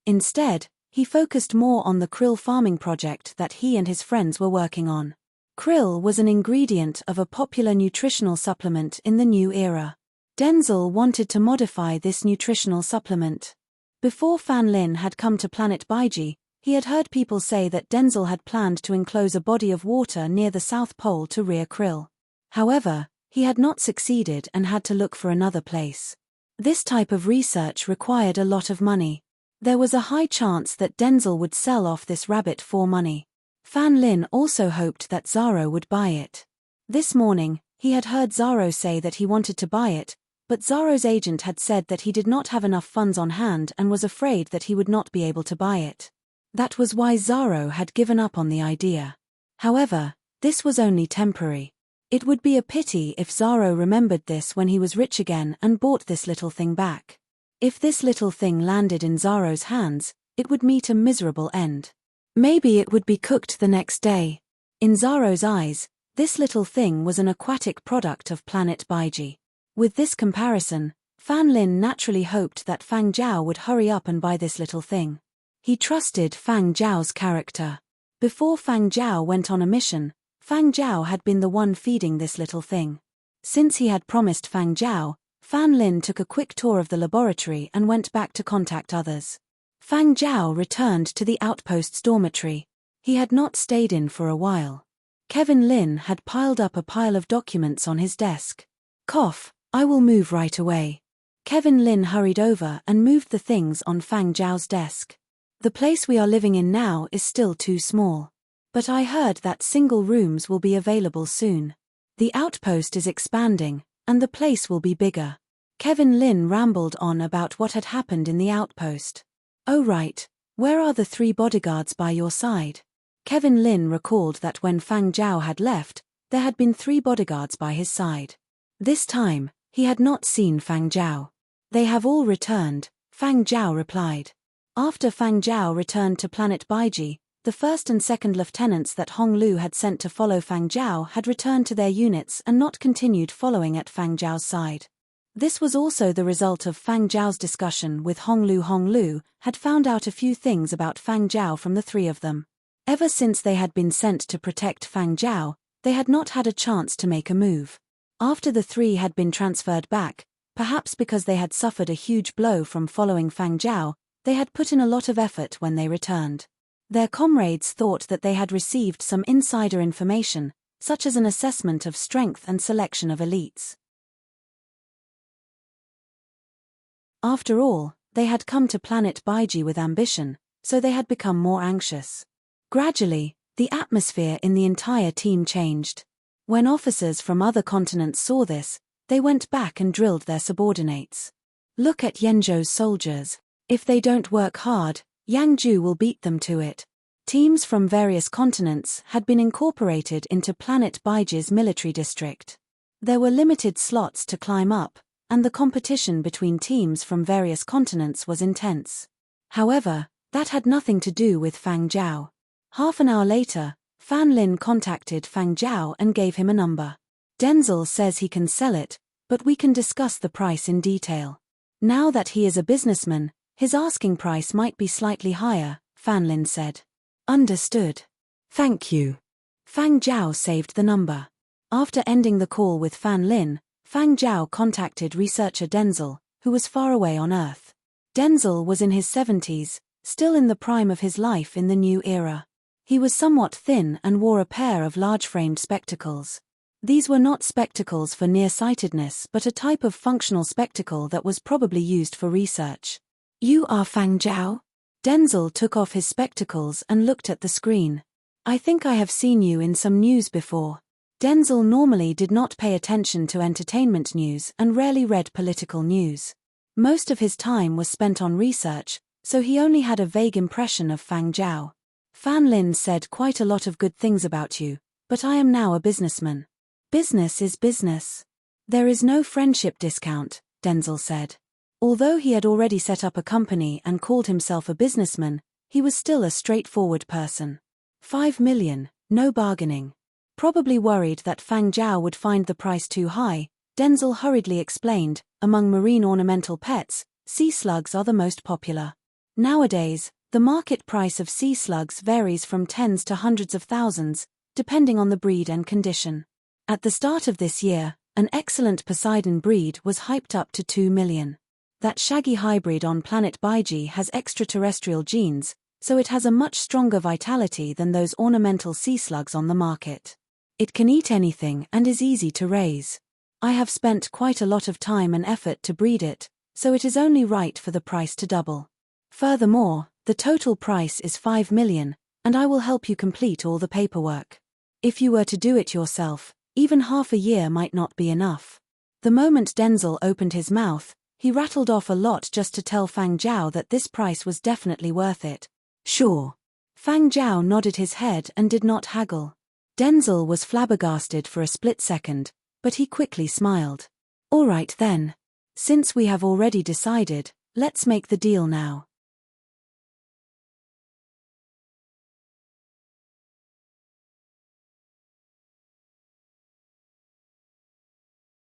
Instead, he focused more on the krill farming project that he and his friends were working on. Krill was an ingredient of a popular nutritional supplement in the new era. Denzel wanted to modify this nutritional supplement. Before Fan Lin had come to planet Baiji, he had heard people say that Denzel had planned to enclose a body of water near the South Pole to rear krill. However, he had not succeeded and had to look for another place. This type of research required a lot of money. There was a high chance that Denzel would sell off this rabbit for money. Fan Lin also hoped that Zaro would buy it. This morning, he had heard Zaro say that he wanted to buy it, but Zaro's agent had said that he did not have enough funds on hand and was afraid that he would not be able to buy it. That was why Zaro had given up on the idea. However, this was only temporary. It would be a pity if Zaro remembered this when he was rich again and bought this little thing back. If this little thing landed in Zaro's hands, it would meet a miserable end. Maybe it would be cooked the next day. In Zaro's eyes, this little thing was an aquatic product of planet Baiji. With this comparison, Fan Lin naturally hoped that Fang Jiao would hurry up and buy this little thing. He trusted Fang Jiao's character. Before Fang Jiao went on a mission, Fang Jiao had been the one feeding this little thing. Since he had promised Fang Jiao, Fan Lin took a quick tour of the laboratory and went back to contact others. Fang Jiao returned to the outpost's dormitory. He had not stayed in for a while. Kevin Lin had piled up a pile of documents on his desk. Cough, I will move right away. Kevin Lin hurried over and moved the things on Fang Jiao's desk. The place we are living in now is still too small. But I heard that single rooms will be available soon. The outpost is expanding, and the place will be bigger. Kevin Lin rambled on about what had happened in the outpost. Oh right, where are the 3 bodyguards by your side? Kevin Lin recalled that when Fang Jiao had left, there had been 3 bodyguards by his side. This time, he had not seen Fang Jiao. They have all returned, Fang Jiao replied. After Fang Jiao returned to planet Baiji, the first and second lieutenants that Hong Lu had sent to follow Fang Jiao had returned to their units and not continued following at Fang Jiao's side. This was also the result of Fang Jiao's discussion with Hong Lu. Hong Lu had found out a few things about Fang Jiao from the 3 of them. Ever since they had been sent to protect Fang Jiao, they had not had a chance to make a move. After the 3 had been transferred back, perhaps because they had suffered a huge blow from following Fang Jiao, they had put in a lot of effort when they returned. Their comrades thought that they had received some insider information, such as an assessment of strength and selection of elites. After all, they had come to planet Baiji with ambition, so they had become more anxious. Gradually, the atmosphere in the entire team changed. When officers from other continents saw this, they went back and drilled their subordinates. Look at Yenzhou's soldiers. If they don't work hard, Yangzhou will beat them to it. Teams from various continents had been incorporated into planet Baiji's military district. There were limited slots to climb up, and the competition between teams from various continents was intense. However, that had nothing to do with Fang Jiao. Half an hour later, Fan Lin contacted Fang Jiao and gave him a number. Denzel says he can sell it, but we can discuss the price in detail. Now that he is a businessman, his asking price might be slightly higher, Fan Lin said. Understood. Thank you. Fang Jiao saved the number. After ending the call with Fan Lin, Fang Jiao contacted researcher Denzel, who was far away on Earth. Denzel was in his 70s, still in the prime of his life in the new era. He was somewhat thin and wore a pair of large-framed spectacles. These were not spectacles for nearsightedness but a type of functional spectacle that was probably used for research. "You are Fang Zhao?" Denzel took off his spectacles and looked at the screen. "I think I have seen you in some news before." Denzel normally did not pay attention to entertainment news and rarely read political news. Most of his time was spent on research, so he only had a vague impression of Fang Zhao. "Fan Lin said quite a lot of good things about you, but I am now a businessman." "Business is business. There is no friendship discount," Denzel said. Although he had already set up a company and called himself a businessman, he was still a straightforward person. 5 million, no bargaining. Probably worried that Fang Zhao would find the price too high, Denzel hurriedly explained, "Among marine ornamental pets, sea slugs are the most popular. Nowadays, the market price of sea slugs varies from tens to hundreds of thousands, depending on the breed and condition. At the start of this year, an excellent Poseidon breed was hyped up to 2 million. That shaggy hybrid on planet Baiji has extraterrestrial genes, so it has a much stronger vitality than those ornamental sea slugs on the market. It can eat anything and is easy to raise. I have spent quite a lot of time and effort to breed it, so it is only right for the price to double. Furthermore, the total price is 5 million, and I will help you complete all the paperwork. If you were to do it yourself, even half a year might not be enough." The moment Denzel opened his mouth, he rattled off a lot just to tell Fang Zhao that this price was definitely worth it. "Sure." Fang Zhao nodded his head and did not haggle. Denzel was flabbergasted for a split second, but he quickly smiled. "All right then. Since we have already decided, let's make the deal now."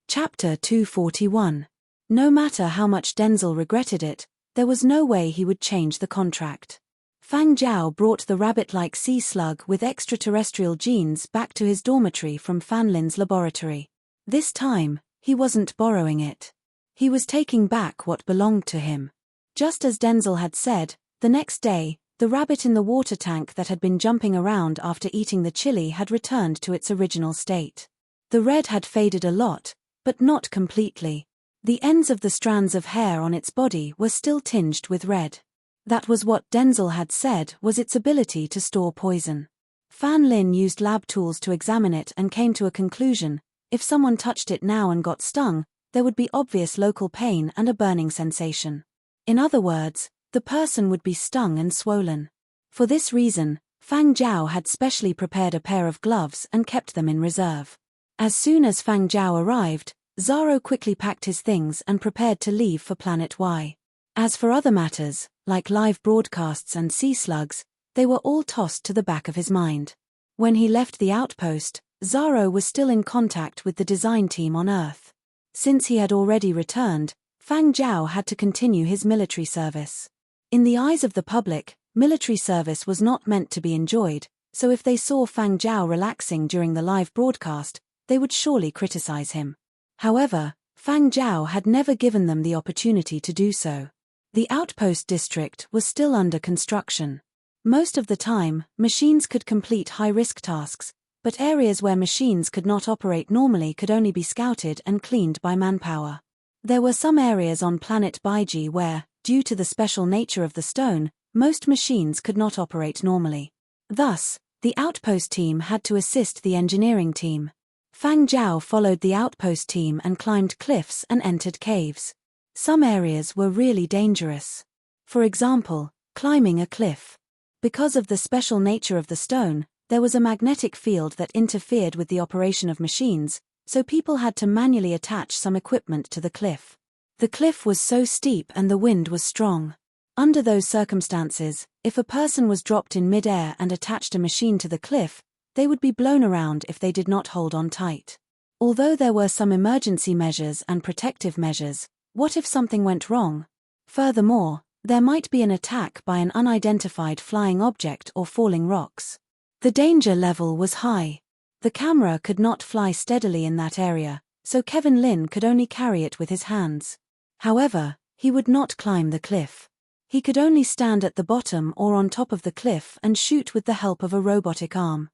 Chapter 241. No matter how much Denzel regretted it, there was no way he would change the contract. Fang Zhao brought the rabbit-like sea slug with extraterrestrial genes back to his dormitory from Fan Lin's laboratory. This time, he wasn't borrowing it. He was taking back what belonged to him. Just as Denzel had said, the next day, the rabbit in the water tank that had been jumping around after eating the chili had returned to its original state. The red had faded a lot, but not completely. The ends of the strands of hair on its body were still tinged with red. That was what Denzel had said was its ability to store poison. Fan Lin used lab tools to examine it and came to a conclusion: if someone touched it now and got stung, there would be obvious local pain and a burning sensation. In other words, the person would be stung and swollen. For this reason, Fang Zhao had specially prepared a pair of gloves and kept them in reserve. As soon as Fang Zhao arrived, Zaro quickly packed his things and prepared to leave for Planet Y. As for other matters, like live broadcasts and sea slugs, they were all tossed to the back of his mind. When he left the outpost, Zaro was still in contact with the design team on Earth. Since he had already returned, Fang Zhao had to continue his military service. In the eyes of the public, military service was not meant to be enjoyed, so if they saw Fang Zhao relaxing during the live broadcast, they would surely criticize him. However, Fang Zhao had never given them the opportunity to do so. The outpost district was still under construction. Most of the time, machines could complete high-risk tasks, but areas where machines could not operate normally could only be scouted and cleaned by manpower. There were some areas on planet Baiji where, due to the special nature of the stone, most machines could not operate normally. Thus, the outpost team had to assist the engineering team. Fang Zhao followed the outpost team and climbed cliffs and entered caves. Some areas were really dangerous. For example, climbing a cliff. Because of the special nature of the stone, there was a magnetic field that interfered with the operation of machines, so people had to manually attach some equipment to the cliff. The cliff was so steep and the wind was strong. Under those circumstances, if a person was dropped in mid-air and attached a machine to the cliff, they would be blown around if they did not hold on tight. Although there were some emergency measures and protective measures, what if something went wrong? Furthermore, there might be an attack by an unidentified flying object or falling rocks. The danger level was high. The camera could not fly steadily in that area, so Kevin Lin could only carry it with his hands. However, He would not climb the cliff. He could only stand at the bottom or on top of the cliff and shoot with the help of a robotic arm.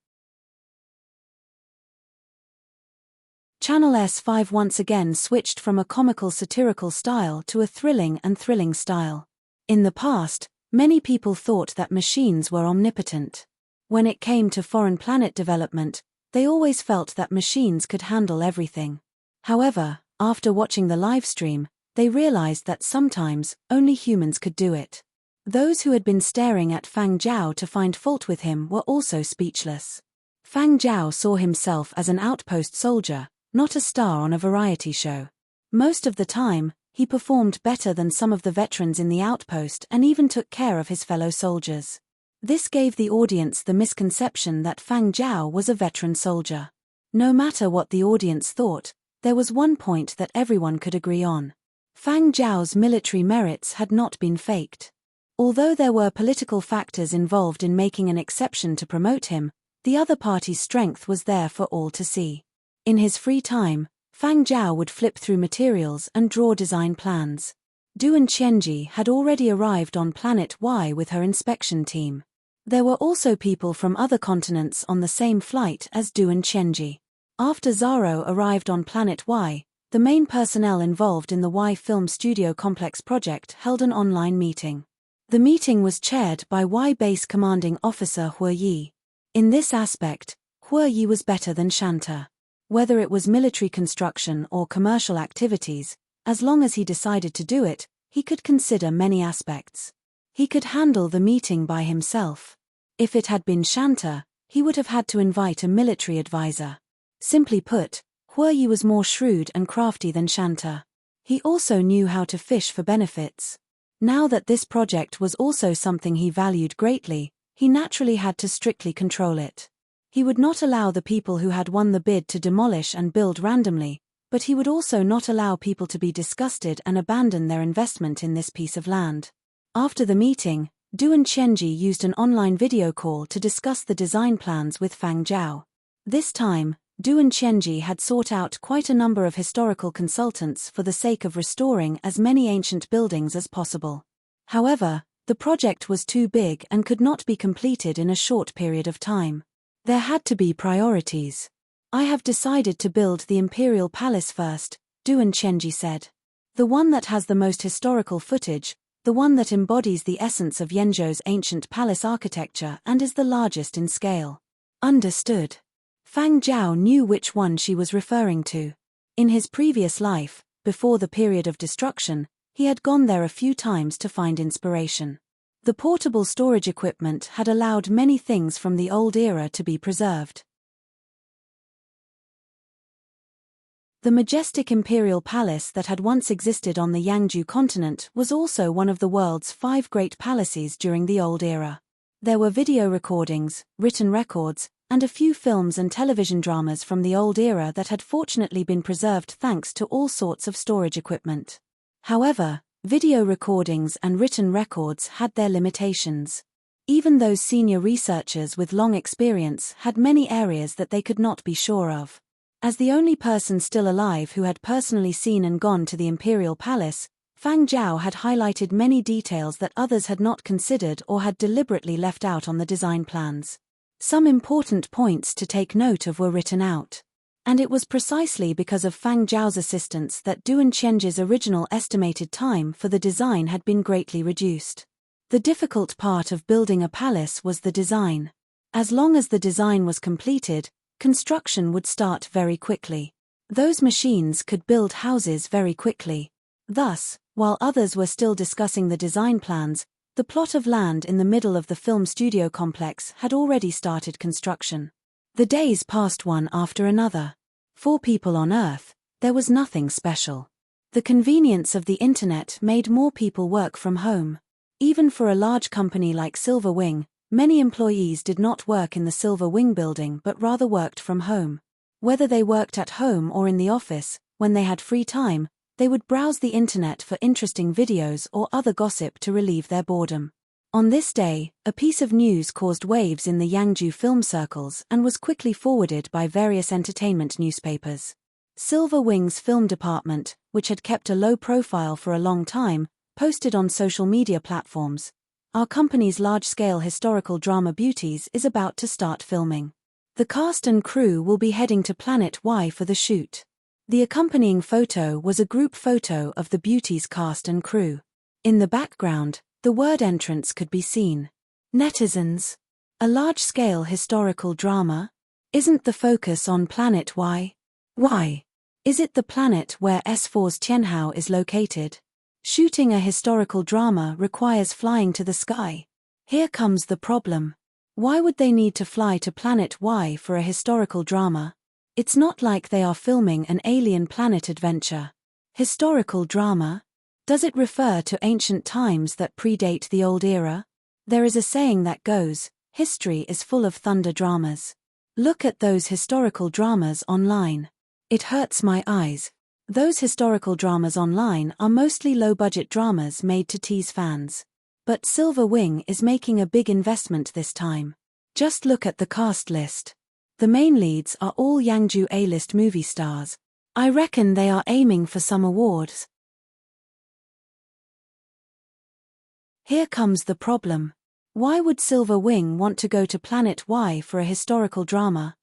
Channel S5 once again switched from a comical satirical style to a thrilling style. In the past, many people thought that machines were omnipotent. When it came to foreign planet development, they always felt that machines could handle everything. However, after watching the live stream, they realized that sometimes only humans could do it. Those who had been staring at Fang Zhao to find fault with him were also speechless. Fang Zhao saw himself as an outpost soldier, not a star on a variety show. Most of the time, he performed better than some of the veterans in the outpost and even took care of his fellow soldiers. This gave the audience the misconception that Fang Zhao was a veteran soldier. No matter what the audience thought, there was one point that everyone could agree on. Fang Zhao's military merits had not been faked. Although there were political factors involved in making an exception to promote him, the other party's strength was there for all to see. In his free time, Fang Zhao would flip through materials and draw design plans. Du and Qianji had already arrived on Planet Y with her inspection team. There were also people from other continents on the same flight as Du and Qianji. After Zaro arrived on Planet Y, the main personnel involved in the Y Film Studio Complex project held an online meeting. The meeting was chaired by Y Base Commanding Officer Hue Yi. In this aspect, Hue Yi was better than Shanta. Whether it was military construction or commercial activities, as long as he decided to do it, he could consider many aspects. He could handle the meeting by himself. If it had been Shanta, he would have had to invite a military advisor. Simply put, Hue Yi was more shrewd and crafty than Shanta. He also knew how to fish for benefits. Now that this project was also something he valued greatly, he naturally had to strictly control it. He would not allow the people who had won the bid to demolish and build randomly, but he would also not allow people to be disgusted and abandon their investment in this piece of land. After the meeting, Du and Qianji used an online video call to discuss the design plans with Fang Zhao. This time, Du and Qianji had sought out quite a number of historical consultants for the sake of restoring as many ancient buildings as possible. However, the project was too big and could not be completed in a short period of time. There had to be priorities. I have decided to build the Imperial Palace first, Du and Qianji said. The one that has the most historical footage, the one that embodies the essence of Yenzhou's ancient palace architecture and is the largest in scale. Understood. Fang Zhao knew which one she was referring to. In his previous life, before the period of destruction, he had gone there a few times to find inspiration. The portable storage equipment had allowed many things from the old era to be preserved. The majestic imperial palace that had once existed on the Yangzhou continent was also one of the world's 5 great palaces during the old era. There were video recordings, written records, and a few films and television dramas from the old era that had fortunately been preserved thanks to all sorts of storage equipment. However, video recordings and written records had their limitations. Even those senior researchers with long experience had many areas that they could not be sure of. As the only person still alive who had personally seen and gone to the Imperial Palace, Fang Zhao had highlighted many details that others had not considered or had deliberately left out on the design plans. Some important points to take note of were written out. And it was precisely because of Fang Zhao's assistance that Du and Qianji's original estimated time for the design had been greatly reduced. The difficult part of building a palace was the design. As long as the design was completed, construction would start very quickly. Those machines could build houses very quickly. Thus, while others were still discussing the design plans, the plot of land in the middle of the film studio complex had already started construction. The days passed one after another. For people on Earth, there was nothing special. The convenience of the internet made more people work from home. Even for a large company like Silver Wing, many employees did not work in the Silver Wing building but rather worked from home. Whether they worked at home or in the office, when they had free time, they would browse the internet for interesting videos or other gossip to relieve their boredom. On this day, a piece of news caused waves in the Yangzhou film circles and was quickly forwarded by various entertainment newspapers. Silver Wing's film department, which had kept a low profile for a long time, posted on social media platforms, "Our company's large-scale historical drama Beauties is about to start filming. The cast and crew will be heading to Planet Y for the shoot." The accompanying photo was a group photo of the Beauties cast and crew. In the background, the word entrance could be seen. Netizens. A large-scale historical drama? Isn't the focus on Planet Y? Why? Is it the planet where S4's Tianhao is located? Shooting a historical drama requires flying to the sky. Here comes the problem. Why would they need to fly to Planet Y for a historical drama? It's not like they are filming an alien planet adventure. Historical drama? Does it refer to ancient times that predate the old era? There is a saying that goes, "History is full of thunder dramas." Look at those historical dramas online. It hurts my eyes. Those historical dramas online are mostly low-budget dramas made to tease fans. But Silver Wing is making a big investment this time. Just look at the cast list. The main leads are all Yangju A-list movie stars. I reckon they are aiming for some awards. Here comes the problem. Why would Silver Wing want to go to Planet Y for a historical drama?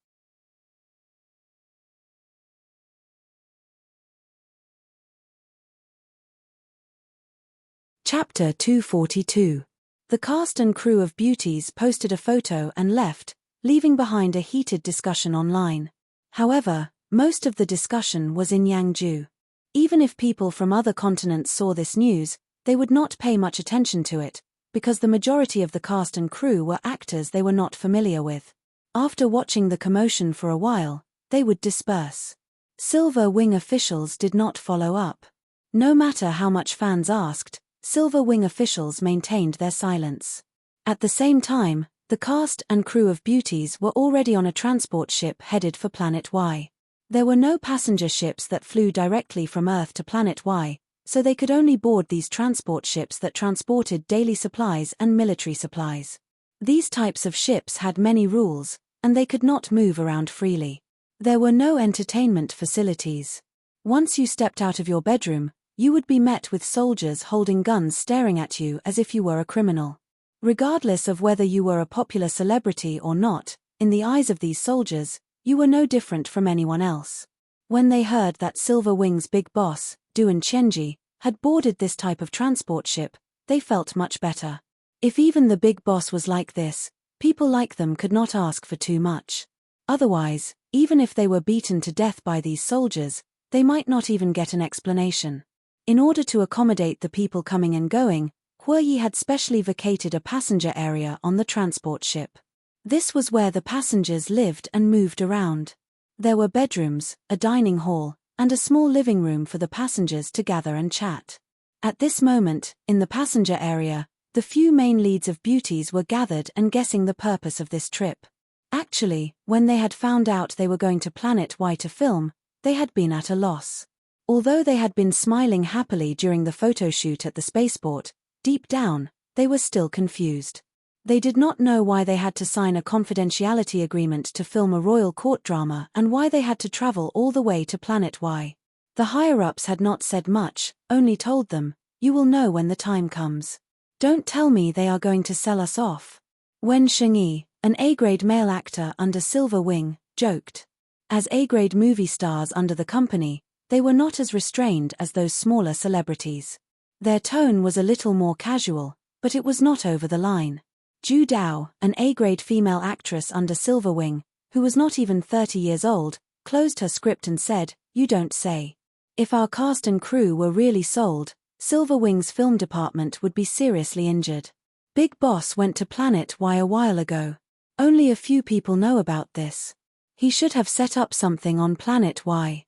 Chapter 242. The cast and crew of Beauties posted a photo and left, leaving behind a heated discussion online. However, most of the discussion was in Yangju. Even if people from other continents saw this news, they would not pay much attention to it, because the majority of the cast and crew were actors they were not familiar with. After watching the commotion for a while, they would disperse. Silver Wing officials did not follow up. No matter how much fans asked, Silver Wing officials maintained their silence. At the same time, the cast and crew of Beauties were already on a transport ship headed for Planet Y. There were no passenger ships that flew directly from Earth to Planet Y, so they could only board these transport ships that transported daily supplies and military supplies. These types of ships had many rules, and they could not move around freely. There were no entertainment facilities. Once you stepped out of your bedroom, you would be met with soldiers holding guns staring at you as if you were a criminal. Regardless of whether you were a popular celebrity or not, in the eyes of these soldiers, you were no different from anyone else. When they heard that Silver Wing's big boss, Duan Qianji, had boarded this type of transport ship, they felt much better. If even the big boss was like this, people like them could not ask for too much. Otherwise, even if they were beaten to death by these soldiers, they might not even get an explanation. In order to accommodate the people coming and going, Huiyi had specially vacated a passenger area on the transport ship. This was where the passengers lived and moved around. There were bedrooms, a dining hall, and a small living room for the passengers to gather and chat. At this moment, in the passenger area, the few main leads of Beauties were gathered and guessing the purpose of this trip. Actually, when they had found out they were going to Planet Y to film, they had been at a loss. Although they had been smiling happily during the photo shoot at the spaceport, deep down, they were still confused. They did not know why they had to sign a confidentiality agreement to film a royal court drama and why they had to travel all the way to Planet Y. The higher-ups had not said much, only told them, "You will know when the time comes. Don't tell me they are going to sell us off." Wen Shengyi, an A-grade male actor under Silver Wing, joked. As A-grade movie stars under the company, they were not as restrained as those smaller celebrities. Their tone was a little more casual, but it was not over the line. Zhu Dao, an A-grade female actress under Silver Wing, who was not even 30 years old, closed her script and said, "You don't say." If our cast and crew were really sold, Silver Wing's film department would be seriously injured. Big Boss went to Planet Y a while ago. Only a few people know about this. He should have set up something on Planet Y.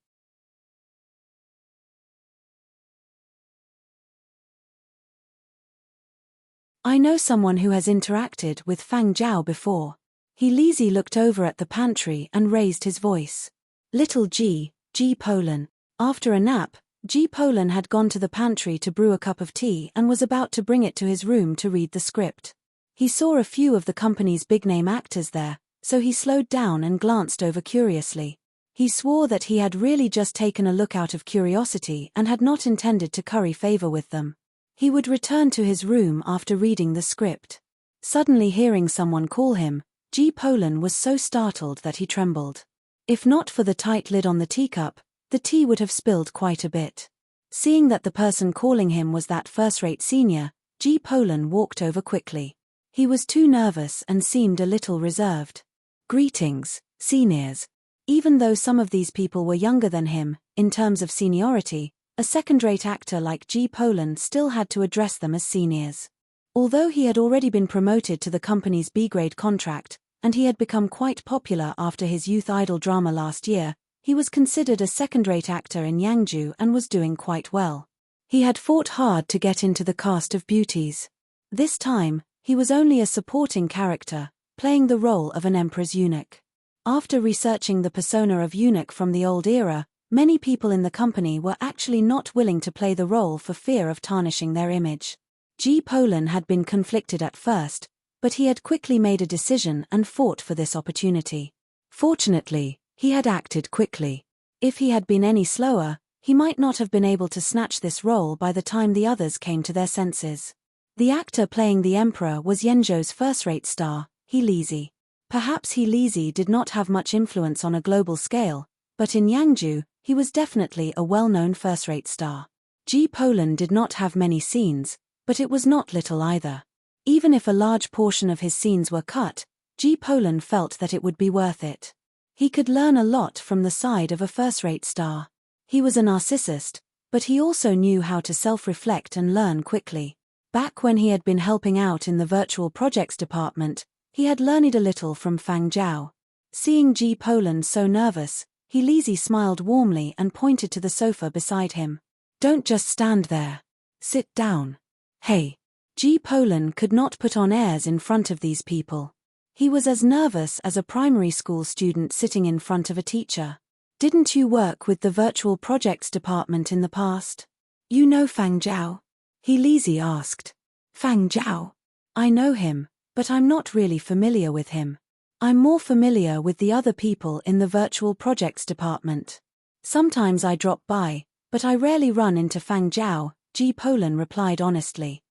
I know someone who has interacted with Fang Zhao before. He lazy looked over at the pantry and raised his voice. Little G Polan. After a nap, G Polan had gone to the pantry to brew a cup of tea and was about to bring it to his room to read the script. He saw a few of the company's big-name actors there, so he slowed down and glanced over curiously. He swore that he had really just taken a look out of curiosity and had not intended to curry favor with them. He would return to his room after reading the script. Suddenly hearing someone call him, G. Polan was so startled that he trembled. If not for the tight lid on the teacup, the tea would have spilled quite a bit. Seeing that the person calling him was that first-rate senior, G. Polan walked over quickly. He was too nervous and seemed a little reserved. Greetings, seniors. Even though some of these people were younger than him, in terms of seniority, a second-rate actor like G. Polan still had to address them as seniors. Although he had already been promoted to the company's B-grade contract, and he had become quite popular after his youth idol drama last year, he was considered a second-rate actor in Yangju and was doing quite well. He had fought hard to get into the cast of Beauties. This time, he was only a supporting character, playing the role of an emperor's eunuch. After researching the persona of eunuch from the old era, many people in the company were actually not willing to play the role for fear of tarnishing their image. G. Polan had been conflicted at first, but he had quickly made a decision and fought for this opportunity. Fortunately, he had acted quickly. If he had been any slower, he might not have been able to snatch this role by the time the others came to their senses. The actor playing the emperor was Yenzhou's first-rate star, He Lizhi. Perhaps He Lizhi did not have much influence on a global scale, but in Yangju, he was definitely a well-known first-rate star. G. Polan did not have many scenes, but it was not little either. Even if a large portion of his scenes were cut, G. Polan felt that it would be worth it. He could learn a lot from the side of a first-rate star. He was a narcissist, but he also knew how to self-reflect and learn quickly. Back when he had been helping out in the virtual projects department, he had learned a little from Fang Zhao. Seeing G. Polan so nervous, He Lizhi smiled warmly and pointed to the sofa beside him. Don't just stand there. Sit down. Hey. G. Polan could not put on airs in front of these people. He was as nervous as a primary school student sitting in front of a teacher. Didn't you work with the virtual projects department in the past? You know Fang Zhao? He Lizhi asked. Fang Zhao. I know him, but I'm not really familiar with him. I'm more familiar with the other people in the virtual projects department. Sometimes I drop by, but I rarely run into Fang Zhao, G. Polan replied honestly.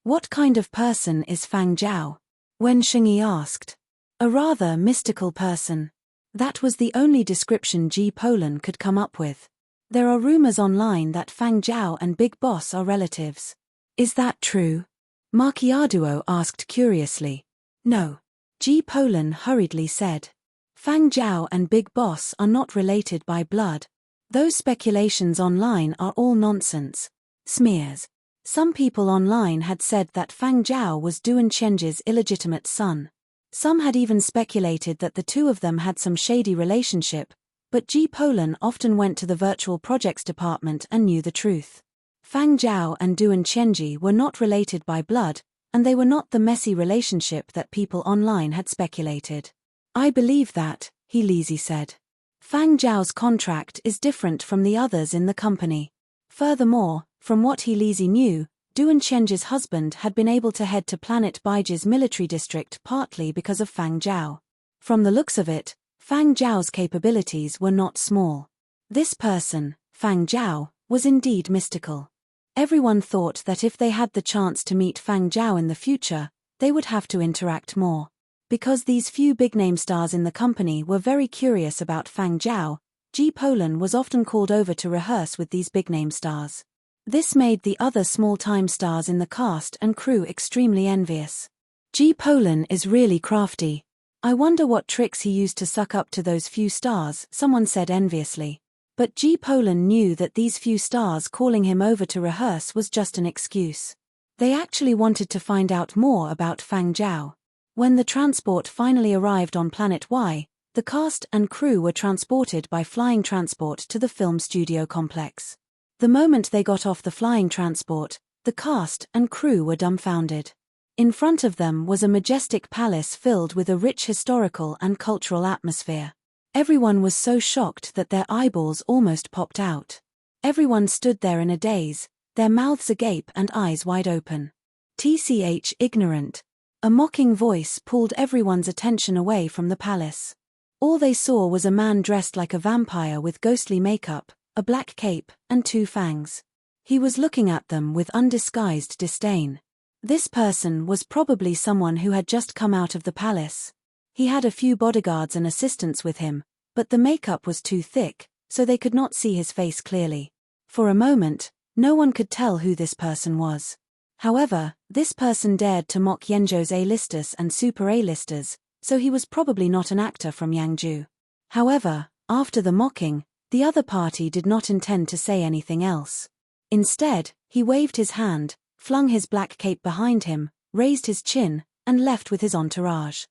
What kind of person is Fang Zhao? Wen Shengyi asked. A rather mystical person. That was the only description G. Polan could come up with. There are rumors online that Fang Zhao and Big Boss are relatives. Is that true? Macchiaduo asked curiously. No. G. Polan hurriedly said. Fang Zhao and Big Boss are not related by blood. Those speculations online are all nonsense. Smears. Some people online had said that Fang Zhao was Duan Qianzhi's illegitimate son. Some had even speculated that the two of them had some shady relationship, but G. Polan often went to the virtual projects department and knew the truth. Fang Zhao and Duan Qianzhi were not related by blood, and they were not the messy relationship that people online had speculated. I believe that, He Lizhi said. Fang Zhao's contract is different from the others in the company. Furthermore, from what He Lizhi knew, Duan Qianzhi's husband had been able to head to Planet Baiji's military district partly because of Fang Zhao. From the looks of it, Fang Zhao's capabilities were not small. This person, Fang Zhao, was indeed mystical. Everyone thought that if they had the chance to meet Fang Zhao in the future, they would have to interact more. Because these few big-name stars in the company were very curious about Fang Zhao, G. Polan was often called over to rehearse with these big-name stars. This made the other small-time stars in the cast and crew extremely envious. G. Polan is really crafty. I wonder what tricks he used to suck up to those few stars, someone said enviously. But G. Polan knew that these few stars calling him over to rehearse was just an excuse. They actually wanted to find out more about Fang Zhao. When the transport finally arrived on Planet Y, the cast and crew were transported by flying transport to the film studio complex. The moment they got off the flying transport, the cast and crew were dumbfounded. In front of them was a majestic palace filled with a rich historical and cultural atmosphere. Everyone was so shocked that their eyeballs almost popped out. Everyone stood there in a daze, their mouths agape and eyes wide open. TCH ignorant. A mocking voice pulled everyone's attention away from the palace. All they saw was a man dressed like a vampire with ghostly makeup, a black cape, and 2 fangs. He was looking at them with undisguised disdain. This person was probably someone who had just come out of the palace. He had a few bodyguards and assistants with him, but the makeup was too thick, so they could not see his face clearly. For a moment, no one could tell who this person was. However, this person dared to mock Yangzhou's A-listers and super A-listers, so he was probably not an actor from Yangzhou. However, after the mocking, the other party did not intend to say anything else. Instead, he waved his hand, flung his black cape behind him, raised his chin, and left with his entourage.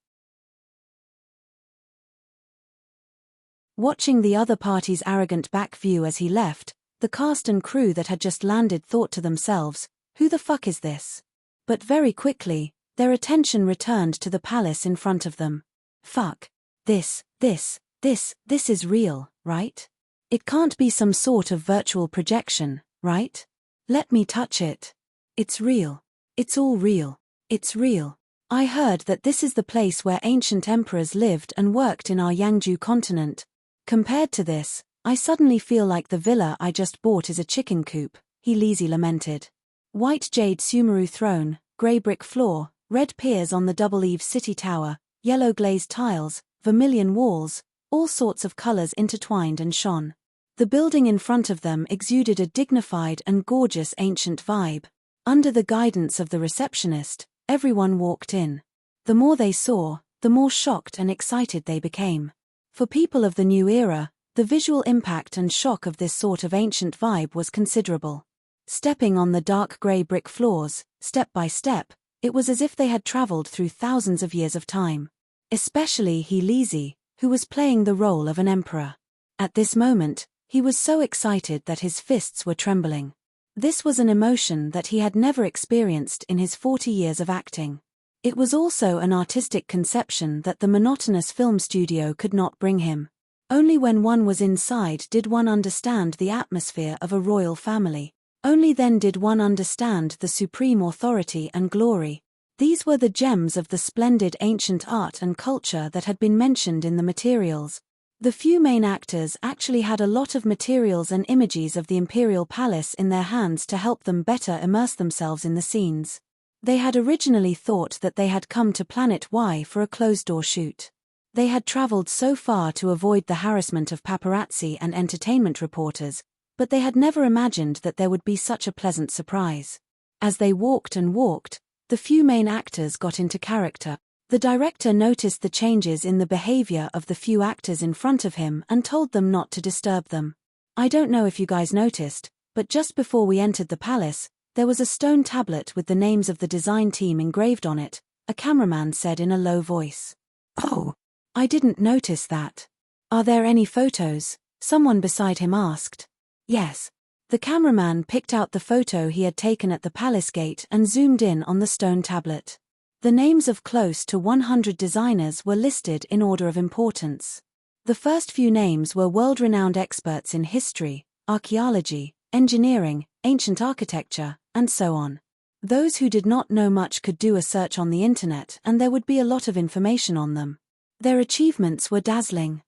Watching the other party's arrogant back view as he left, the cast and crew that had just landed thought to themselves, "Who the fuck is this?" But very quickly, their attention returned to the palace in front of them. Fuck. This is real, right? It can't be some sort of virtual projection, right? Let me touch it. It's real. It's all real. It's real. I heard that this is the place where ancient emperors lived and worked in our Yangzhou continent. Compared to this, I suddenly feel like the villa I just bought is a chicken coop, he lazy lamented. White jade Sumeru throne, grey brick floor, red piers on the double-eave city tower, yellow glazed tiles, vermilion walls, all sorts of colors intertwined and shone. The building in front of them exuded a dignified and gorgeous ancient vibe. Under the guidance of the receptionist, everyone walked in. The more they saw, the more shocked and excited they became. For people of the new era, the visual impact and shock of this sort of ancient vibe was considerable. Stepping on the dark grey brick floors, step by step, it was as if they had traveled through thousands of years of time. Especially He Lizzie, who was playing the role of an emperor. At this moment, he was so excited that his fists were trembling. This was an emotion that he had never experienced in his 40 years of acting. It was also an artistic conception that the monotonous film studio could not bring him. Only when one was inside did one understand the atmosphere of a royal family. Only then did one understand the supreme authority and glory. These were the gems of the splendid ancient art and culture that had been mentioned in the materials. The few main actors actually had a lot of materials and images of the imperial palace in their hands to help them better immerse themselves in the scenes. They had originally thought that they had come to Planet Y for a closed-door shoot. They had traveled so far to avoid the harassment of paparazzi and entertainment reporters, but they had never imagined that there would be such a pleasant surprise. As they walked and walked, the few main actors got into character. The director noticed the changes in the behavior of the few actors in front of him and told them not to disturb them. I don't know if you guys noticed, but just before we entered the palace, there was a stone tablet with the names of the design team engraved on it, a cameraman said in a low voice. Oh, I didn't notice that. Are there any photos? Someone beside him asked. Yes. The cameraman picked out the photo he had taken at the palace gate and zoomed in on the stone tablet. The names of close to 100 designers were listed in order of importance. The first few names were world-renowned experts in history, archaeology, engineering, ancient architecture, and so on. Those who did not know much could do a search on the internet and there would be a lot of information on them. Their achievements were dazzling.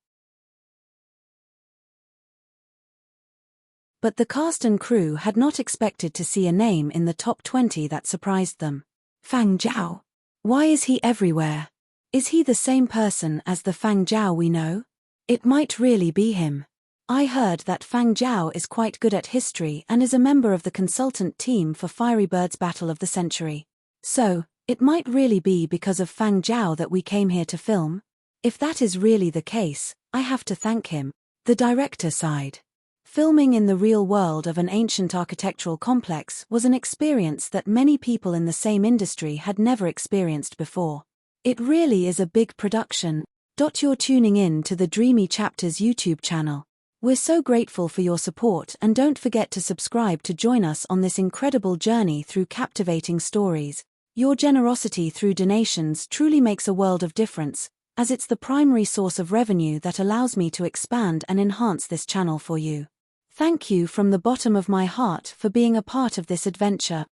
But the cast and crew had not expected to see a name in the top 20 that surprised them. Fang Zhao. Why is he everywhere? Is he the same person as the Fang Zhao we know? It might really be him. I heard that Fang Zhao is quite good at history and is a member of the consultant team for Fiery Bird's Battle of the Century. So, it might really be because of Fang Zhao that we came here to film? If that is really the case, I have to thank him. The director sighed. Filming in the real world of an ancient architectural complex was an experience that many people in the same industry had never experienced before. It really is a big production. You're tuning in to the Dreamy Chapters YouTube channel. We're so grateful for your support and don't forget to subscribe to join us on this incredible journey through captivating stories. Your generosity through donations truly makes a world of difference, as it's the primary source of revenue that allows me to expand and enhance this channel for you. Thank you from the bottom of my heart for being a part of this adventure.